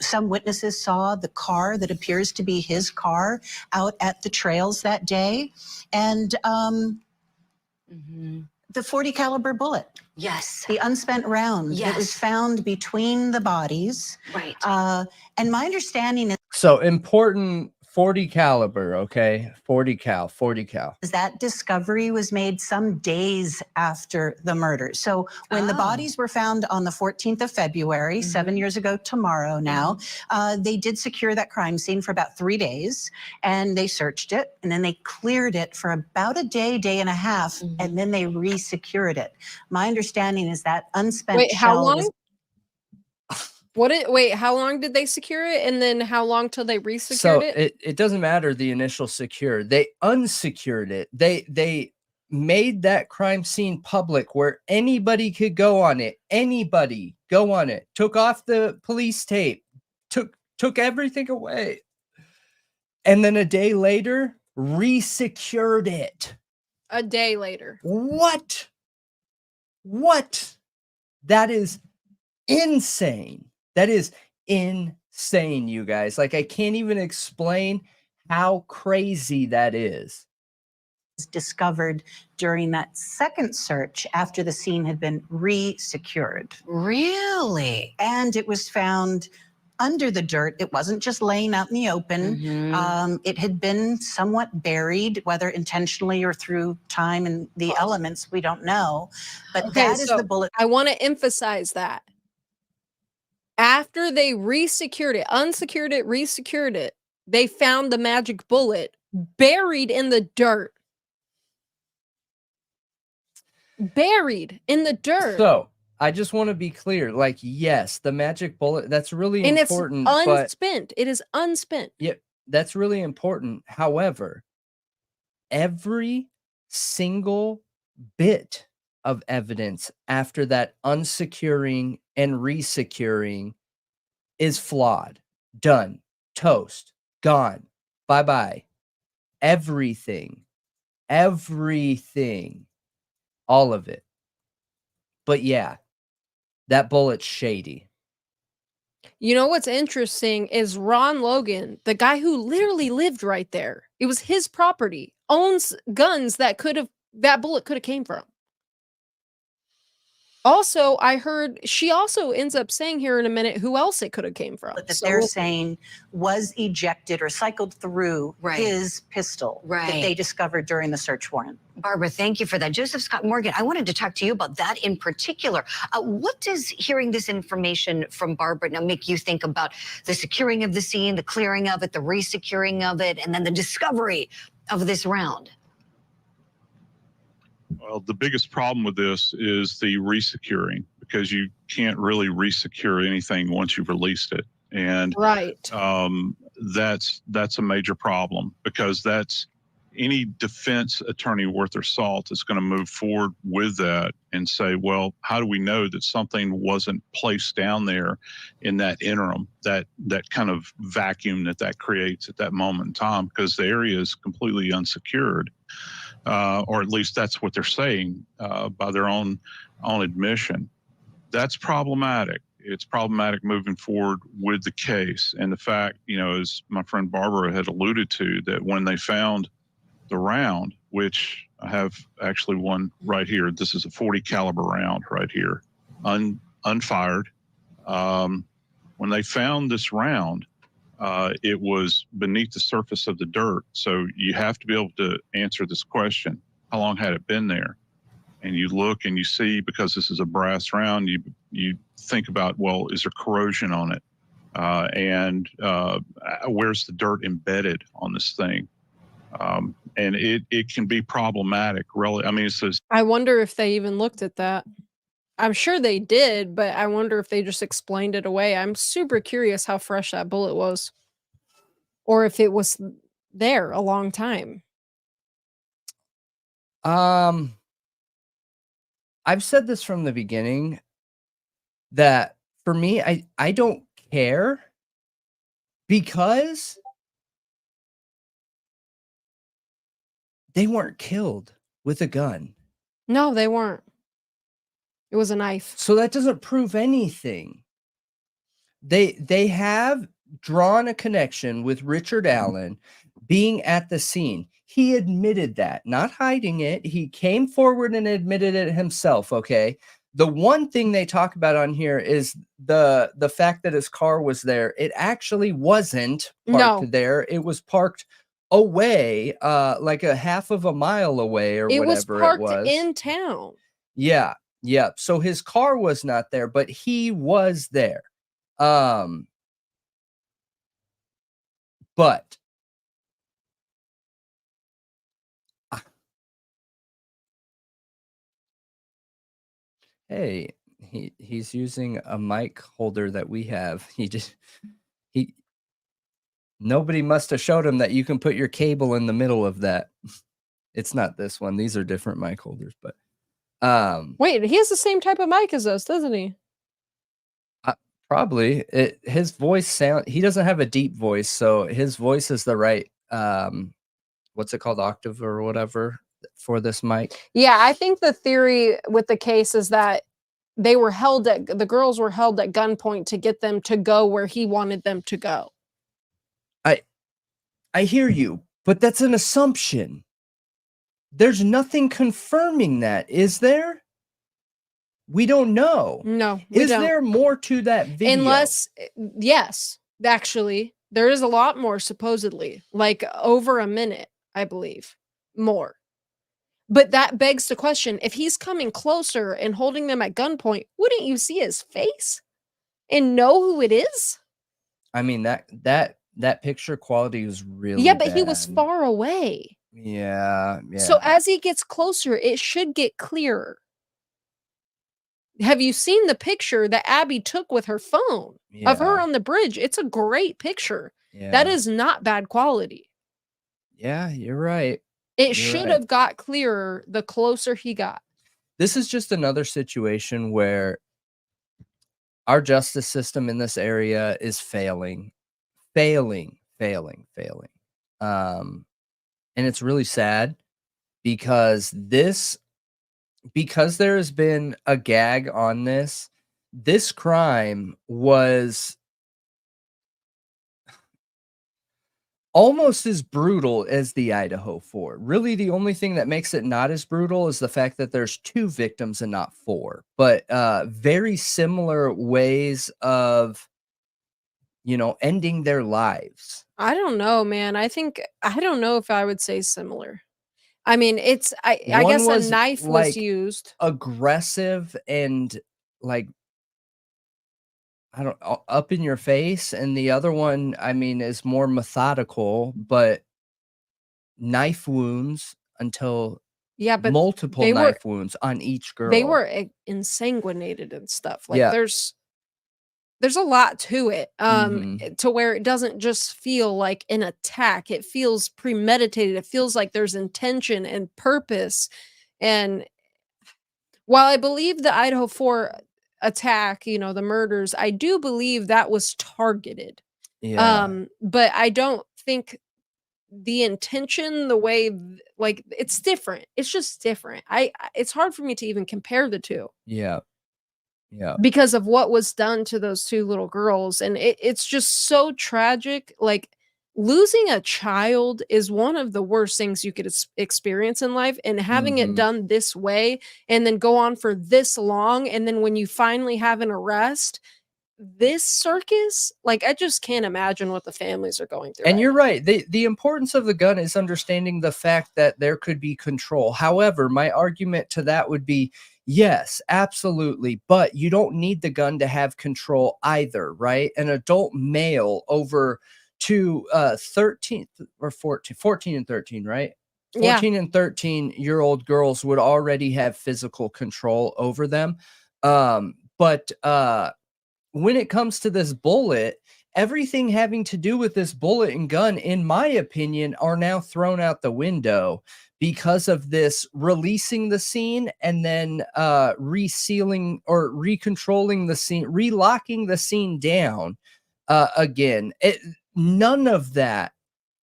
some witnesses saw the car that appears to be his car out at the trails that day. And the .40 caliber bullet. Yes. The unspent round that was found between the bodies. Right. And my understanding is So important. 40 caliber, okay? 40 cal. That discovery was made some days after the murder. So when the bodies were found on the 14th of February, 7 years ago tomorrow now, they did secure that crime scene for about 3 days, and they searched it, and then they cleared it for about a day, day and a half, and then they re-secured it. My understanding is that unspent Wait, how shell long? was Wait, how long did they secure it? And then how long till they resecured So it? it doesn't matter the initial secure. They unsecured it. They made that crime scene public where anybody could go on it. Anybody go on it. Took off the police tape. Took everything away. And then a day later, resecured it. A day later. What? That is insane. That is insane, you guys. Like, I can't even explain how crazy that is. discovered during that second search after the scene had been re-secured. Really? And it was found under the dirt. It wasn't just laying out in the open. Mhm. It had been somewhat buried, whether intentionally or through time and the elements, we don't know. But Okay, that is so the bullet. I want to emphasize that after they resecured it, unsecured it, resecured it, they found the magic bullet buried in the dirt. Buried in the dirt. So I just want to be clear. Like, yes, the magic bullet, that's really And it's important, but unspent. It is unspent. yeah, that's really important. However, every single bit of evidence after that unsecuring and resecuring is flawed. Done. Toast. Gone. Bye-bye. Everything. Everything. All of it. But yeah, that bullet's shady. You know what's interesting is Ron Logan, the guy who literally lived right there. It was his property, owns guns that bullet could have came from. Also, I heard she also ends up saying here in a minute who else it could have came from. That So they're we'll- saying was ejected or cycled through Right. his pistol that Right. they discovered during the search warrant. Barbara, thank you for that. Joseph Scott Morgan, I wanted to talk to you about that in particular. What does hearing this information from Barbara now make you think about the securing of the scene, the clearing of it, the resecuring of it, and then the discovery of this round? Well, the biggest problem with this is the resecuring, because you can't really resecure anything once you've released it. And right. that's a major problem, because that's any defense attorney worth their salt is going to move forward with that and say, well, how do we know that something wasn't placed down there in that interim, that kind of vacuum that creates at that moment in time, because the area is completely unsecured. Or at least that's what they're saying by their own admission. That's problematic. It's problematic moving forward with the case. And the fact, as my friend Barbara had alluded to, that when they found the round, which I have actually one right here, this is a .40 caliber round right here, unfired. When they found this round, it was beneath the surface of the dirt. So you have to be able to answer this question. How long had it been there? And you look and you see, because this is a brass round, you think about, well, is there corrosion on it? And where's the dirt embedded on this thing? And it can be problematic, really. I mean, it says, I wonder if they even looked at that. I'm sure they did, but I wonder if they just explained it away. I'm super curious how fresh that bullet was. Or if it was there a long time. I've said this from the beginning that for me, I don't care, because they weren't killed with a gun. No, they weren't. It was a knife. So that doesn't prove anything. They have drawn a connection with Richard Allen being at the scene. He admitted that, not hiding it. He came forward and admitted it himself, okay? The one thing they talk about on here is the fact that his car was there. It actually wasn't parked there. It was parked away, like a half of a mile away or It was whatever parked it was. in town. Yeah. Yeah. So his car was not there, but he was there. But hey, he's using a mic holder that we have. Nobody must have showed him that you can put your cable in the middle of that. It's not this one. These are different mic holders, but Wait, he has the same type of mic as us, doesn't he? probably his voice he doesn't have a deep voice, so his voice is the right what's it called, octave or whatever for this mic. Yeah, I think the theory with the case is that the girls were held at gunpoint to get them to go where he wanted them to go. I hear you, but that's an assumption. There's nothing confirming that, is there? We don't know. No, we Is don't. there more to that video? Unless, yes, actually, there is a lot more, supposedly, like over a minute, I believe, more. But that begs the question, if he's coming closer and holding them at gunpoint, wouldn't you see his face and know who it is? I mean, that picture quality was really Yeah, but he was bad. far away. Yeah, yeah. So as he gets closer, it should get clearer. Have you seen the picture that Abby took with her phone of her Yeah, on the bridge? It's a great picture. yeah. That is not bad quality. Yeah, you're right. It You're should right. have got clearer the closer he got. This is just another situation where our justice system in this area is failing. Um, and it's really sad because because there has been a gag on this crime was almost as brutal as the Idaho 4. Really, the only thing that makes it not as brutal is the fact that there's 2 victims and not 4. But very similar ways of, ending their lives. I don't know, man. I don't know if I would say similar. I mean, I One guess a was, knife was like, used. aggressive and, like, I don't up in your face, and the other one, I mean, is more methodical, but knife wounds until Yeah, but multiple they were knife wounds on each girl. they were insanguinated and stuff. Like Yeah. there's a lot to it. Mhm. To where it doesn't just feel like an attack. It feels premeditated. It feels like there's intention and purpose. And while I believe the Idaho 4 attack, the murders, I do believe that was targeted. Yeah. But I don't think the intention, the way like it's different. It's just different. It's hard for me to even compare the two Yeah. Yeah. because of what was done to those 2 little girls, and it's just so tragic. Like, losing a child is one of the worst things you could experience in life, and having it Mhm. done this way and then go on for this long, and then when you finally have an arrest, this circus, like, I just can't imagine what the families are going through And right you're now. right. The importance of the gun is understanding the fact that there could be control. However, my argument to that would be, yes, absolutely, but you don't need the gun to have control either, right? An adult male over to 13 or 14 and 13, right? Yeah. 14 and 13-year-old girls would already have physical control over them. But when it comes to this bullet, everything having to do with this bullet and gun, in my opinion, are now thrown out the window because of this releasing the scene and then resealing or recontrolling the scene, relocking the scene down again. None of that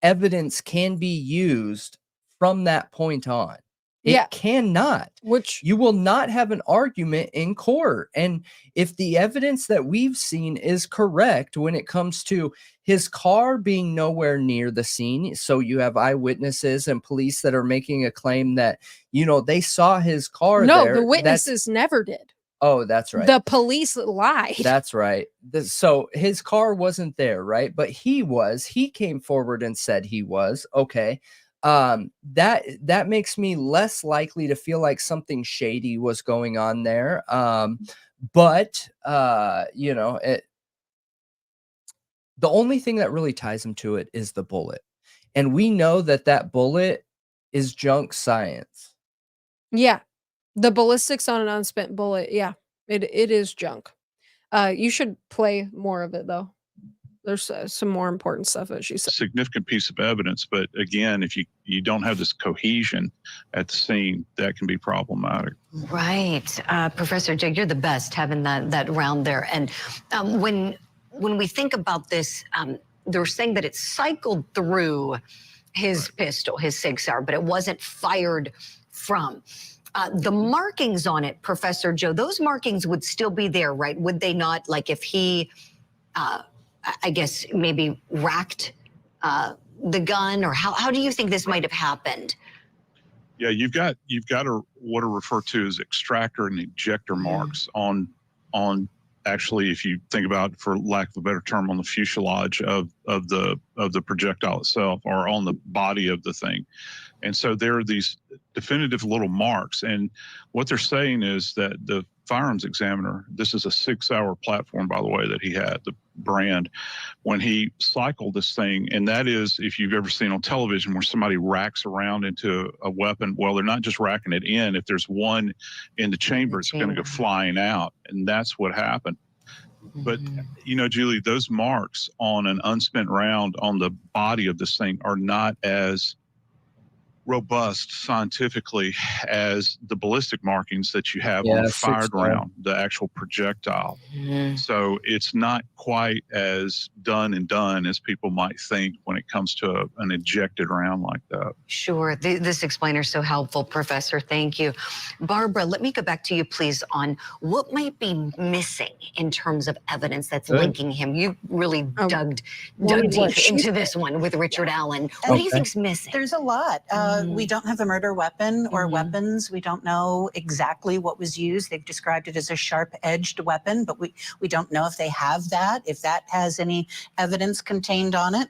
evidence can be used from that point on. It Yeah. cannot. Which You will not have an argument in court. And if the evidence that we've seen is correct when it comes to his car being nowhere near the scene, so you have eyewitnesses and police that are making a claim that, they saw his car no, there. the witnesses never did. Oh, that's right. The police lied. That's right. So his car wasn't there, right? But he came forward and said he was. Okay. That makes me less likely to feel like something shady was going on there. But the only thing that really ties him to it is the bullet. And we know that bullet is junk science. Yeah. The ballistics on an unspent bullet, yeah. It is junk. You should play more of it though. There's some more important stuff that she said. Significant piece of evidence, but again, if you don't have this cohesion at the scene, that can be problematic. Right. Professor Jay, you're the best having that round there. And when we think about this, they're saying that it cycled through his pistol, his Sig Sauer, but it wasn't fired from. The markings on it, Professor Joe, those markings would still be there, right? Would they not? Like if he, I guess, maybe racked the gun, or how do you think this might have happened? Yeah, you've got what are referred to as extractor and ejector marks on actually, if you think about, for lack of a better term, on the fuselage of the projectile itself, or on the body of the thing. And so there are these definitive little marks. And what they're saying is that the firearms examiner, this is a 6-hour platform, by the way, that he had, the brand, when he cycled this thing. And that is, if you've ever seen on television where somebody racks around into a weapon, well, they're not just racking it in. If there's one in the chamber, it's going to go flying out. And that's what happened. But, you know, Julie, those marks on an unspent round on the body of this thing are not as robust scientifically as the ballistic markings that you have on a fired round, the actual projectile. So it's not quite as done as people might think when it comes to an ejected round like that. Sure. This explainer is so helpful, Professor. Thank you. Barbara, let me go back to you, please, on what might be missing in terms of evidence that's linking him. You really dug deep into this one with Richard Allen. What do you think's missing? There's a lot. We don't have a murder weapon or weapons. We don't know exactly what was used. They've described it as a sharp-edged weapon, but we don't know if they have that, if that has any evidence contained on it.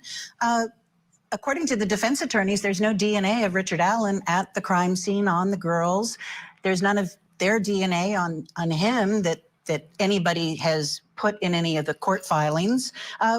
According to the defense attorneys, there's no DNA of Richard Allen at the crime scene on the girls. There's none of their DNA on him that anybody has put in any of the court filings.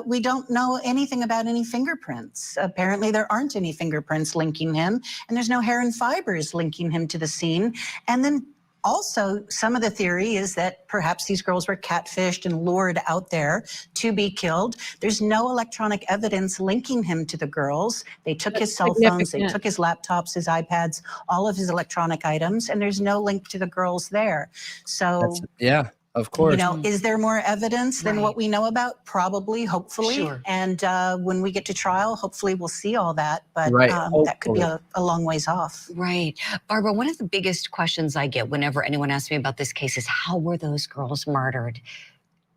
We don't know anything about any fingerprints. Apparently there aren't any fingerprints linking him, and there's no hair and fibers linking him to the scene. And then also, some of the theory is that perhaps these girls were catfished and lured out there to be killed. There's no electronic evidence linking him to the girls. They took his cell phones, they took his laptops, his iPads, all of his electronic items, and there's no link to the girls there. So, yeah, of course. You know, is there more evidence than what we know about? Probably, hopefully. Sure. And when we get to trial, hopefully we'll see all that. But that could be a long ways off. Right. Barbara, one of the biggest questions I get whenever anyone asks me about this case is, how were those girls murdered?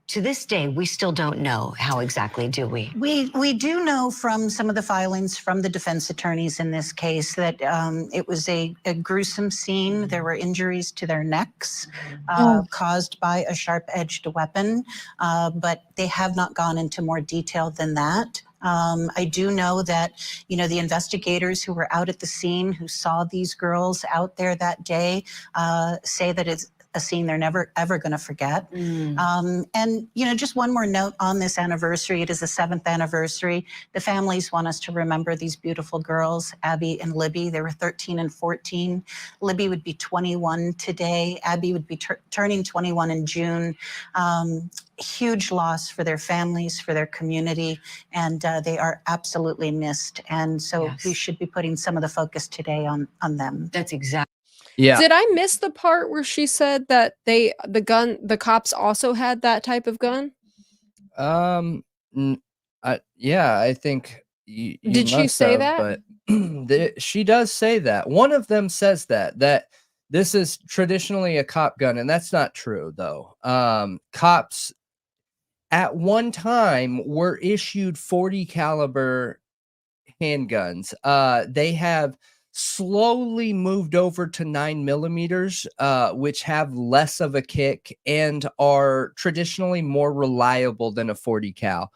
To this day, we still don't know how exactly, do we? We do know from some of the filings from the defense attorneys in this case that it was a gruesome scene. There were injuries to their necks caused by a sharp-edged weapon, but they have not gone into more detail than that. I do know that, you know, the investigators who were out at the scene, who saw these girls out there that day, say that it's a scene they're never, ever going to forget. And, you know, just one more note on this anniversary. It is the 7th anniversary. The families want us to remember these beautiful girls, Abby and Libby. They were 13 and 14. Libby would be 21 today. Abby would be turning 21 in June. Huge loss for their families, for their community, and they are absolutely missed. And so we should be putting some of the focus today on them. That's exactly. Yeah. Did I miss the part where she said that the cops also had that type of gun? Yeah, I think you Did she must say have, that? But she does say that. One of them says that this is traditionally a cop gun, and that's not true though. Cops at one time were issued 40 caliber handguns. They have slowly moved over to 9mm, which have less of a kick and are traditionally more reliable than a 40 cal.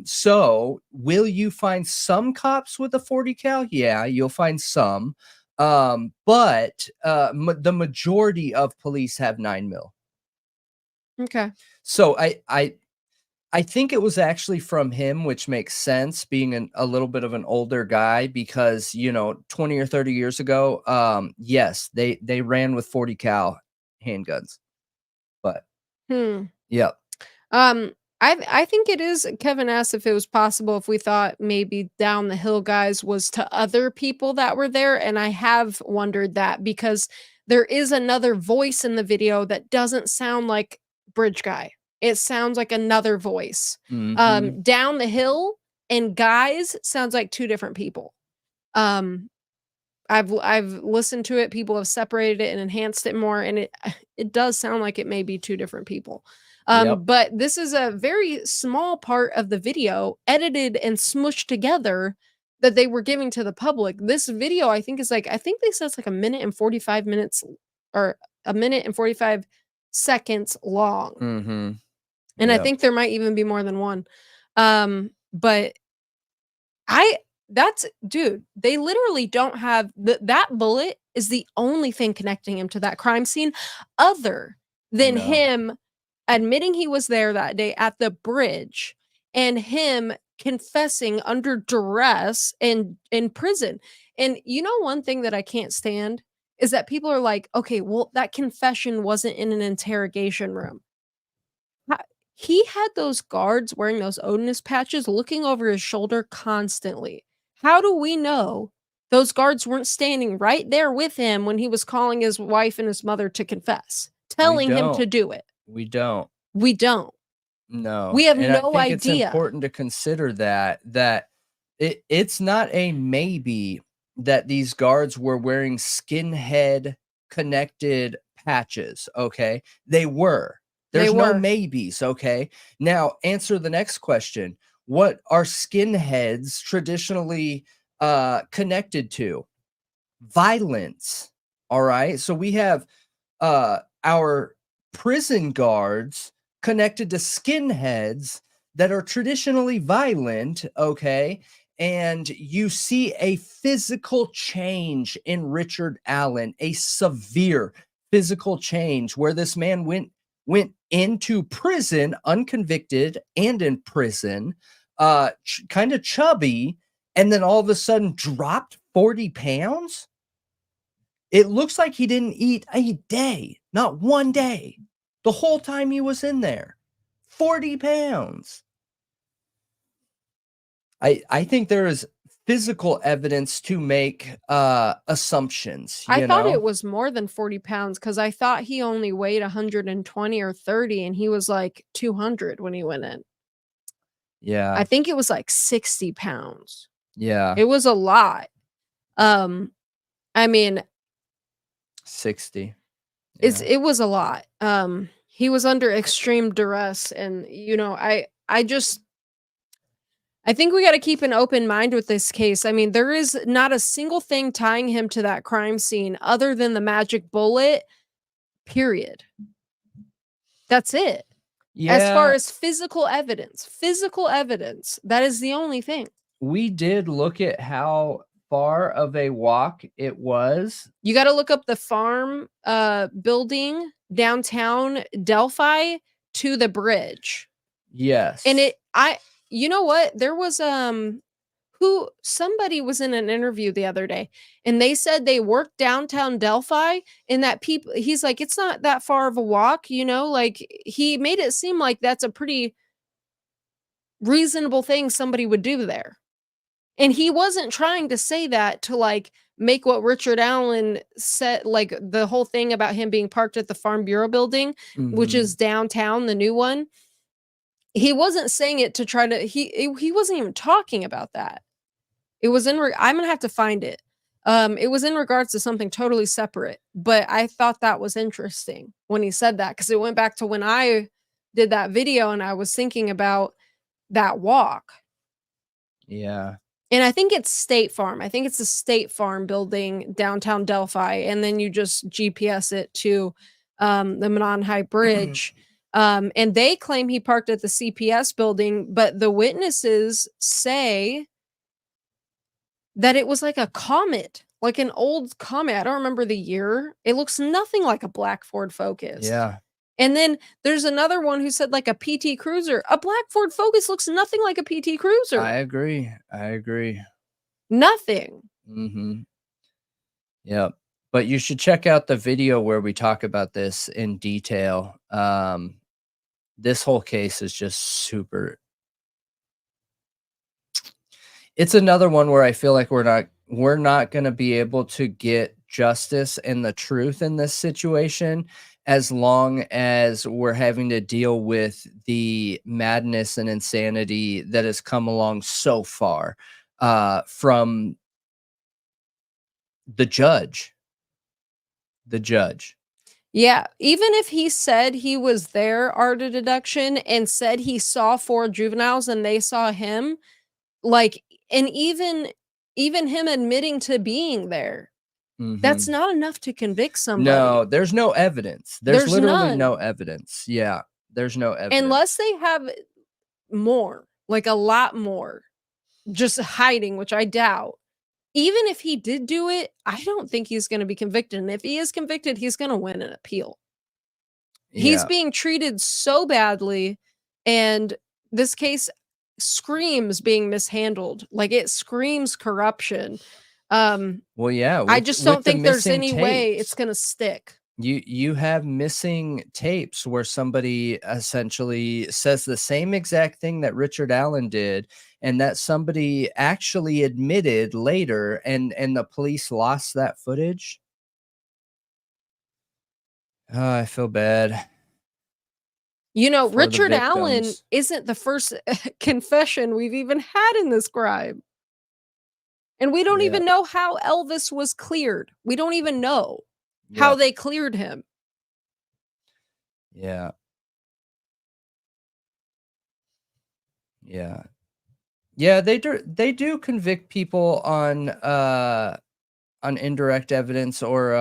So will you find some cops with a 40 cal? Yeah, you'll find some. But the majority of police have 9mm. Okay. So I think it was actually from him, which makes sense, being a little bit of an older guy, because, you know, 20 or 30 years ago, yes, they ran with 40 cal handguns. But yeah. I think it is. Kevin asked if it was possible if we thought maybe Down the Hill guys was to other people that were there, and I have wondered that because there is another voice in the video that doesn't sound like Bridge Guy. It sounds like another voice. Down the Hill and Guys sounds like two different people. I've listened to it. People have separated it and enhanced it more, and it does sound like it may be two different people. But this is a very small part of the video, edited and smushed together, that they were giving to the public. This video, I think, is like, I think they said it's like a minute and 45 minutes or a minute and 45 seconds long. Mm-hmm. And I Yep. think there might even be more than one. But dude, they literally don't have that bullet is the only thing connecting him to that crime scene other than No. him admitting he was there that day at the bridge and him confessing under duress in prison. And you know, one thing that I can't stand is that people are like, okay, well, that confession wasn't in an interrogation room. He had those guards wearing those Odinist patches looking over his shoulder constantly. How do we know those guards weren't standing right there with him when he was calling his wife and his mother to confess, telling him to don't. do it? We don't. We don't. No. We have And no I think it's idea. important to consider that it's not a maybe that these guards were wearing skinhead connected patches, okay? They were. They There's no were. maybes, okay? Now, answer the next question. What are skinheads traditionally connected to? Violence. All right? So we have our prison guards connected to skinheads that are traditionally violent, okay? And you see a physical change in Richard Allen, a severe physical change where this man went into prison unconvicted and in prison, kind of chubby, and then all of a sudden dropped 40 pounds. It looks like he didn't eat a day, not one day, the whole time he was in there. 40 pounds. I think there is physical evidence to make assumptions. I you thought know? it was more than 40 pounds because I thought he only weighed 120 or 30 and he was like 200 when he went in. Yeah. I think it was like 60 pounds. Yeah. It was a lot. I mean, 60. it was a lot. He was under extreme duress, and you know, I think we got to keep an open mind with this case. I mean, there is not a single thing tying him to that crime scene other than the magic bullet. Period. That's it. Yeah. As far as physical evidence, that is the only thing. We did look at how far of a walk it was. You got to look up the farm building downtown Delphi to the bridge. Yes. And you know what? There was somebody was in an interview the other day and they said they worked downtown Delphi and that he's like, it's not that far of a walk, you know, like he made it seem like that's a pretty reasonable thing somebody would do there. And he wasn't trying to say that to like make what Richard Allen said, like the whole thing about him being parked at the Farm Bureau building, which Mhm. is downtown, the new one. He wasn't saying it to try to, he wasn't even talking about that. It was I'm gonna have to find it. It was in regards to something totally separate, but I thought that was interesting when he said that because it went back to when I did that video and I was thinking about that walk. Yeah. And I think it's State Farm. I think it's the State Farm building downtown Delphi, and then you just GPS it to the Manon High Bridge. And they claim he parked at the CPS building, but the witnesses say that it was like a Comet, like an old Comet. I don't remember the year. It looks nothing like a black Ford Focus. Yeah. And then there's another one who said like a PT Cruiser. A black Ford Focus looks nothing like a PT Cruiser. I agree. Nothing. Mm-hmm. Yep. But you should check out the video where we talk about this in detail. This whole case is just super. It's another one where I feel like we're not going to be able to get justice and the truth in this situation as long as we're having to deal with the madness and insanity that has come along so far from the judge. Yeah, even if he said he was there, art of deduction, and said he saw 4 juveniles and they saw him, like, and even even him admitting to being there, that's Mhm. not enough to convict somebody. No, there's no evidence. There's There's literally none. no evidence. Yeah, there's no evidence. Unless they have more, like a lot more, just hiding, which I doubt. Even if he did do it, I don't think he's gonna be convicted, and if he is convicted, he's gonna win an appeal. He's Yeah. being treated so badly, and this case screams being mishandled, like, it screams corruption. Well, yeah, I with just don't the think there's missing any way it's tapes. gonna stick. You have missing tapes where somebody essentially says the same exact thing that Richard Allen did, and that somebody actually admitted later, and the police lost that footage. Oh, I feel bad You know, for the Richard Allen victims. isn't the first confession we've even had in this crime. And we don't Yeah, even know how Elvis was cleared. We don't even know how yeah, they cleared him. yeah, yeah. Yeah, they do convict people on indirect evidence or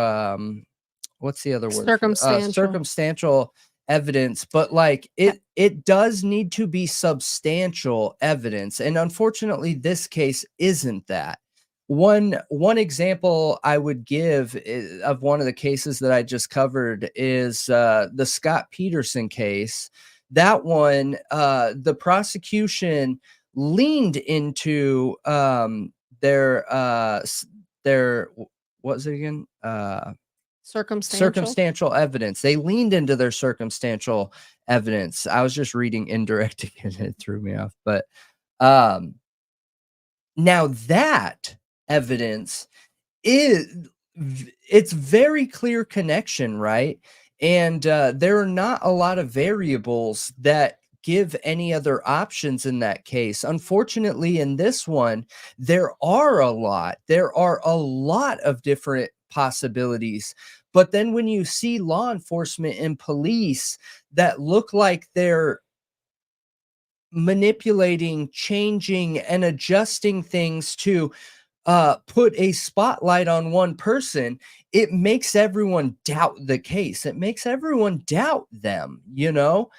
what's the other word for Circumstantial. circumstantial evidence, but like it does need to be substantial evidence, and unfortunately this case isn't that. One example I would give of one of the cases that I just covered is the Scott Peterson case. That one, the prosecution leaned into their what was it again? Circumstantial. Circumstantial evidence. They leaned into their circumstantial evidence. I was just reading indirect again, it threw me off. But um now that evidence is it's very clear connection, right? And there are not a lot of variables that give any other options in that case. Unfortunately, in this one, there are a lot. There are a lot of different possibilities. But then when you see law enforcement and police that look like they're manipulating, changing, and adjusting things to put a spotlight on one person, it makes everyone doubt the case. It makes everyone doubt them, you know?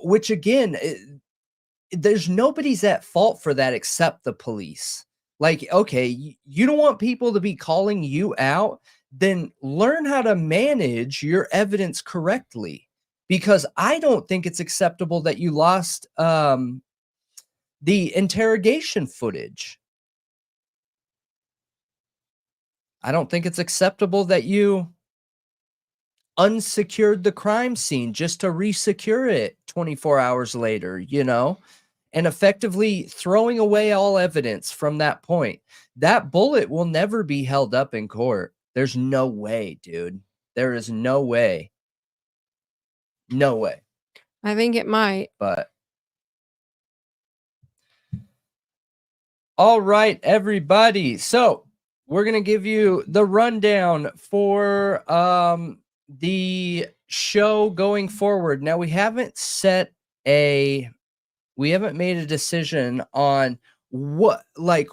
Which again, there's nobody's at fault for that except the police. Like, okay, you don't want people to be calling you out, then learn how to manage your evidence correctly. Because I don't think it's acceptable that you lost the interrogation footage. I don't think it's acceptable that you unsecured the crime scene just to resecure it 24 hours later, you know, and effectively throwing away all evidence from that point. That bullet will never be held up in court. There's no way, dude. There is no way. No way. I think it might. But all right, everybody. So we're gonna give you the rundown for the show going forward. Now we haven't made a decision on what, like,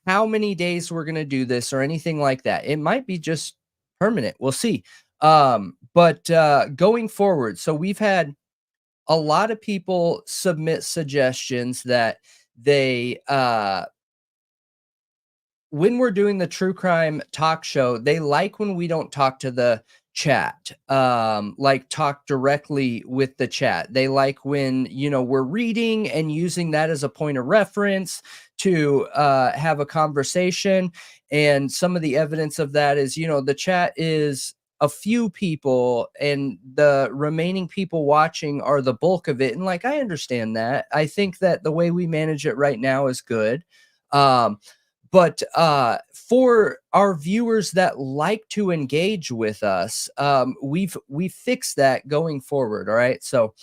how many days we're gonna do this or anything like that. It might be just permanent. We'll see. But going forward, so we've had a lot of people submit suggestions that they when we're doing the true crime talk show, they like when we don't talk to the chat, like talk directly with the chat. They like when, you know, we're reading and using that as a point of reference to have a conversation. And some of the evidence of that is, you know, the chat is a few people and the remaining people watching are the bulk of it. And like, I understand that. I think that the way we manage it right now is good. But for our viewers that like to engage with us, we've fixed that going forward. All right. So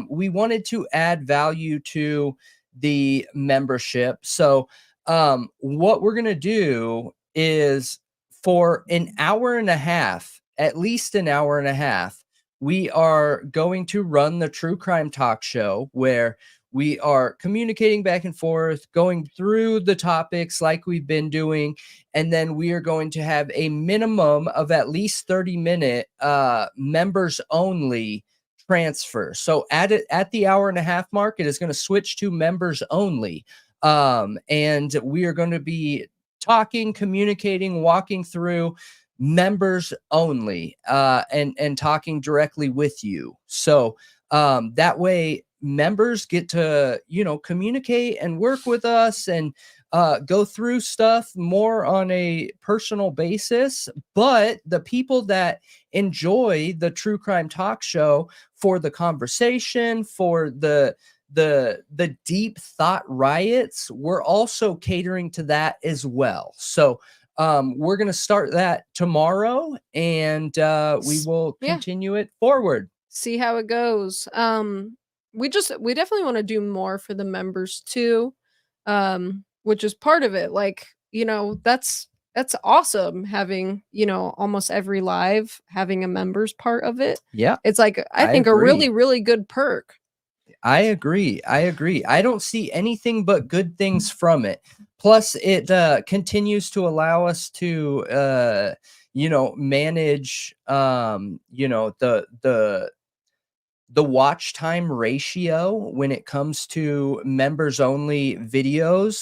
we wanted to add value to the membership. So what we're gonna do is for an hour and a half, at least an hour and a half, we are going to run the True Crime Talk Show where We are communicating back and forth, going through the topics like we've been doing, and then we are going to have a minimum of at least 30-minute members only transfer. So at the hour and a half mark, it is going to switch to members only. And we are going to be talking, communicating, walking through members only, and talking directly with you. So that way members get to, communicate and work with us and go through stuff more on a personal basis. But the people that enjoy the True Crime Talk Show for the conversation, for the deep thought riots, we're also catering to that as well. So we're going to start that tomorrow, and we will continue it forward. See how it goes. We definitely want to do more for the members too, which is part of it. Like, that's awesome having, almost every live having a members part of it. Yeah. It's like, I think a agree. really, really good perk. I agree. I don't see anything but good things from it. Plus, it continues to allow us to, manage, the watch time ratio when it comes to members only videos.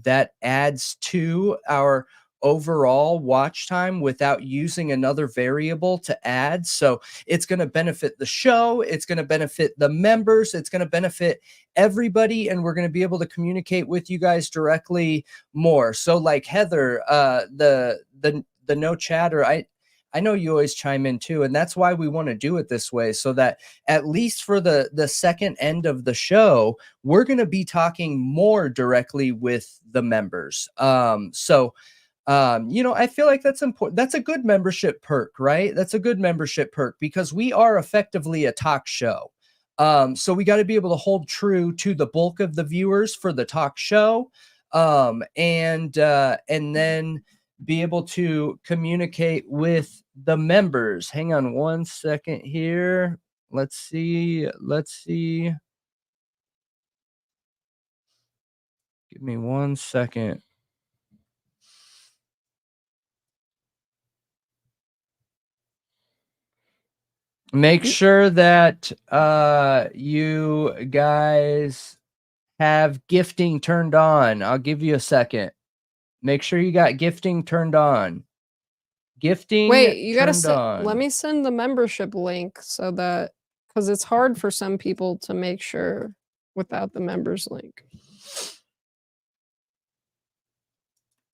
That adds to our overall watch time without using another variable to add. So it's going to benefit the show. It's going to benefit the members. It's going to benefit everybody. And we're going to be able to communicate with you guys directly more. So like Heather, the no chatter, I know you always chime in too, and that's why we want to do it this way, so that at least for the second end of the show, we're going to be talking more directly with the members. I feel like that's important. That's a good membership perk, right? That's a good membership perk because we are effectively a talk show. So we got to be able to hold true to the bulk of the viewers for the talk show, and then be able to communicate with the members. Hang on one second here. Let's see. Give me 1 second. Make sure that you guys have gifting turned on. I'll give you a second. Make sure you got gifting turned on. Gifting. Wait, you gotta on. let me send the membership link so that, because it's hard for some people to make sure without the members link.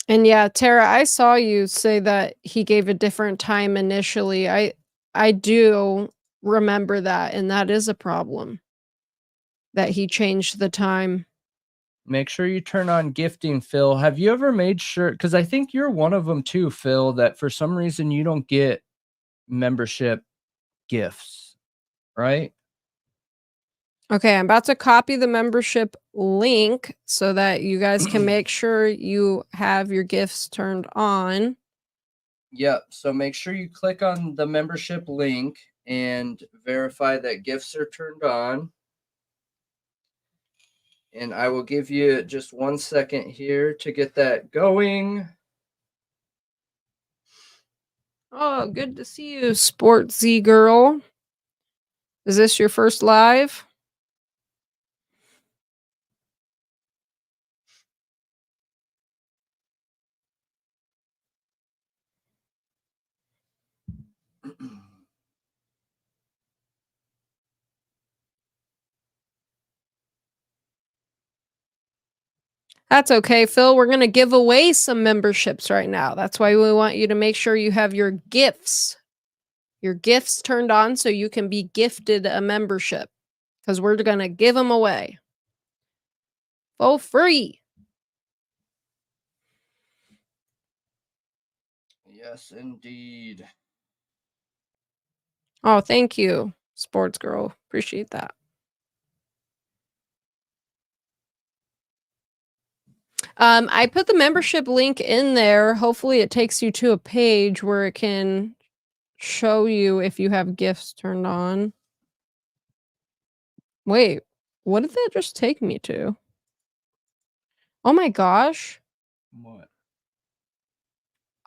And yeah, Tara, I saw you say that he gave a different time initially. I do remember that, and that is a problem that he changed the time. Make sure you turn on gifting, Phil. Have you ever made sure, because I think you're one of them too, Phil, that for some reason you don't get membership gifts, right? Okay, I'm about to copy the membership link so that you guys can make sure you have your gifts turned on. Yep. So make sure you click on the membership link and verify that gifts are turned on. And I will give you just 1 second here to get that going. Oh, good to see you, Sportsy girl. Is this your first live? That's okay, Phil. We're going to give away some memberships right now. That's why we want you to make sure you have your gifts turned on so you can be gifted a membership, because we're going to give them away for free. Yes, indeed. Oh, thank you, Sports Girl. Appreciate that. I put the membership link in there. Hopefully it takes you to a page where it can show you if you have gifts turned on. Wait, What did that just take me to? Oh my gosh. What?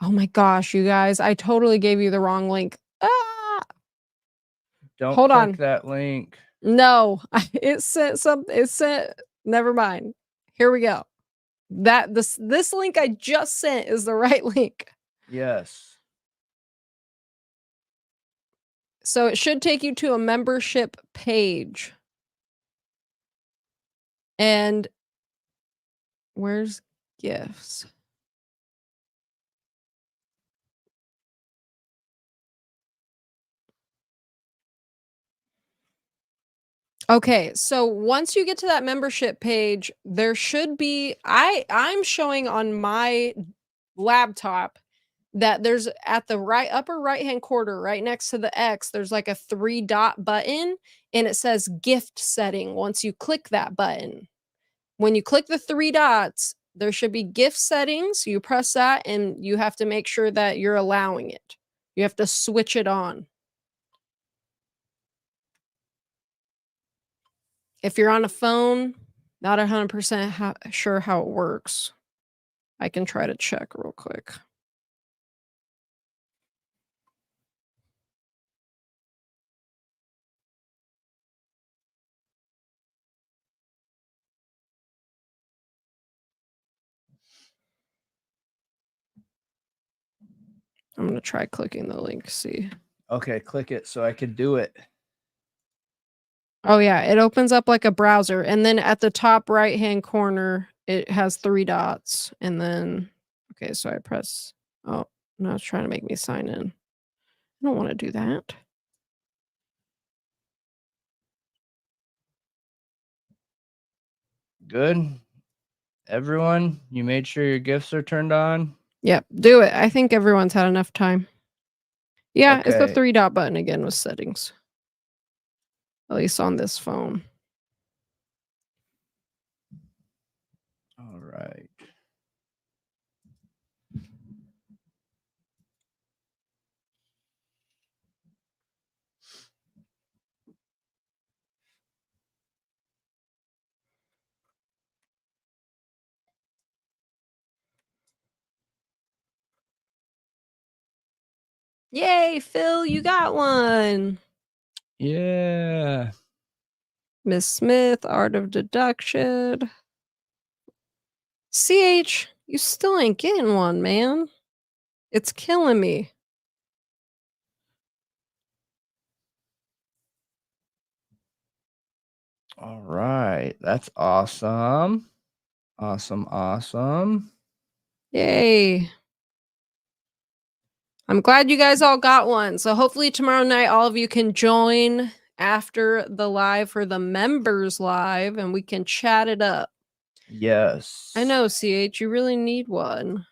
Oh my gosh, you guys. I totally gave you the wrong link. Ah! Don't Hold click on. that link. No, it sent never mind. Here we go. This link I just sent is the right link. Yes. So it should take you to a membership page. And where's gifts? Okay, so once you get to that membership page, there should be I'm showing on my laptop that there's at the upper right hand corner, right next to the X, there's like a 3-dot button and it says gift setting. Once you click that button, when you click the 3 dots, there should be gift settings. You press that and you have to make sure that you're allowing it. You have to switch it on. If you're on a phone, not 100% sure how it works. I can try to check real quick. I'm going to try clicking the link, see. Okay, click it so I could do it. Oh yeah, it opens up like a browser, and then at the top right hand corner it has 3 dots, and then okay, so I press, oh no, it's trying to make me sign in. I don't want to do that. Good. Everyone, you made sure your gifts are turned on? Yep, do it. I think everyone's had enough time. Yeah, it's the Okay. 3-dot button again with settings. At least on this phone. All right. Yay, Phil, you got one. Yeah. Miss Smith, Art of Deduction. CH, you still ain't getting one, man. It's killing me. All right. That's awesome. Awesome. Yay. I'm glad you guys all got one. So hopefully tomorrow night, all of you can join after the live for the members live and we can chat it up. Yes. I know, CH, you really need one.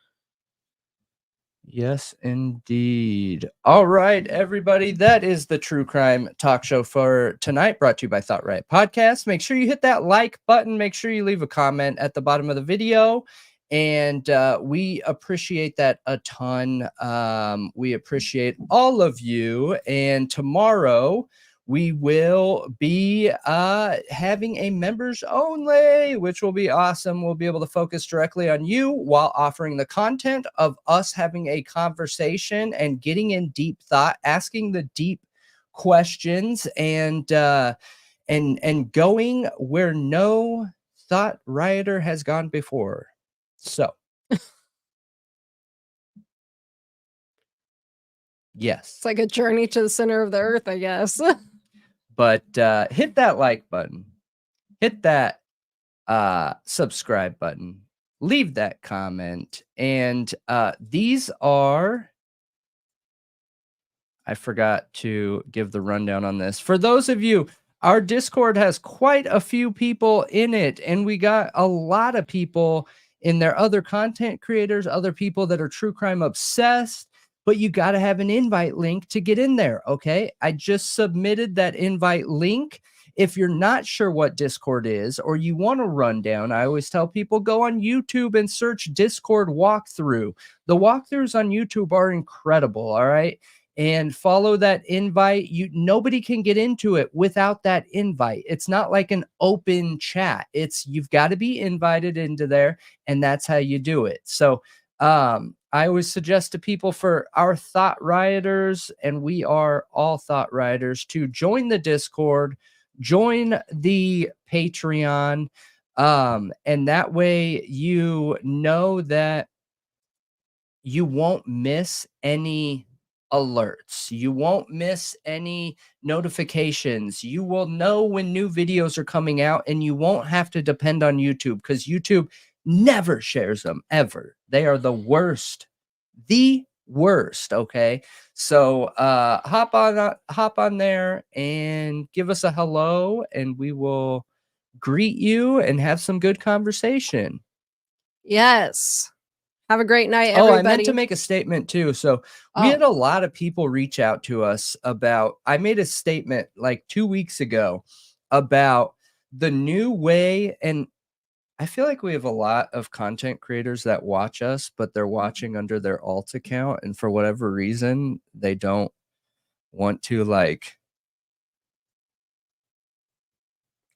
Yes, indeed. All right, everybody. That is the True Crime Talk Show for tonight, brought to you by Thought Riot Podcast. Make sure you hit that like button. Make sure you leave a comment at the bottom of the video. And we appreciate that a ton. We appreciate all of you. And tomorrow we will be having a members only, which will be awesome. We'll be able to focus directly on you while offering the content of us having a conversation and getting in deep thought, asking the deep questions, and going where no thought rioter has gone before. So, yes. It's like a journey to the center of the earth, I guess. But hit that like button, hit that subscribe button, leave that comment. And these are, I forgot to give the rundown on this. For those of you, our Discord has quite a few people in it, and we got a lot of people in there, other content creators, other people that are true crime obsessed. But you got to have an invite link to get in there, okay? I just submitted that invite link. If you're not sure what Discord is or you want a rundown, I always tell people go on YouTube and search Discord walkthrough. The walkthroughs on YouTube are incredible, all right? and follow that invite. Nobody can get into it without that invite. It's not like an open chat. You've got to be invited into there, and that's how you do it. So I always suggest to people, for our thought rioters, and we are all thought rioters, to join the Discord, join the Patreon, and that way you know that you won't miss any alerts. You won't miss any notifications. You will know when new videos are coming out, and you won't have to depend on YouTube, because YouTube never shares them, ever. They are the worst. The worst. Okay. So hop on there and give us a hello, and we will greet you and have some good conversation. Yes. Have a great night, Oh, everybody. I meant to make a statement too. So we had a lot of people reach out to us about, I made a statement like 2 weeks ago about the new way. And I feel like we have a lot of content creators that watch us, but they're watching under their alt account. And for whatever reason, they don't want to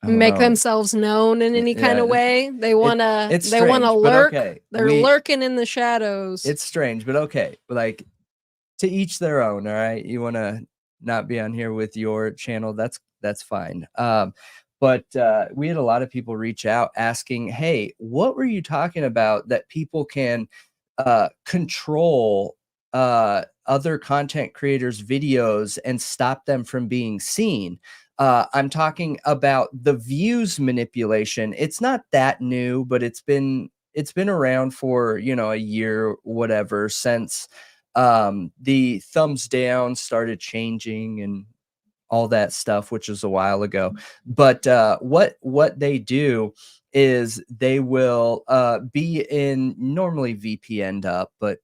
make themselves known in any kind of way. They wanna lurk. They're lurking in the shadows. It's strange, but okay. Like, to each their own. All right. You want to not be on here with your channel, that's fine. But we had a lot of people reach out asking, hey, what were you talking about that people can control other content creators' videos and stop them from being seen? I'm talking about the views manipulation. It's not that new, but it's been around for, a year, whatever, since the thumbs down started changing and all that stuff, which was a while ago. But what they do is they will be in, normally VPN'd up, but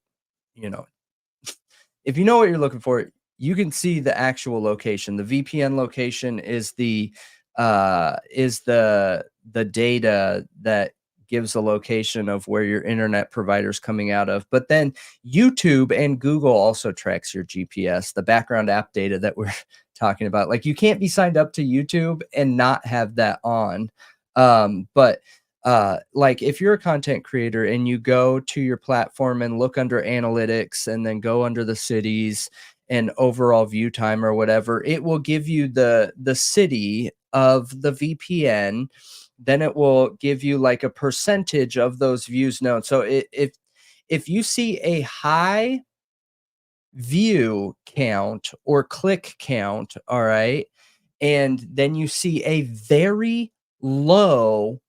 if you know what you're looking for, you can see the actual location. The VPN location is the data that gives a location of where your internet provider is coming out of. But then YouTube and Google also tracks your GPS, the background app data that we're talking about. Like, you can't be signed up to YouTube and not have that on. But like, if you're a content creator and you go to your platform and look under analytics and then go under the cities and overall view time or whatever, it will give you the city of the VPN. Then it will give you like a percentage of those views known. So if you see a high view count or click count, all right, and then you see a very low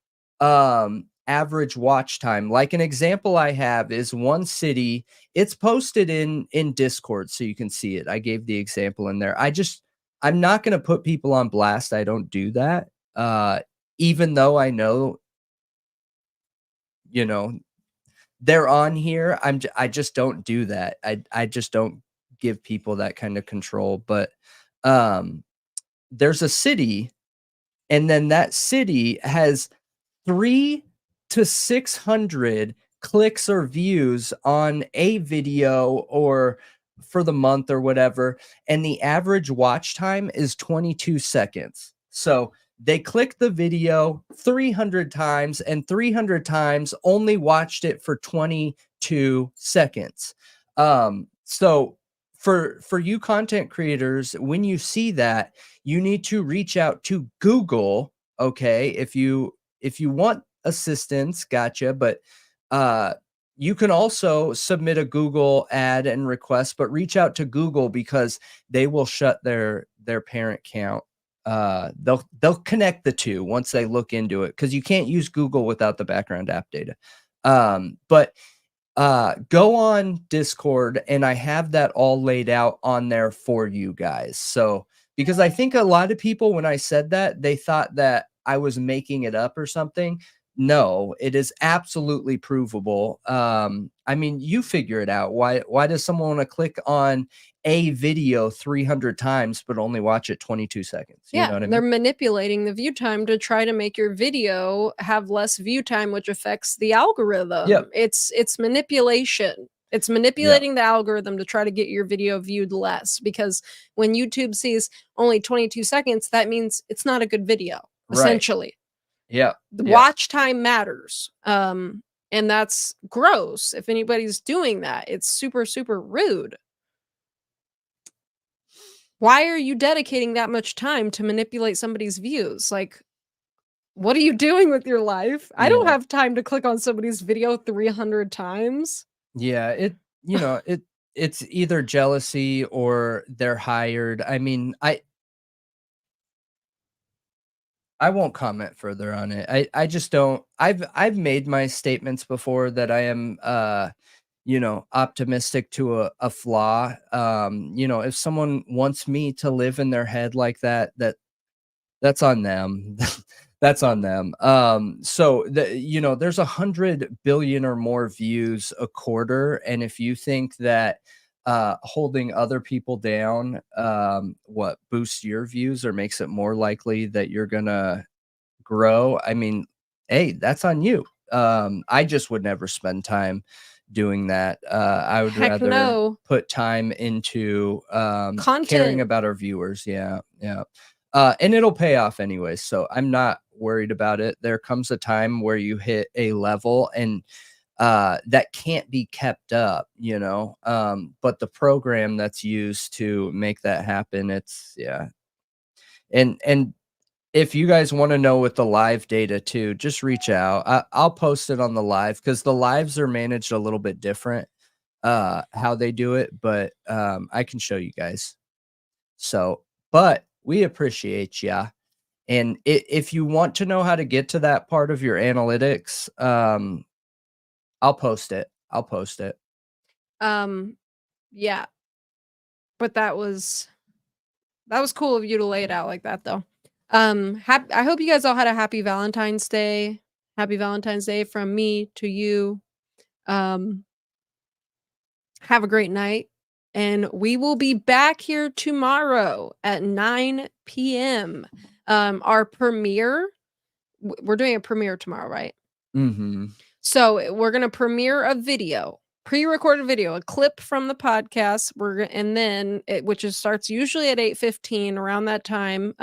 average watch time, like an example I have is one city. It's posted in Discord, so you can see it. I gave the example in there. I'm not going to put people on blast. I don't do that. Even though I know, they're on here, I just don't do that. I just don't give people that kind of control. But there's a city, and then that city has 300 to 600 clicks or views on a video or for the month or whatever, and the average watch time is 22 seconds. So they clicked the video 300 times, and 300 times only watched it for 22 seconds. So for you content creators, when you see that, you need to reach out to Google. Okay, if you want assistance, gotcha. But you can also submit a Google ad and request, but reach out to Google, because they will shut their parent account. They'll connect the two once they look into it, because you can't use Google without the background app data. But go on Discord, and I have that all laid out on there for you guys. So, because I think a lot of people, when I said that, they thought that I was making it up or something. No, it is absolutely provable. I mean, you figure it out. Why does someone want to click on a video 300 times but only watch it 22 seconds? You know what I mean? They're manipulating the view time to try to make your video have less view time, which affects the algorithm. Yep. It's manipulation. It's manipulating the algorithm to try to get your video viewed less, because when YouTube sees only 22 seconds, that means it's not a good video, Right. essentially. Yeah. The Yeah. watch time matters. And that's gross. If anybody's doing that, it's super, super rude. Why are you dedicating that much time to manipulate somebody's views? Like, what are you doing with your life? I don't Yeah. have time to click on somebody's video 300 times. Yeah, it's either jealousy or they're hired. I mean, I won't comment further on it. I just don't. I've made my statements before that I am optimistic to a flaw. If someone wants me to live in their head like that, that's on them. That's on them. So there's 100 billion or more views a quarter, and if you think that holding other people down what boosts your views or makes it more likely that you're gonna grow, I mean, hey, that's on you. I just would never spend time doing that. I would Heck rather no. put time into caring Content. about our viewers. Yeah, yeah. And it'll pay off anyways, so I'm not worried about it. There comes a time where you hit a level and that can't be kept up, but the program that's used to make that happen, it's yeah. And if you guys want to know with the live data too, just reach out. I'll post it on the live, because the lives are managed a little bit different how they do it, but I can show you guys. So, but we appreciate ya. And if you want to know how to get to that part of your analytics, I'll post it. Yeah. But that was cool of you to lay it out like that, though. I hope you guys all had a happy Valentine's Day. Happy Valentine's Day from me to you. Have a great night, and we will be back here tomorrow at 9 p.m. Our premiere, we're doing a premiere tomorrow, right? Mm-hmm. So we're gonna premiere a video, pre-recorded video, a clip from the podcast. And then which starts usually at 8:15. Around that time,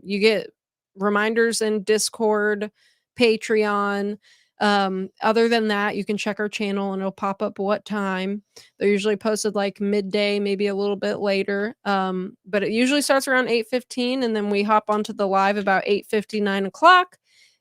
you get reminders in Discord, Patreon. Other than that, you can check our channel and it'll pop up what time. They're usually posted like midday, maybe a little bit later. But it usually starts around 8:15, and then we hop onto the live about 8:50, 9 o'clock.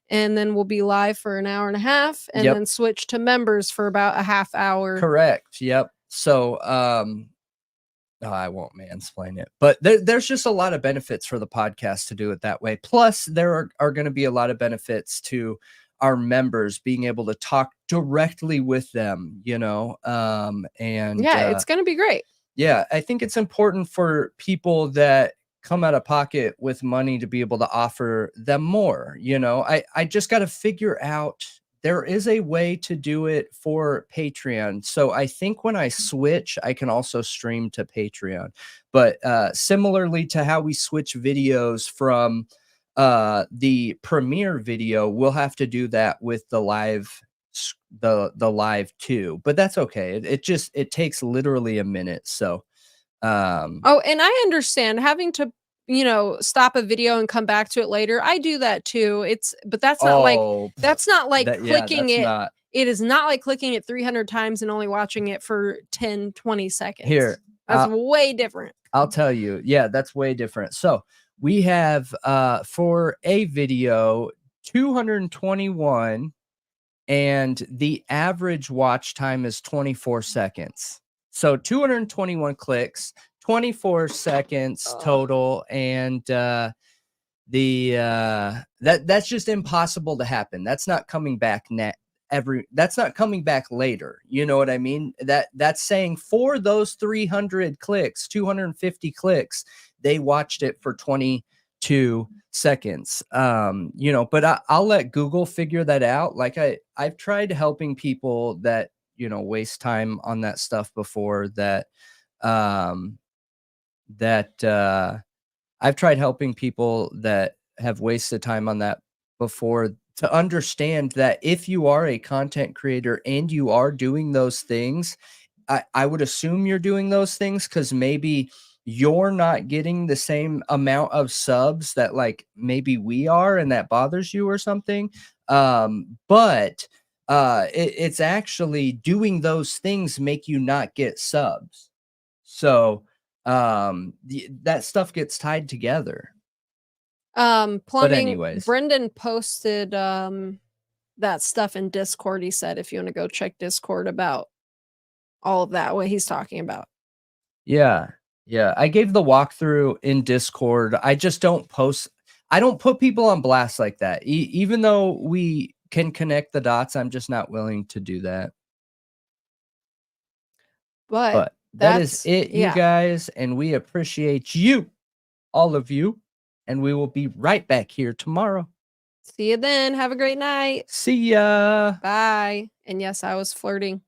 And then we'll be live for an hour and a half, and Yep. then switch to members for about a half hour. Correct. Yep. So, I won't mansplain it, but there's just a lot of benefits for the podcast to do it that way. Plus, there are going to be a lot of benefits to our members being able to talk directly with them, and Yeah, it's going to be great. yeah, I think it's important for people that come out of pocket with money to be able to offer them more. I just got to figure out, there is a way to do it for Patreon. So I think when I switch, I can also stream to Patreon. But similarly to how we switch videos from the premiere video, we'll have to do that with the live too. But that's okay. It takes literally a minute. So Oh, and I understand having to, stop a video and come back to it later. I do that too. But that's not like clicking it. It is not like clicking it 300 times and only watching it for 10, 20 seconds. Here, that's way different. I'll tell you. Yeah, that's way different. So we have for a video 221, and the average watch time is 24 seconds. So 221 clicks, 24 seconds total, and that's just impossible to happen. That's not coming back that's not coming back later. You know what I mean? That's saying for those 300 clicks, 250 clicks, they watched it for 22 seconds. But I'll let Google figure that out. Like I've tried helping people that waste time on that stuff before, I've tried helping people that have wasted time on that before, to understand that if you are a content creator and you are doing those things, I would assume you're doing those things because maybe you're not getting the same amount of subs that like maybe we are, and that bothers you or something. But it's actually doing those things make you not get subs. So that stuff gets tied together. Plumbing. anyways. Brendan posted that stuff in Discord. He said if you want to go check Discord about all of that, what he's talking about. Yeah. I gave the walkthrough in Discord. I just don't post. I don't put people on blast like that. Even though we can connect the dots, I'm just not willing to do that. But that is that's it, you guys, and we appreciate you, all of you, and we will be right back here tomorrow. See you then. Have a great night. See ya. Bye. And yes, I was flirting.